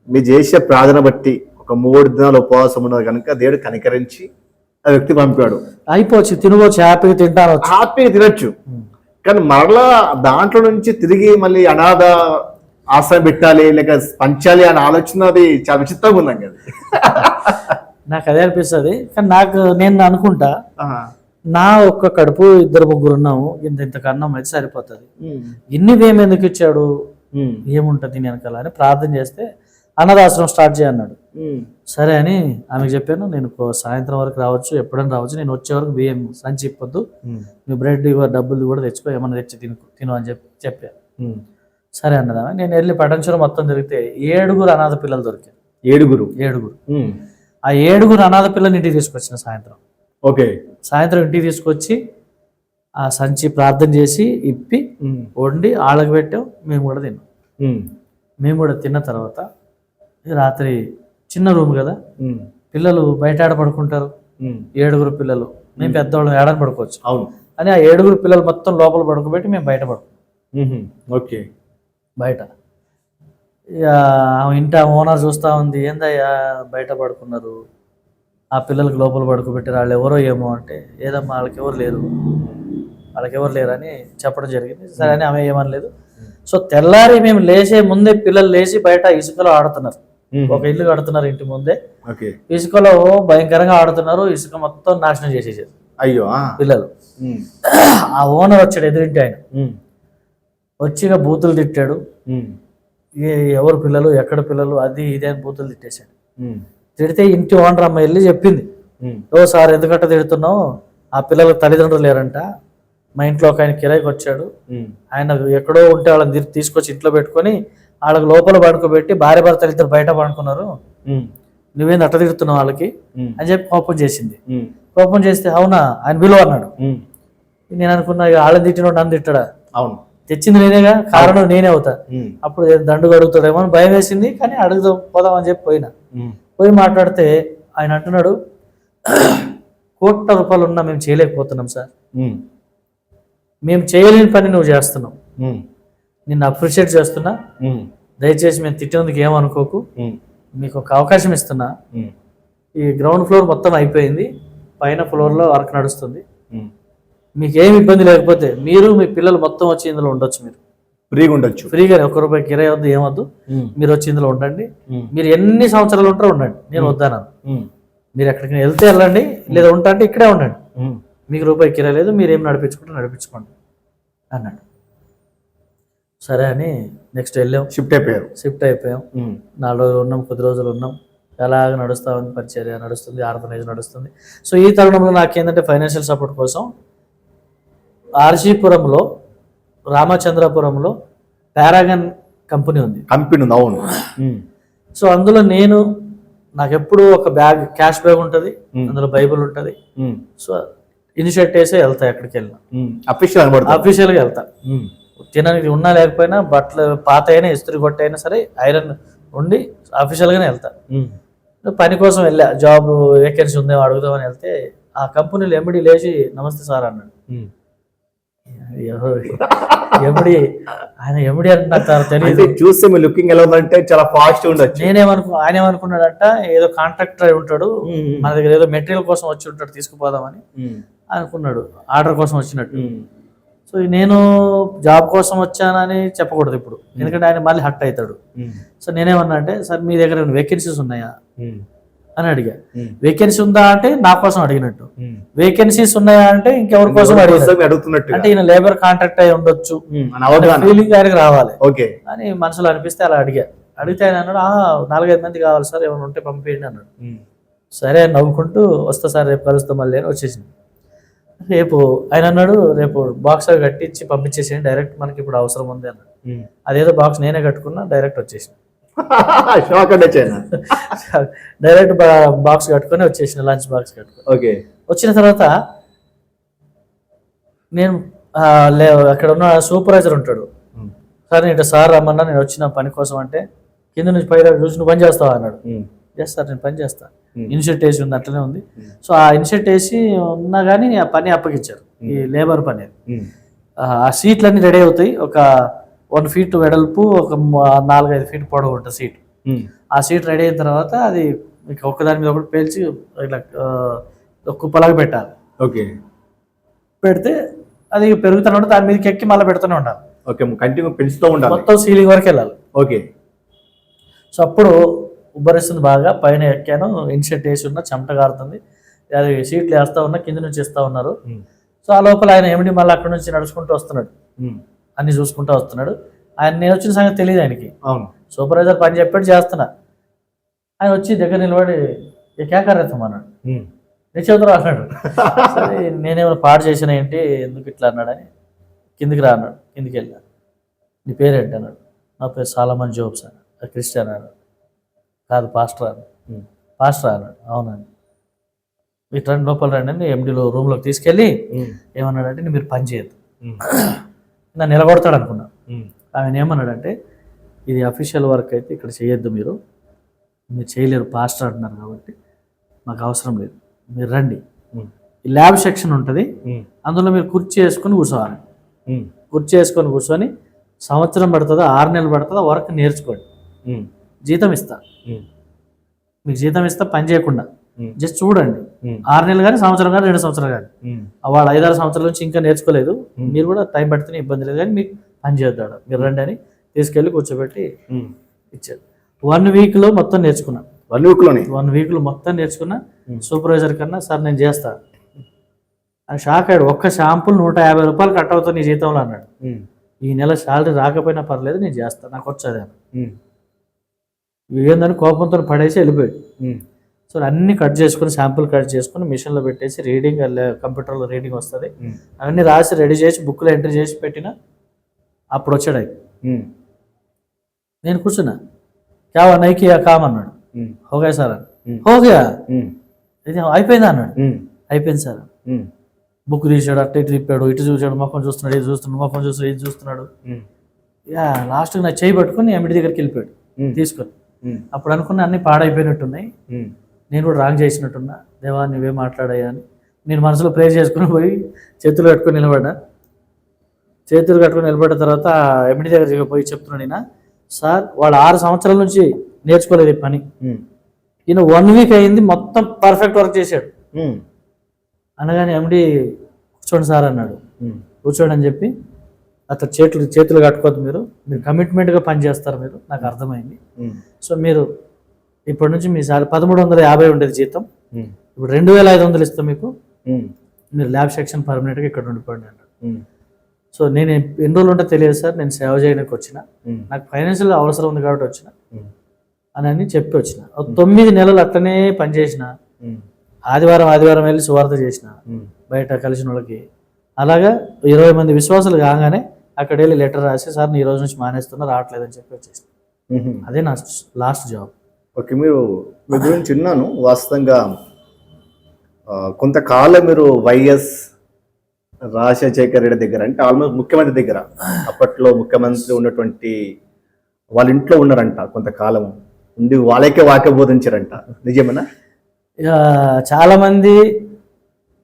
మీరు చేసే ప్రార్థన బట్టి ఒక 3 దినాలు ఉపవాసం ఉన్నారు కనుక దేవుడు కనికరించి ఆ వ్యక్తి పంపాడు. అయిపోవచ్చు, తినవచ్చు, హ్యాపీగా తింటాను, హ్యాపీగా తినొచ్చు. కానీ మరలా దాంట్లో నుంచి తిరిగి మళ్ళీ అనాథ ఆశ్రయం పెట్టాలి లేక పంచాలి అనే ఆలోచన అది చాలా విచిత్రంగా ఉందండి అది. నాకు అదే అనిపిస్తుంది. కానీ నేను అనుకుంటా ఆహా. నా ఒక్క కడుపు 2-3 ఉన్నాము, ఇంత కన్నం అయితే సరిపోతుంది, ఉమ్. ఇన్ని వేయం ఎందుకు ఇచ్చాడు, ఉమ్. ఏముంటుంది దీని వెనకాల అని ప్రార్థన చేస్తే అన్నదాశ్రమం స్టార్ట్ చేయన్నాడు. ఉమ్. సరే అని ఆమెకు చెప్పాను, నేను సాయంత్రం వరకు రావచ్చు, ఎప్పుడైనా రావచ్చు, నేను వచ్చే వరకు బియ్యం సంచి ఇప్పొద్దు, ఉమ్. నువ్వు బ్రెడ్ డబ్బులు కూడా తెచ్చుకో, ఏమన్నా తెచ్చి తిను అని చెప్పాను. ఉమ్. సరే అన్నదా. నేను వెళ్ళి పటంచులో మొత్తం తిరిగితే 7 అనాథ పిల్లలు దొరికారు. 7. ఉమ్. ఆ 7 అనాథ పిల్లల్ని ఇంటికి తీసుకొచ్చిన సాయంత్రం. ఓకే. సాయంత్రం ఇంటికి తీసుకొచ్చి ఆ సంచి ప్రార్థన చేసి ఇప్పి ఉమ్. వండి ఆళ్ళకి పెట్టాం, మేము కూడా తిన్నాం. ఉమ్. మేము కూడా తిన్న తర్వాత రాత్రి చిన్న రూమ్ కదా, ఉమ్. పిల్లలు బయట ఆడ పడుకుంటారు, ఉమ్. 7 పిల్లలు, మేము పెద్దవాళ్ళం ఏడాది పడుకోవచ్చు అవును. అని ఆ 7 పిల్లలు మొత్తం లోపల పడుకోబెట్టి మేము బయట పడుకున్నాం. ఉహు. ఓకే. బయట ఇక ఇంటి ఓనర్ చూస్తూ ఉంది, ఏందయ్యా బయట పడుకున్నారు, ఆ పిల్లలకి లోపల పడుకోబెట్టారు, వాళ్ళు ఎవరో ఏమో అంటే, ఏదమ్మా వాళ్ళకి ఎవరు లేరు అని చెప్పడం జరిగింది. సరే అని ఆమె ఏమనలేదు. సో తెల్లారి మేము లేచే ముందే పిల్లలు లేచి బయట ఇసుకలో ఆడుతున్నారు. ఒక ఇల్లు కడుతున్నారు ఇంటి ముందే, ఓకే. ఇసుకలో భయంకరంగా ఆడుతున్నారు, ఇసుక మొత్తం నాశనం చేసేసారు అయ్యో. పిల్లలు. ఉమ్. ఆ ఓనర్ వచ్చాడు, ఎదురింటి ఆయన ఉమ్. వచ్చిగా బూతులు తిట్టాడు. ఉమ్. ఎవరు పిల్లలు, ఎక్కడ పిల్లలు, అది ఇది అని బూతులు తిట్టేశాడు. ఉమ్. తిడితే ఇంటి ఓనర్ అమ్మ వెళ్ళి చెప్పింది, ఉమ్. ఓ సార్ ఎందుకంటే తిడుతున్నావు, ఆ పిల్లలకు తల్లిదండ్రులు లేరంట, మా ఇంట్లో ఒక ఆయన కిరాయికి వచ్చాడు, ఉమ్. ఆయన ఎక్కడో ఉంటే వాళ్ళని తీసుకొచ్చి ఇంట్లో పెట్టుకొని వాళ్ళకి లోపల పడుకోబెట్టి భార్య భర్తలు ఇద్దరు బయట పడుకున్నారు, ఉమ్. నువ్వేంది అట్ట తిడుతున్నావు వాళ్ళకి ఉమ్. అని చెప్పి కోపం చేసింది. ఉమ్. కోపం చేస్తే అవునా ఆయన విలువ అన్నాడు. ఉమ్. నేను అనుకున్నా ఇక వాళ్ళని తిట్టినోడు నన్ను తిట్టాడా, అవును. తెచ్చింది నేనేగా, కారణం నేనే అవుతా, ఉమ్. అప్పుడు దండుగా అడుగుతాడేమో అని భయం వేసింది. కానీ అడుగుదాం పోదాం అని చెప్పి పోయినా. ఉమ్. పోయి మాట్లాడితే ఆయన అంటున్నాడు, ₹1,00,00,000 ఉన్నా మేము చేయలేకపోతున్నాం సార్, ఉమ్. మేము చేయలేని పని నువ్వు చేస్తున్నావు, ఉమ్. నిన్ను అప్రిషియేట్ చేస్తున్నా, ఉమ్. దయచేసి మేము తిట్టినందుకు ఏమనుకోకు, ఉమ్. మీకు ఒక అవకాశం ఇస్తున్నా, ఉమ్. ఈ గ్రౌండ్ ఫ్లోర్ మొత్తం అయిపోయింది, పైన ఫ్లోర్లో వర్క్ నడుస్తుంది, ఉమ్. మీకు ఏమి ఇబ్బంది లేకపోతే మీరు మీ పిల్లలు మొత్తం వచ్చి ఇందులో ఉండొచ్చు, మీరు ఫ్రీగా ఉండొచ్చు, ఫ్రీగానే ₹1 కిరాయి వద్దు ఏమొద్దు, ఉమ్. మీరు వచ్చి ఇందులో ఉండండి, ఉమ్. మీరు ఎన్ని సంవత్సరాలు ఉంటారో ఉండండి, నేను వద్దాను, ఉమ్. మీరు ఎక్కడికి వెళ్తే వెళ్ళండి, లేదా ఉంటా అంటే ఇక్కడే ఉండండి, ఉమ్. మీకు ₹1 కిరాయి లేదు, మీరు ఏం నడిపించుకోండి అన్నాడు. సరే అని నెక్స్ట్ వెళ్ళాం, షిఫ్ట్ అయిపోయారు. షిఫ్ట్ అయిపోయాం. ఉమ్. 4 రోజులు ఉన్నాం, కొద్ది రోజులు ఉన్నాం, అలాగ నడుస్తూ ఉంది, పరిచర్య నడుస్తుంది, ఆర్గనైజ్ నడుస్తుంది. సో ఈ తరుణంలో నాకేంటంటే ఫైనాన్షియల్ సపోర్ట్ కోసం ఆర్జీపురంలో, రామచంద్రపురంలో పారాగన్ కంపెనీ ఉంది. అవును. ఉమ్. సో అందులో నాకు ఎప్పుడు ఒక బ్యాగ్, క్యాష్ బ్యాగ్ ఉంటుంది, అందులో బైబిల్ ఉంటుంది. ఉమ్. సో ఇనిషియేట్ చేసే వెళ్తా, ఎక్కడికి వెళ్ళినా అఫీషియల్గా వెళ్తా, తినడానికి ఉన్నా లేకపోయినా, బట్టలు పాత అయినా ఇస్త్రీ కొట్ట అయినా సరే ఐరన్ ఉండి అఫీషియల్గానే వెళ్తా. పని కోసం వెళ్ళా, జాబ్ వేకెన్సీ ఉందేమో అడుగుదామని వెళ్తే ఆ కంపెనీలో ఎంబడి లేచి నమస్తే సార్ అన్నాడు. ఎమిడి అంటారు తెలియదు, చూస్తే మీ లుకింగ్ ఎలా ఉందంటే చాలా ఫాస్ట్ ఉండొచ్చు. ఆయన ఏమనుకున్నాడంట, ఏదో కాంట్రాక్టర్ అయి ఉంటాడు, మన దగ్గర ఏదో మెటీరియల్ కోసం వచ్చి ఉంటాడు, తీసుకుపోదామని అనుకున్నాడు, ఆర్డర్ కోసం వచ్చినట్టు. సో నేను జాబ్ కోసం వచ్చానని చెప్పకూడదు ఇప్పుడు, ఎందుకంటే ఆయన మళ్ళీ హట్ అవుతాడు. సో నేనేమన్నా అంటే, సార్ మీ దగ్గర వేకెన్సీస్ ఉన్నాయా అని అడిగా. వేకెన్సీ ఉందా అంటే నా కోసం అడిగినట్టు, వేకెన్సీస్ ఉన్నాయా అంటే ఇంకెవరి కోసం అడుగుతున్నట్టు, అంటే ఈయన లేబర్ కాంట్రాక్ట్ అయి ఉండొచ్చు ఫీలింగ్ ఆయనకి రావాలి అని మనసులో అనిపిస్తే అలా అడిగితే ఆయన అన్నాడు, 4-5 మంది కావాలి సార్, ఏమైనా ఉంటే పంపించండి అన్నాడు. సరే నవ్వుకుంటూ వస్తా సార్, రేపు కలుస్తాం మళ్ళీ అని వచ్చేసింది. రేపు ఆయన అన్నాడు, రేపు బాక్స్ అవి కట్టించి పంపించేసేయండి డైరెక్ట్, మనకి ఇప్పుడు అవసరం ఉంది అన్నాడు. అదేదో బాక్స్ నేనే కట్టుకున్నా, డైరెక్ట్ వచ్చేసిన, డైరెక్ట్ బాక్స్ కట్టుకొని వచ్చేసిన, లంచ్ బాక్స్ కట్టుకొని. వచ్చిన తర్వాత నేను అక్కడ ఉన్న సూపర్వైజర్ ఉంటాడు, సార్ నేను సార్ రమ్మన్నా, నేను వచ్చిన పని కోసం అంటే, కింద నుంచి పై చూసి నువ్వు పని చేస్తావా అన్నాడు. ఎస్ సార్ నేను పని చేస్తాను, ఇన్షర్ట్ వేసి ఉంది, అట్లనే ఉంది. సో ఆ ఇన్షర్ట్ వేసి ఉన్నా కానీ ఆ పని అప్పగించారు, ఈ లేబర్ పని. ఆ సీట్లన్నీ రెడీ అవుతాయి, ఒక 1 ఫీట్ వెడల్పు, ఒక 4-5 ఫీట్ పొడవు ఉంటుంది సీట్. ఆ సీట్ రెడీ అయిన తర్వాత అది ఒక్కదాని మీద ఒకటి పేల్చి ఇట్లా కుప్పలాగా పెట్టాలి. పెడితే అది పెరుగుతూనే ఉంటుంది, దాని మీదకి ఎక్కి మళ్ళీ పెడుతూనే ఉండాలి. ఓకే, కంటిన్యూ పెంచుతూ ఉండాలి. మొత్తం సీలింగ్ వరకు వెళ్ళాలి. ఓకే. సో అప్పుడు ఉబ్బరిస్తుంది బాగా, పైన ఎక్కాను, ఇన్షర్ట్ వేసి ఉన్న, చెమట కారుతుంది, అది సీట్లు వేస్తూ ఉన్నా, కింద నుంచి ఇస్తూ ఉన్నారు. సో ఆ లోపల ఆయన ఏమిటి మళ్ళీ అక్కడ నుంచి నడుచుకుంటూ వస్తున్నాడు, అన్ని చూసుకుంటూ వస్తున్నాడు. ఆయన నేను వచ్చిన సంగతి తెలియదు ఆయనకి. అవును. సూపర్వైజర్ పని చెప్పాడు చేస్తున్నా. ఆయన వచ్చి దగ్గర నిలబడి ఏ కేకరేస్తాం అన్నాడు. నేను చెబుతున్నా అన్నాడు. సరే నేనేమైనా పాడు చేసిన ఏంటి, ఎందుకు ఇట్లా అన్నాడని కిందికి రా అన్నాడు. కిందికి వెళ్ళా. నీ పేరేంటి అన్నాడు. నా పేరు సాలమన్ జోబ్స్ అన్నాడు. క్రిస్టియన్ అన్నాడు. కాదు పాస్టర్ అన్నాడు. పాస్టర్ అన్నాడు. అవునండి. ఇటు రండి, లోపల రండి అని ఎండీలో రూమ్లోకి తీసుకెళ్ళి ఏమన్నాడంటే మీరు పని చేయొద్దు, నన్ను నిలబడతాడు అనుకున్నా. ఆయన ఏమన్నాడంటే ఇది అఫీషియల్ వర్క్ అయితే ఇక్కడ చేయొద్దు, మీరు చేయలేరు, పాస్టర్ అంటున్నారు కాబట్టి మాకు అవసరం లేదు, మీరు రండి, ఈ ల్యాబ్ సెక్షన్ ఉంటుంది, అందులో మీరు కుర్చీ వేసుకొని కూర్చోవాలి. కుర్చీ వేసుకొని కూర్చొని సంవత్సరం పడుతుందా 6 నెలలు పడుతుందా వర్క్ నేర్చుకోండి, జీతం ఇస్తా, మీకు జీతం ఇస్తా, పని చేయకుండా జస్ట్ చూడండి. 6 నెలలు కానీ సంవత్సరం కానీ 2 సంవత్సరాలు కానీ, వాడు 5-6 సంవత్సరాల నుంచి ఇంకా నేర్చుకోలేదు, మీరు కూడా టైం పడితేనే ఇబ్బంది లేదు, కానీ మీకు పని చేద్దాడు, మీరు రండి అని తీసుకెళ్ళి కూర్చోబెట్టి ఇచ్చాడు. 1 వీక్లో మొత్తం నేర్చుకున్నా. 1 వీక్లో మొత్తం నేర్చుకున్నా. సూపర్వైజర్ కన్నా సార్ నేను చేస్తా అని షాక్ అయ్యాడు. ఒక్క షాంపుల్ 150 రూపాయలు కట్ అవుతుంది నీ జీతంలో అన్నాడు. ఈ నెల శాలరీ రాకపోయినా పర్లేదు, నేను చేస్తా, నాకు వచ్చేది ఏందని కోపంతో పడేసి వెళ్ళిపోయాడు. సో అన్ని కట్ చేసుకుని, శాంపుల్ కట్ చేసుకుని మిషన్లో పెట్టేసి రీడింగ్, కంప్యూటర్లో రీడింగ్ వస్తుంది, అవన్నీ రాసి రెడీ చేసి బుక్లో ఎంట్రీ చేసి పెట్టిన. అప్పుడు వచ్చాడు ఆయన. నేను కూర్చున్నా. క్యావా నైకి కామ్ అన్నాడు. హోగా సార్ అని. హోగా ఇది అయిపోయిందా అన్నాడు. అయిపోయింది సార్. బుక్ తీసాడు, అట్ట ఇటు తిప్పాడు, ఇటు చూసాడు, మొక్కం చూస్తున్నాడు, ఇది చూస్తున్నాడు, మొక్కం చూస్తున్నాడు, ఇది చూస్తున్నాడు. ఇక లాస్ట్కి నా చేయి పట్టుకుని ఎంబడి దగ్గరికి వెళ్ళిపోయాడు తీసుకొని. అప్పుడు అనుకున్న అన్ని పాడైపోయినట్టున్నాయి, నేను కూడా రాంగ్ చేసినట్టున్నా, దేవా నువ్వే మాట్లాడాయా అని నేను మనసులో ప్రేర్ చేసుకుని పోయి చేతులు కట్టుకొని నిలబడ్డా. చేతులు కట్టుకొని నిలబడ్డ తర్వాత ఎంబడి దగ్గర పోయి చెప్తున్నాడు, ఈయన సార్ వాడు 6 సంవత్సరాల నుంచి నేర్చుకోలేదు ఈ పని, ఈయన 1 వీక్ అయింది మొత్తం పర్ఫెక్ట్ వర్క్ చేశాడు అనగానే ఎండి కూర్చోండి సార్ అన్నాడు. కూర్చోండి అని చెప్పి అతను చేతులు కట్టుకోవద్దు, మీరు కమిట్మెంట్గా పని చేస్తారు, మీరు నాకు అర్థమైంది. సో మీరు ఇప్పటి నుంచి మీ సార్ 1350 ఉండేది జీతం, ఇప్పుడు 2500 ఇస్తాం మీకు, మీరు ల్యాబ్ సెక్షన్ పర్మనెంట్గా ఇక్కడ ఉండిపోండి అన్నాడు. సో నేను ఎన్ని రోజులు ఉంటే తెలియదు సార్, నేను సేవ చేయడానికి వచ్చిన, నాకు ఫైనాన్షియల్ అవసరం ఉంది కాబట్టి వచ్చిన అని చెప్పి వచ్చిన. 9 నెలలు అట్లనే పనిచేసిన. ఆదివారం వెళ్ళి సువార్త చేసిన బయట కలిసిన వాళ్ళకి. అలాగా 20 మంది విశ్వాసాలు కాగానే అక్కడ వెళ్ళి లెటర్ రాసి సార్ ఈ రోజు నుంచి మానేస్తున్నా, రావట్లేదని చెప్పి వచ్చేసిన. అదే నా లాస్ట్ జాబ్. ఓకే, మీరు మీ గురించి విన్నాను. వాస్తవంగా కొంతకాలం మీరు వైఎస్ రాజశేఖర్ రెడ్డి దగ్గర, అంటే ఆల్మోస్ట్ ముఖ్యమంత్రి దగ్గర, అప్పట్లో ముఖ్యమంత్రి ఉన్నటువంటి వాళ్ళ ఇంట్లో ఉన్నారంట, కొంతకాలం ఉండి వాళ్ళకే వాక్య బోధించారంట, నిజమేనా? ఇక చాలామంది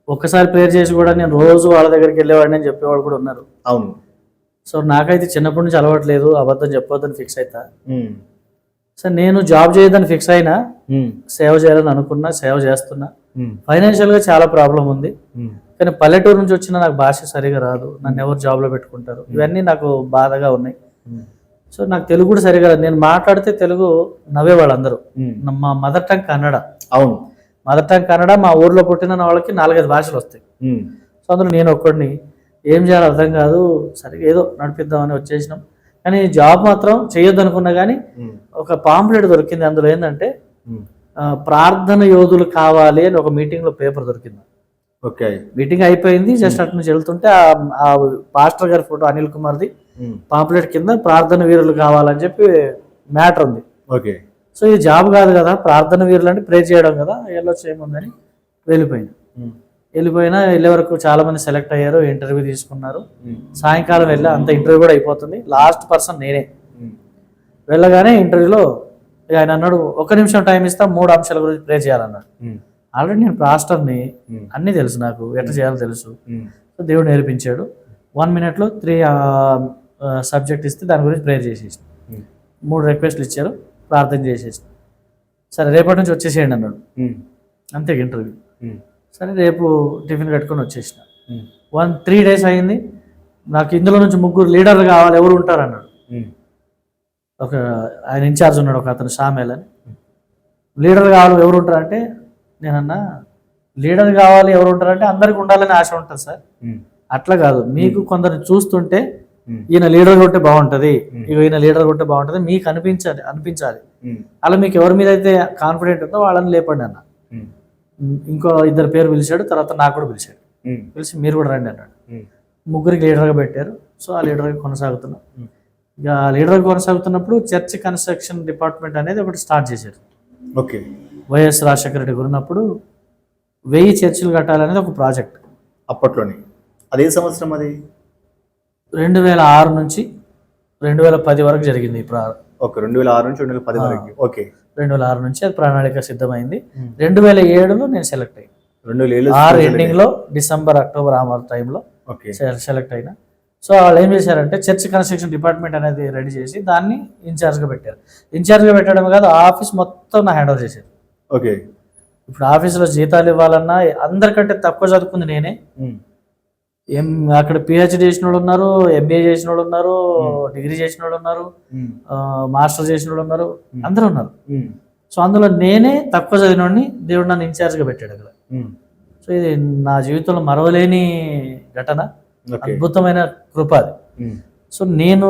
ఒక్కసారి ప్రేయర్ చేసి కూడా నేను రోజు వాళ్ళ దగ్గరికి వెళ్ళేవాడిని అని చెప్పేవాళ్ళు కూడా ఉన్నారు. అవును. సో నాకైతే చిన్నప్పటి నుంచి అలవాట్లేదు, అబద్ధం చెప్పొద్దని ఫిక్స్ అవుతా. సో నేను జాబ్ చేయొద్దని ఫిక్స్ అయినా, సేవ చేయాలని అనుకున్నా, సేవ చేస్తున్నా. ఫైనాన్షియల్గా చాలా ప్రాబ్లం ఉంది, కానీ పల్లెటూరు నుంచి వచ్చిన నాకు భాష సరిగా రాదు, నన్ను ఎవరు జాబ్లో పెట్టుకుంటారు, ఇవన్నీ నాకు బాధగా ఉన్నాయి. సో నాకు తెలుగు కూడా సరిగా రాదు, నేను మాట్లాడితే తెలుగు నవ్వేవాళ్ళు అందరూ. మా మదర్ టంగ్ కన్నడ. అవును, మదర్ టంగ్ కన్నడ. మా ఊర్లో పుట్టిన వాళ్ళకి 4-5 భాషలు వస్తాయి. సో అందులో నేను ఒక్కడిని, ఏం చేయాలో అర్థం కాదు, సరిగా ఏదో నడిపిద్దామని వచ్చేసినాం. కానీ జాబ్ మాత్రం చేయొద్దు అనుకున్నా. కానీ ఒక పాంప్లెట్ దొరికింది, అందులో ఏంటంటే ప్రార్థన యోధులు కావాలి అని ఒక మీటింగ్లో పేపర్ దొరికింది. ఓకే, మీటింగ్ అయిపోయింది, జస్ట్ అటు నుంచి వెళ్తుంటే ఆ పాస్టర్ గారి ఫోటో అనిల్ కుమార్ది పాంప్లెట్ కింద ప్రార్థన వీరులు కావాలని చెప్పి మ్యాటర్ ఉంది. ఓకే. సో ఇది జాబ్ కాదు కదా, ప్రార్థన వీరులు అంటే ప్రే చేయడం కదా, వెళ్ళొచ్చు ఏముందని వెళ్ళిపోయినా. వెళ్ళే వరకు చాలా మంది సెలెక్ట్ అయ్యారు, ఇంటర్వ్యూ తీసుకున్నారు. సాయంకాలం వెళ్ళా, అంత ఇంటర్వ్యూ కూడా అయిపోతుంది. లాస్ట్ పర్సన్ నేనే. వెళ్ళగానే ఇంటర్వ్యూలో ఆయన అన్నాడు, 1 నిమిషం టైం ఇస్తా, 3 అంశాల గురించి ప్రే చేయాలన్నాడు. ఆల్రెడీ నేను పాస్టర్ని, అన్నీ తెలుసు నాకు, ఎట్లా చేయాలో తెలుసు. సో దేవుడు నేర్పించాడు. 1 మినిట్లో 3 సబ్జెక్ట్ ఇస్తే దాని గురించి ప్రేయర్ చేసేసి 3 రిక్వెస్ట్లు ఇచ్చారు, ప్రార్థన చేసేసి సరే రేపటి నుంచి వచ్చేసేయండి అన్నాడు. అంతే ఇంటర్వ్యూ. సరే రేపు టిఫిన్ కట్టుకొని వచ్చేసిన. 3 days అయింది, నాకు ఇందులో నుంచి 3 లీడర్లు కావాలి, ఎవరు ఉంటారు అన్నాడు. ఒక ఆయన ఇన్ఛార్జ్ ఉన్నాడు, ఒక అతను షామేల్ అని. లీడర్ కావాలి ఎవరు ఉంటారంటే నేనన్నా, లీడర్ కావాలి ఎవరు ఉంటారంటే అందరికి ఉండాలని ఆశ ఉంటుంది సార్. అట్లా కాదు, మీకు కొందరిని చూస్తుంటే ఈయన లీడర్ ఉంటే బాగుంటుంది, ఈయన లీడర్ ఉంటే బాగుంటుంది మీకు అనిపించాలి. అలా మీకు ఎవరి మీద అయితే కాన్ఫిడెంట్ ఉందో వాళ్ళని లేపండి అన్న. ఇంకో 2 పేరు పిలిచాడు, తర్వాత నాకు కూడా పిలిచాడు. పిలిచి మీరు కూడా రండి అన్నాడు. 3 లీడర్గా పెట్టారు. సో ఆ లీడర్గా కొనసాగుతున్నాం. ఇక ఆ లీడర్గా కొనసాగుతున్నప్పుడు చర్చ్ కన్స్ట్రక్షన్ డిపార్ట్మెంట్ అనేది ఒకటి స్టార్ట్ చేశారు. ఓకే. వైఎస్ రాజశేఖర రెడ్డి గురున్నప్పుడు 1000 చర్చిలు కట్టాలనేది ఒక ప్రాజెక్ట్ అప్పట్లోనే. అదే సంవత్సరం అది 2006 నుంచి 2010 వరకు జరిగింది. ఓకే, 2006 నుంచి 2010 వరకు. ఓకే, 2006 నుంచి అది ప్రణాళిక సిద్ధమైంది. 2007లో నేను సెలెక్ట్ అయ్యాను. 2006 ఎండింగ్లో డిసెంబర్ అక్టోబర్ ఆ టైంలో సెలెక్ట్ అయినా. సో వాళ్ళు ఏం చేశారంటే చర్చ్ కన్స్ట్రక్షన్ డిపార్ట్మెంట్ అనేది రెడీ చేసి దాన్ని ఇన్ఛార్జ్గా పెట్టారు. ఇన్ఛార్జ్గా పెట్టడం కాదు, ఆఫీస్ మొత్తం నా హ్యాండ్ ఓవర్ చేశారు. ఓకే. ఇప్పుడు ఆఫీసులో జీతాలు ఇవ్వాలన్నా అందరికంటే తక్కువ చదువుకుంది నేనే. అక్కడ పిహెచ్డి చేసిన వాళ్ళు ఉన్నారు, ఎంబీఏ చేసిన వాళ్ళు ఉన్నారు, డిగ్రీ చేసిన వాళ్ళు ఉన్నారు, మాస్టర్ చేసిన వాళ్ళు ఉన్నారు, అందరూ ఉన్నారు. సో అందులో నేనే తక్కువ చదివినోడిని దేవుడు నన్ను ఇన్ఛార్జ్గా పెట్టాడు అక్కడ. సో ఇది నా జీవితంలో మరవలేని ఘటన, అద్భుతమైన కృప అది. సో నేను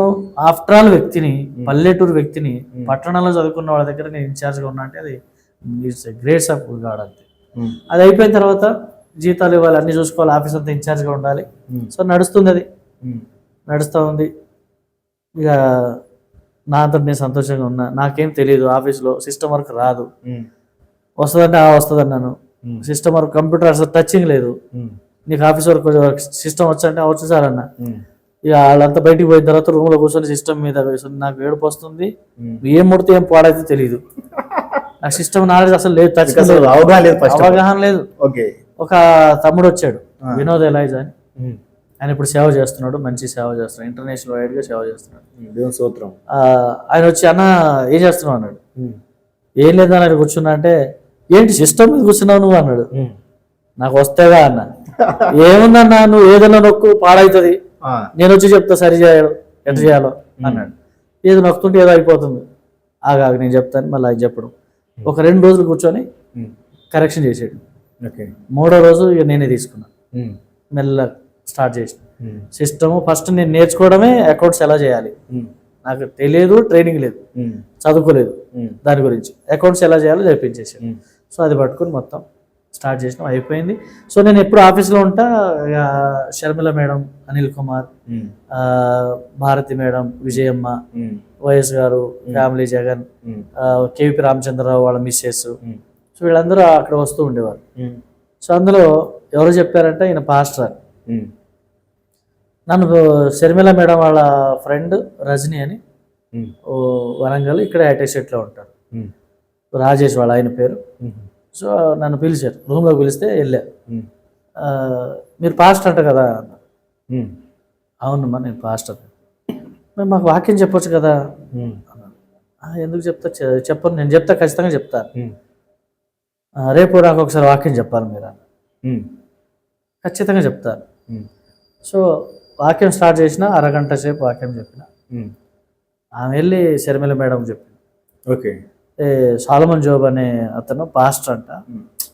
ఆఫ్టర్ ఆల్ వ్యక్తిని, పల్లెటూరు వ్యక్తిని పట్టణంలో చదువుకున్న వాళ్ళ దగ్గర నేను ఇన్ఛార్జ్గా ఉన్నా అంటే అది ఇట్స్ గ్రేట్స్ ఆఫ్ గాడ్ అంతే. అది అయిపోయిన తర్వాత జీతాలు ఇవ్వాలి, అన్ని చూసుకోవాలి, ఆఫీస్ అంతా ఇన్ఛార్జ్గా ఉండాలి. సో నడుస్తుంది, అది నడుస్తూ ఉంది. ఇక నా అంతా నేను సంతోషంగా ఉన్నా. నాకేం తెలియదు, ఆఫీస్లో సిస్టమ్ వర్క్ రాదు. వస్తుందంటే వస్తుంది అన్నాను. సిస్టమ్ వర్క్ కంప్యూటర్ అసలు టచింగ్ లేదు. నీకు ఆఫీస్ వర్క్ సిస్టమ్ వచ్చంటే వచ్చు సార్ అన్న. ఇక వాళ్ళంతా బయటికి పోయిన తర్వాత రూమ్లో కూర్చొని సిస్టమ్ మీద వేసుకుని నాకు ఏడుపు వస్తుంది. ఏం ముడితే ఏం పాడైతే తెలియదు. ఆ సిస్టమ్ నాలెడ్జ్ అసలు లేదు, టచ్ అవగాహన లేదు. ఒక తమ్ముడు వచ్చాడు, వినోద్ ఎలైజ్ అని. ఆయన ఇప్పుడు సేవ చేస్తున్నాడు, మంచి సేవ చేస్తున్నాడు, ఇంటర్నేషనల్ వైడ్గా సేవ చేస్తున్నాడు. ఆయన వచ్చి అన్న ఏం చేస్తున్నావు అన్నాడు. ఏం లేదా ఆయన కూర్చున్నా అంటే ఏంటి సిస్టమ్ మీద కూర్చున్నావు నువ్వు అన్నాడు. నాకు వస్తేగా అన్న. ఏముందన్నా నువ్వు ఏదైనా నొక్కు పాడవుతుంది, నేను వచ్చి చెప్తా సరి చేయడం ఎట్లా చేయాలో అన్నాడు. ఏదో నొక్కుతుంటే ఏదో అయిపోతుంది, ఆగా నేను చెప్తాను మళ్ళీ అది చెప్పడం. ఒక 2 రోజులు కూర్చొని కరెక్షన్ చేసాడు. 3వ రోజు ఇక నేనే తీసుకున్నా, మెల్ల స్టార్ట్ చేసిన సిస్టమ్. ఫస్ట్ నేను నేర్చుకోవడమే అకౌంట్స్ ఎలా చేయాలి. నాకు తెలియదు, ట్రైనింగ్ లేదు, చదువుకోలేదు దాని గురించి. అకౌంట్స్ ఎలా చేయాలో నేర్పించేసాను. సో అది పట్టుకుని మొత్తం స్టార్ట్ చేసినాం, అయిపోయింది. సో నేను ఎప్పుడు ఆఫీస్లో ఉంటా. Sharmila madam, Anil Kumar, Bharati madam, Vijayamma, YS గారు, ఫ్యామిలీ జగన్, కేవీపీ రామచంద్రరావు వాళ్ళ మిస్సెస్, సో వీళ్ళందరూ అక్కడ వస్తూ ఉండేవారు. సో అందులో ఎవరు చెప్పారంటే ఈయన పాస్టర్. నన్ను షర్మిల మేడం వాళ్ళ ఫ్రెండ్ రజనీ అని వరంగల్, ఇక్కడ అటాచెట్లో ఉంటారు, రాజేష్ వాళ్ళ ఆయన పేరు. సో నన్ను పిలిచారు, రూమ్లో పిలిస్తే వెళ్ళా. మీరు పాస్టర్ అంట కదా అన్నారు. అవునమ్మా నేను పాస్టర్. మరి మాకు వాక్యం చెప్పొచ్చు కదా అన్నాను. ఎందుకు చెప్తా, చెప్పను, నేను చెప్తా, ఖచ్చితంగా చెప్తాను. రేపు నాకు ఒకసారి వాక్యం చెప్పాలి మీరు అన్న. ఖచ్చితంగా చెప్తాను. సో వాక్యం స్టార్ట్ చేసిన అరగంట సేపు వాక్యం చెప్పిన. ఆమె వెళ్ళి షర్మిల మేడం చెప్పింది. ఓకే. సాలమన్ జోబ్ అనే అతను పాస్టర్ అంట,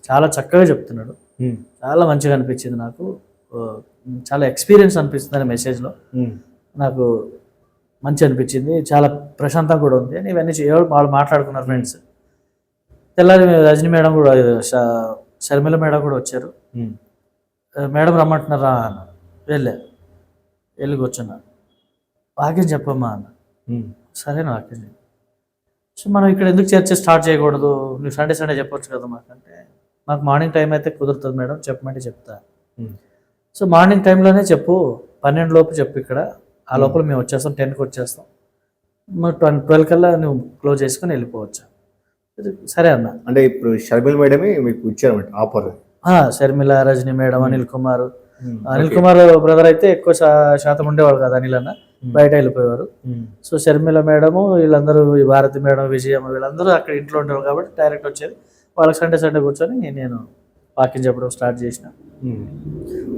చాలా చక్కగా చెప్తున్నాడు, చాలా మంచిగా అనిపించింది నాకు, చాలా ఎక్స్పీరియన్స్ అనిపిస్తుంది అనే మెసేజ్లో. నాకు మంచి అనిపించింది, చాలా ప్రశాంతంగా కూడా ఉంది అని ఇవన్నీ వాళ్ళు మాట్లాడుకున్నారు ఫ్రెండ్స్. తెల్లారి రజనీ మేడం కూడా, షర్మిల మేడం కూడా వచ్చారు. మేడం రమ్మంటున్నారా అన్న. వెళ్ళి కూర్చున్నా. వాక్యం చెప్పమ్మా అన్న. సరేనా వాక్యం చెప్పు. సో మనం ఇక్కడ ఎందుకు చర్చ స్టార్ట్ చేయకూడదు, నువ్వు సండే చెప్పొచ్చు కదా మాకంటే. మాకు మార్నింగ్ టైం అయితే కుదురుతుంది మేడం, చెప్పమంటే చెప్తా. సో మార్నింగ్ టైంలోనే చెప్పు, 12 లోపు చెప్పు, ఇక్కడ ఆ లోపల మేము వచ్చేస్తాం, 10కి వచ్చేస్తాం, మరి 12 కల్లా నువ్వు క్లోజ్ చేసుకొని వెళ్ళిపోవచ్చు. సరే అన్న. అంటే ఇప్పుడు షర్మిల మేడమే మీకు ఇచ్చారన్నమాట offer. Sharmila, Rajani madam, Anil Kumar brother అయితే ఎక్కువ శాతం ఉండేవాడు కదా, అనిల్ అన్న బయట వెళ్ళిపోయేవారు. సో షర్మిల మేడము వీళ్ళందరూ, భారతి మేడం, విజయమ్మ వీళ్ళందరూ అక్కడ ఇంట్లో ఉండేవారు కాబట్టి డైరెక్ట్ వచ్చేది. వాళ్ళకి సండే కూర్చొని నేను వాకింగ్ చెప్పడం స్టార్ట్ చేసిన.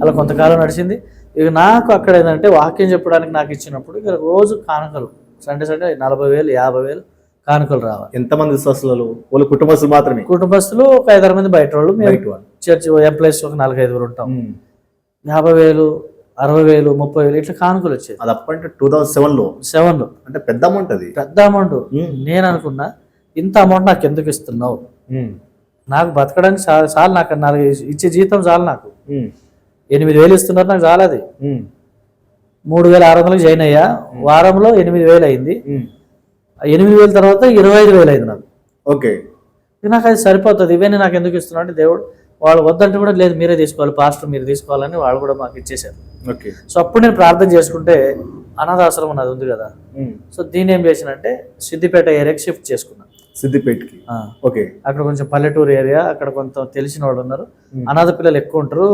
అలా కొంతకాలం నడిచింది. ఇక నాకు అక్కడ ఏంటంటే వాక్యం చెప్పడానికి నాకు ఇచ్చినప్పుడు ఇక రోజు కానుకలు సండే 40,000 50,000 కానుకలు రావాలి. ఎంతమంది విశ్వాసులు? వాళ్ళ కుటుంబస్తులు మాత్రమే? కుటుంబస్తులు ఒక 5-6 మంది బయట వాళ్ళు, బయట వాళ్ళు. చర్చ్ ఎంప్లాయీస్ ఒక 4-5 ఉంటాం. 50,000 60,000 30,000 ఇట్లా కానుకలు వచ్చేది. అది అప్పటి 2007లో. అంటే పెద్ద అమౌంట్, అది పెద్ద అమౌంట్. నేను అనుకున్నా ఇంత అమౌంట్ నాకు ఎందుకు ఇస్తున్నావు, నాకు బతకడానికి చాలు, నాకు ఇచ్చే జీతం చాలు, నాకు 8,000 ఇస్తున్నారు, నాకు చాలా. అది 3,600 జాయిన్ అయ్యా, వారంలో 8,000 అయింది. 8,000 తర్వాత 25,000 అయింది నాకు. ఓకే, నాకు అది సరిపోతుంది, ఇవన్నీ నాకు ఎందుకు ఇస్తున్నా అంటే దేవుడు వాళ్ళు వద్దంటే కూడా లేదు మీరే తీసుకోవాలి, పాస్టర్ మీరు తీసుకోవాలని వాళ్ళు కూడా మాకు ఇచ్చేసారు. ఓకే. సో అప్పుడు నేను ప్రార్థన చేసుకుంటే అనాథాశ్రమం అది ఉంది కదా, సో దీన్ని ఏం చేసినంటే సిద్దిపేట ఏరియాకి షిఫ్ట్ చేసుకున్నాను. సిద్దిపేటకి? ఓకే. అక్కడ కొంచెం పల్లెటూరు ఏరియా, అక్కడ కొంత తెలిసిన వాళ్ళు ఉన్నారు, అనాథ పిల్లలు ఎక్కువ ఉంటారు,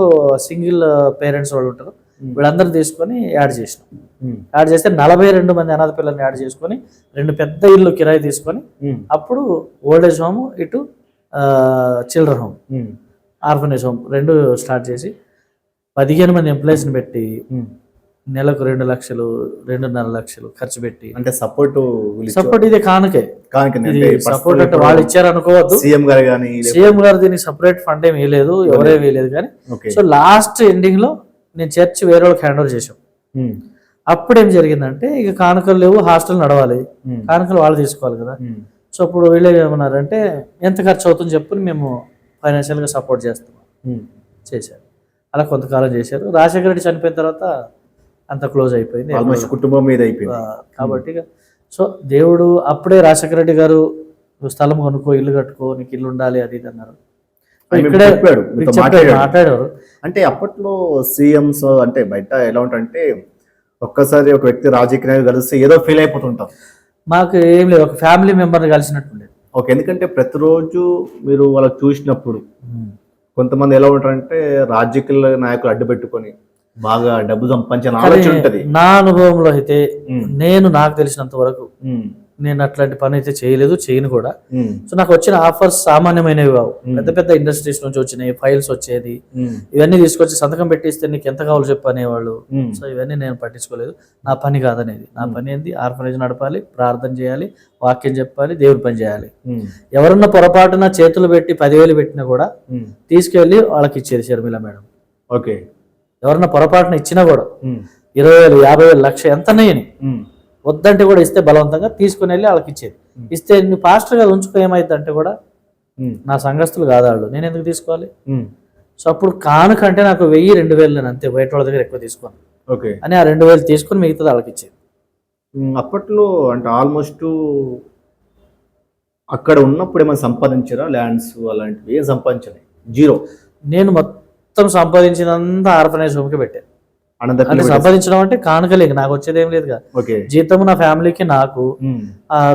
సింగిల్ పేరెంట్స్ వాళ్ళు ఉంటారు, వీళ్ళందరూ తీసుకొని యాడ్ చేసినాం. యాడ్ చేస్తే 42 మంది అనాథ పిల్లల్ని యాడ్ చేసుకొని 2 పెద్ద ఇల్లు కిరాయి తీసుకొని అప్పుడు ఓల్డేజ్ హోమ్ ఇటు children home orphanage home 2 start చేసి 15 మంది ఎంప్లాయీస్ని పెట్టి నెలకు 2 లక్షలు 2.5 లక్షలు ఖర్చు పెట్టి, అంటే సపోర్ట్ ఇది కానుకే. సపోర్ట్ అంటే వాళ్ళు ఇచ్చారు అనుకోవద్దు, సీఎం గారు దీనికి సపరేట్ ఫండ్ ఏమి వేయలేదు, ఎవరే వేయలేదు. కానీ సో లాస్ట్ ఎండింగ్ లో నేను చర్చ్ వేరే వాళ్ళకి హ్యాండ్ ఓవర్ చేసాం. అప్పుడు ఏం జరిగిందంటే ఇక కానుకలు లేవు, హాస్టల్ నడవాలి, కానుకలు వాళ్ళు తీసుకోవాలి కదా. సో అప్పుడు వీళ్ళు ఏమన్నారంటే ఎంత ఖర్చు అవుతుందని చెప్పి మేము ఫైనాన్షియల్ గా సపోర్ట్ చేస్తాం చేశారు. అలా కొంతకాలం చేశారు. రాజశేఖర రెడ్డి చనిపోయిన తర్వాత అంత క్లోజ్ అయిపోయింది, కుటుంబం మీద అయిపోయింది. కాబట్టి సో దేవుడు అప్పుడే రాజశేఖర రెడ్డి గారు స్థలం కొనుక్కో, ఇల్లు కట్టుకో, నీకు ఇల్లు ఉండాలి అది ఇది అన్నారు. ఇక్కడే మాట్లాడారు. అంటే అప్పట్లో సీఎంస్ అంటే బయట ఎలా ఉంటారంటే ఒక్కసారి ఒక వ్యక్తి రాజకీయ నాయకుడు కలిస్తే ఏదో ఫీల్ అయిపోతుంటాం. మాకు ఏం లేదు, ఒక ఫ్యామిలీ మెంబర్ని కలిసినట్టు ఉండేది. ఓకే. ఎందుకంటే ప్రతిరోజు మీరు వాళ్ళకి చూసినప్పుడు కొంతమంది ఎలా ఉంటారంటే రాజకీయ నాయకులు అడ్డు పెట్టుకొని బాగా డబ్బు సంపాదించిన ఆలోచన ఉంటది. నా అనుభవంలో అయితే నాకు తెలిసినంత వరకు నేను అట్లాంటి పని అయితే చేయలేదు, చేయను కూడా. సో నాకు వచ్చిన ఆఫర్స్ సామాన్యమైనవి కావు, పెద్ద పెద్ద ఇండస్ట్రీస్ నుంచి వచ్చినాయి, ఫైల్స్ వచ్చేది, ఇవన్నీ తీసుకొచ్చి సంతకం పెట్టిస్తే నీకు ఎంత కావాలో చెప్పు అనేవాళ్ళు. సో ఇవన్నీ నేను పట్టించుకోలేదు, నా పని కాదనేది. నా పని ఏంది, ఆర్ఫనేజ్ నడపాలి, ప్రార్థన చేయాలి, వాక్యం చెప్పాలి, దేవుడి పని చేయాలి. ఎవరన్నా పొరపాటున చేతులు పెట్టి 10,000 పెట్టినా కూడా తీసుకెళ్లి వాళ్ళకి ఇచ్చేది షర్మిల మేడం. ఓకే. ఎవరన్నా పొరపాటున ఇచ్చినా కూడా 20,000 50,000 లక్ష ఎంత వద్దంటే కూడా ఇస్తే బలవంతంగా తీసుకుని వెళ్ళి వాళ్ళకి ఇచ్చేది. ఇస్తే నువ్వు పాస్టర్గా ఉంచుకో, ఏమైంది అంటే కూడా నా సంఘస్థులు కాదు వాళ్ళు, నేను ఎందుకు తీసుకోవాలి. సో అప్పుడు కానుకంటే నాకు 1000-2000 నేను అంతే, బయట వాళ్ళ దగ్గర ఎక్కువ తీసుకోను. ఓకే. అని ఆ 2,000 తీసుకుని మిగతాది వాళ్ళకి ఇచ్చేది. అప్పట్లో అంటే ఆల్మోస్ట్ అక్కడ ఉన్నప్పుడు ఏమైనా సంపాదించారా? ల్యాండ్స్ అలాంటివి ఏం సంపాదించాలి? జీరో. నేను మొత్తం సంపాదించినంతా ఆర్ఫనేజ్ హోమ్కి పెట్టాను. అంటే సంపాదించడం అంటే కానుకలే, నాకు వచ్చేది ఏం లేదు కదా. జీతం నా ఫ్యామిలీకి నాకు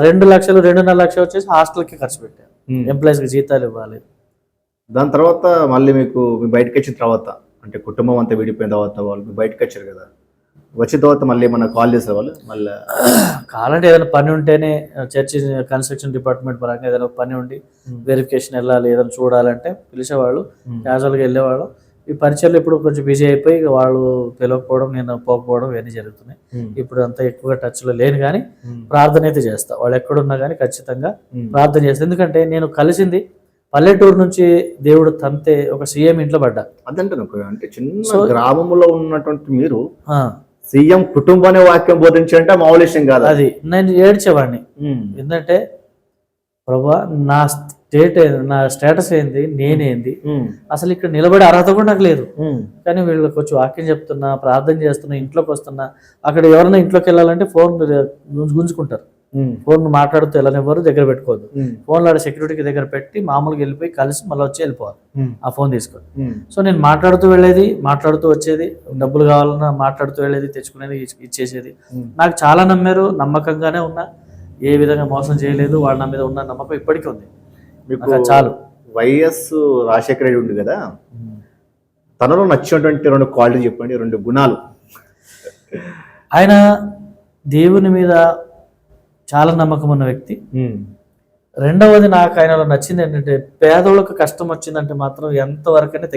2 లక్షలు 2.5 లక్షలు వచ్చేసి హాస్టల్కి ఖర్చు పెట్టాను, ఎంప్లాయీస్ కి జీతాలు ఇవ్వాలి. దాని తర్వాత మళ్ళీ మీకు బయటకు వచ్చిన తర్వాత అంటే కుటుంబం అంతా విడిపోయిన తర్వాత వాళ్ళు బయటకు వచ్చారు కదా, వచ్చిన తర్వాత మళ్ళీ ఏమన్నా కాల్ చేసేవాళ్ళు? మళ్ళీ కావాలంటే ఏదైనా పని ఉంటేనే, చర్చి కన్స్ట్రక్షన్ డిపార్ట్మెంట్ పరంగా ఏదైనా పని ఉండి వెరిఫికేషన్ వెళ్ళాలి, ఏదైనా చూడాలంటే పిలిచేవాళ్ళు, క్యాజువల్గా వెళ్ళేవాళ్ళు. ఈ పరిచయలు ఇప్పుడు కొంచెం బిజీ అయిపోయి వాళ్ళు పిలవకపోవడం, నేను పోకపోవడం ఇవన్నీ జరుగుతున్నాయి. ఇప్పుడు అంతా ఎక్కువగా టచ్లో లేను, కానీ ప్రార్థన అయితే చేస్తా. వాళ్ళు ఎక్కడున్నా కానీ ఖచ్చితంగా ప్రార్థన చేస్తా. ఎందుకంటే నేను కలిసింది పల్లెటూరు నుంచి దేవుడు తంతే ఒక సీఎం ఇంట్లో పడ్డా. అదంటే అంటే చిన్న గ్రామంలో ఉన్నటువంటి మీరు సీఎం కుటుంబాన్ని వాక్యం బోధించంటే మామూలు విషయం కాదు. అది నేను ఏడ్చేవాడిని. ఎందుకంటే ప్రభా నా స్టేటస్ ఏంది, నేనేంది, అసలు ఇక్కడ నిలబడే అర్హత కూడా నాకు లేదు. కానీ వీళ్ళకి వచ్చి వాక్యం చెప్తున్నా, ప్రార్థన చేస్తున్నా, ఇంట్లోకి వస్తున్నా. అక్కడ ఎవరైనా ఇంట్లోకి వెళ్ళాలంటే ఫోన్ గుంజుకుంటారు, ఫోన్ మాట్లాడుతూ వెళ్ళనివ్వరు, దగ్గర పెట్టుకోవద్దు. ఫోన్లో ఆడ సెక్యూరిటీకి దగ్గర పెట్టి మామూలుగా వెళ్ళిపోయి కలిసి మళ్ళీ వచ్చి వెళ్ళిపోవాలి ఆ ఫోన్ తీసుకొని. సో నేను మాట్లాడుతూ వెళ్ళేది, మాట్లాడుతూ వచ్చేది, డబ్బులు కావాలన్నా మాట్లాడుతూ వెళ్ళేది, తెచ్చుకునేది, ఇచ్చేసేది. నాకు చాలా నమ్మారు, నమ్మకంగానే ఉన్నా, ఏ విధంగా మోసం చేయలేదు. వాళ్ళ నా మీద ఉన్న నమ్మకం ఇప్పటికీ ఉంది. మీకు చాలు. వైఎస్ రాజశేఖర రెడ్డి ఉంది కదా, తనలో నచ్చినటువంటి 2 క్వాలిటీ చెప్పండి, 2 గుణాలు. ఆయన దేవుని మీద చాలా నమ్మకం ఉన్న వ్యక్తి. రెండవది నాకు ఆయనలో నచ్చింది ఏంటంటే పేదోళ్ళకు కష్టం వచ్చిందంటే మాత్రం ఎంతవరకైనా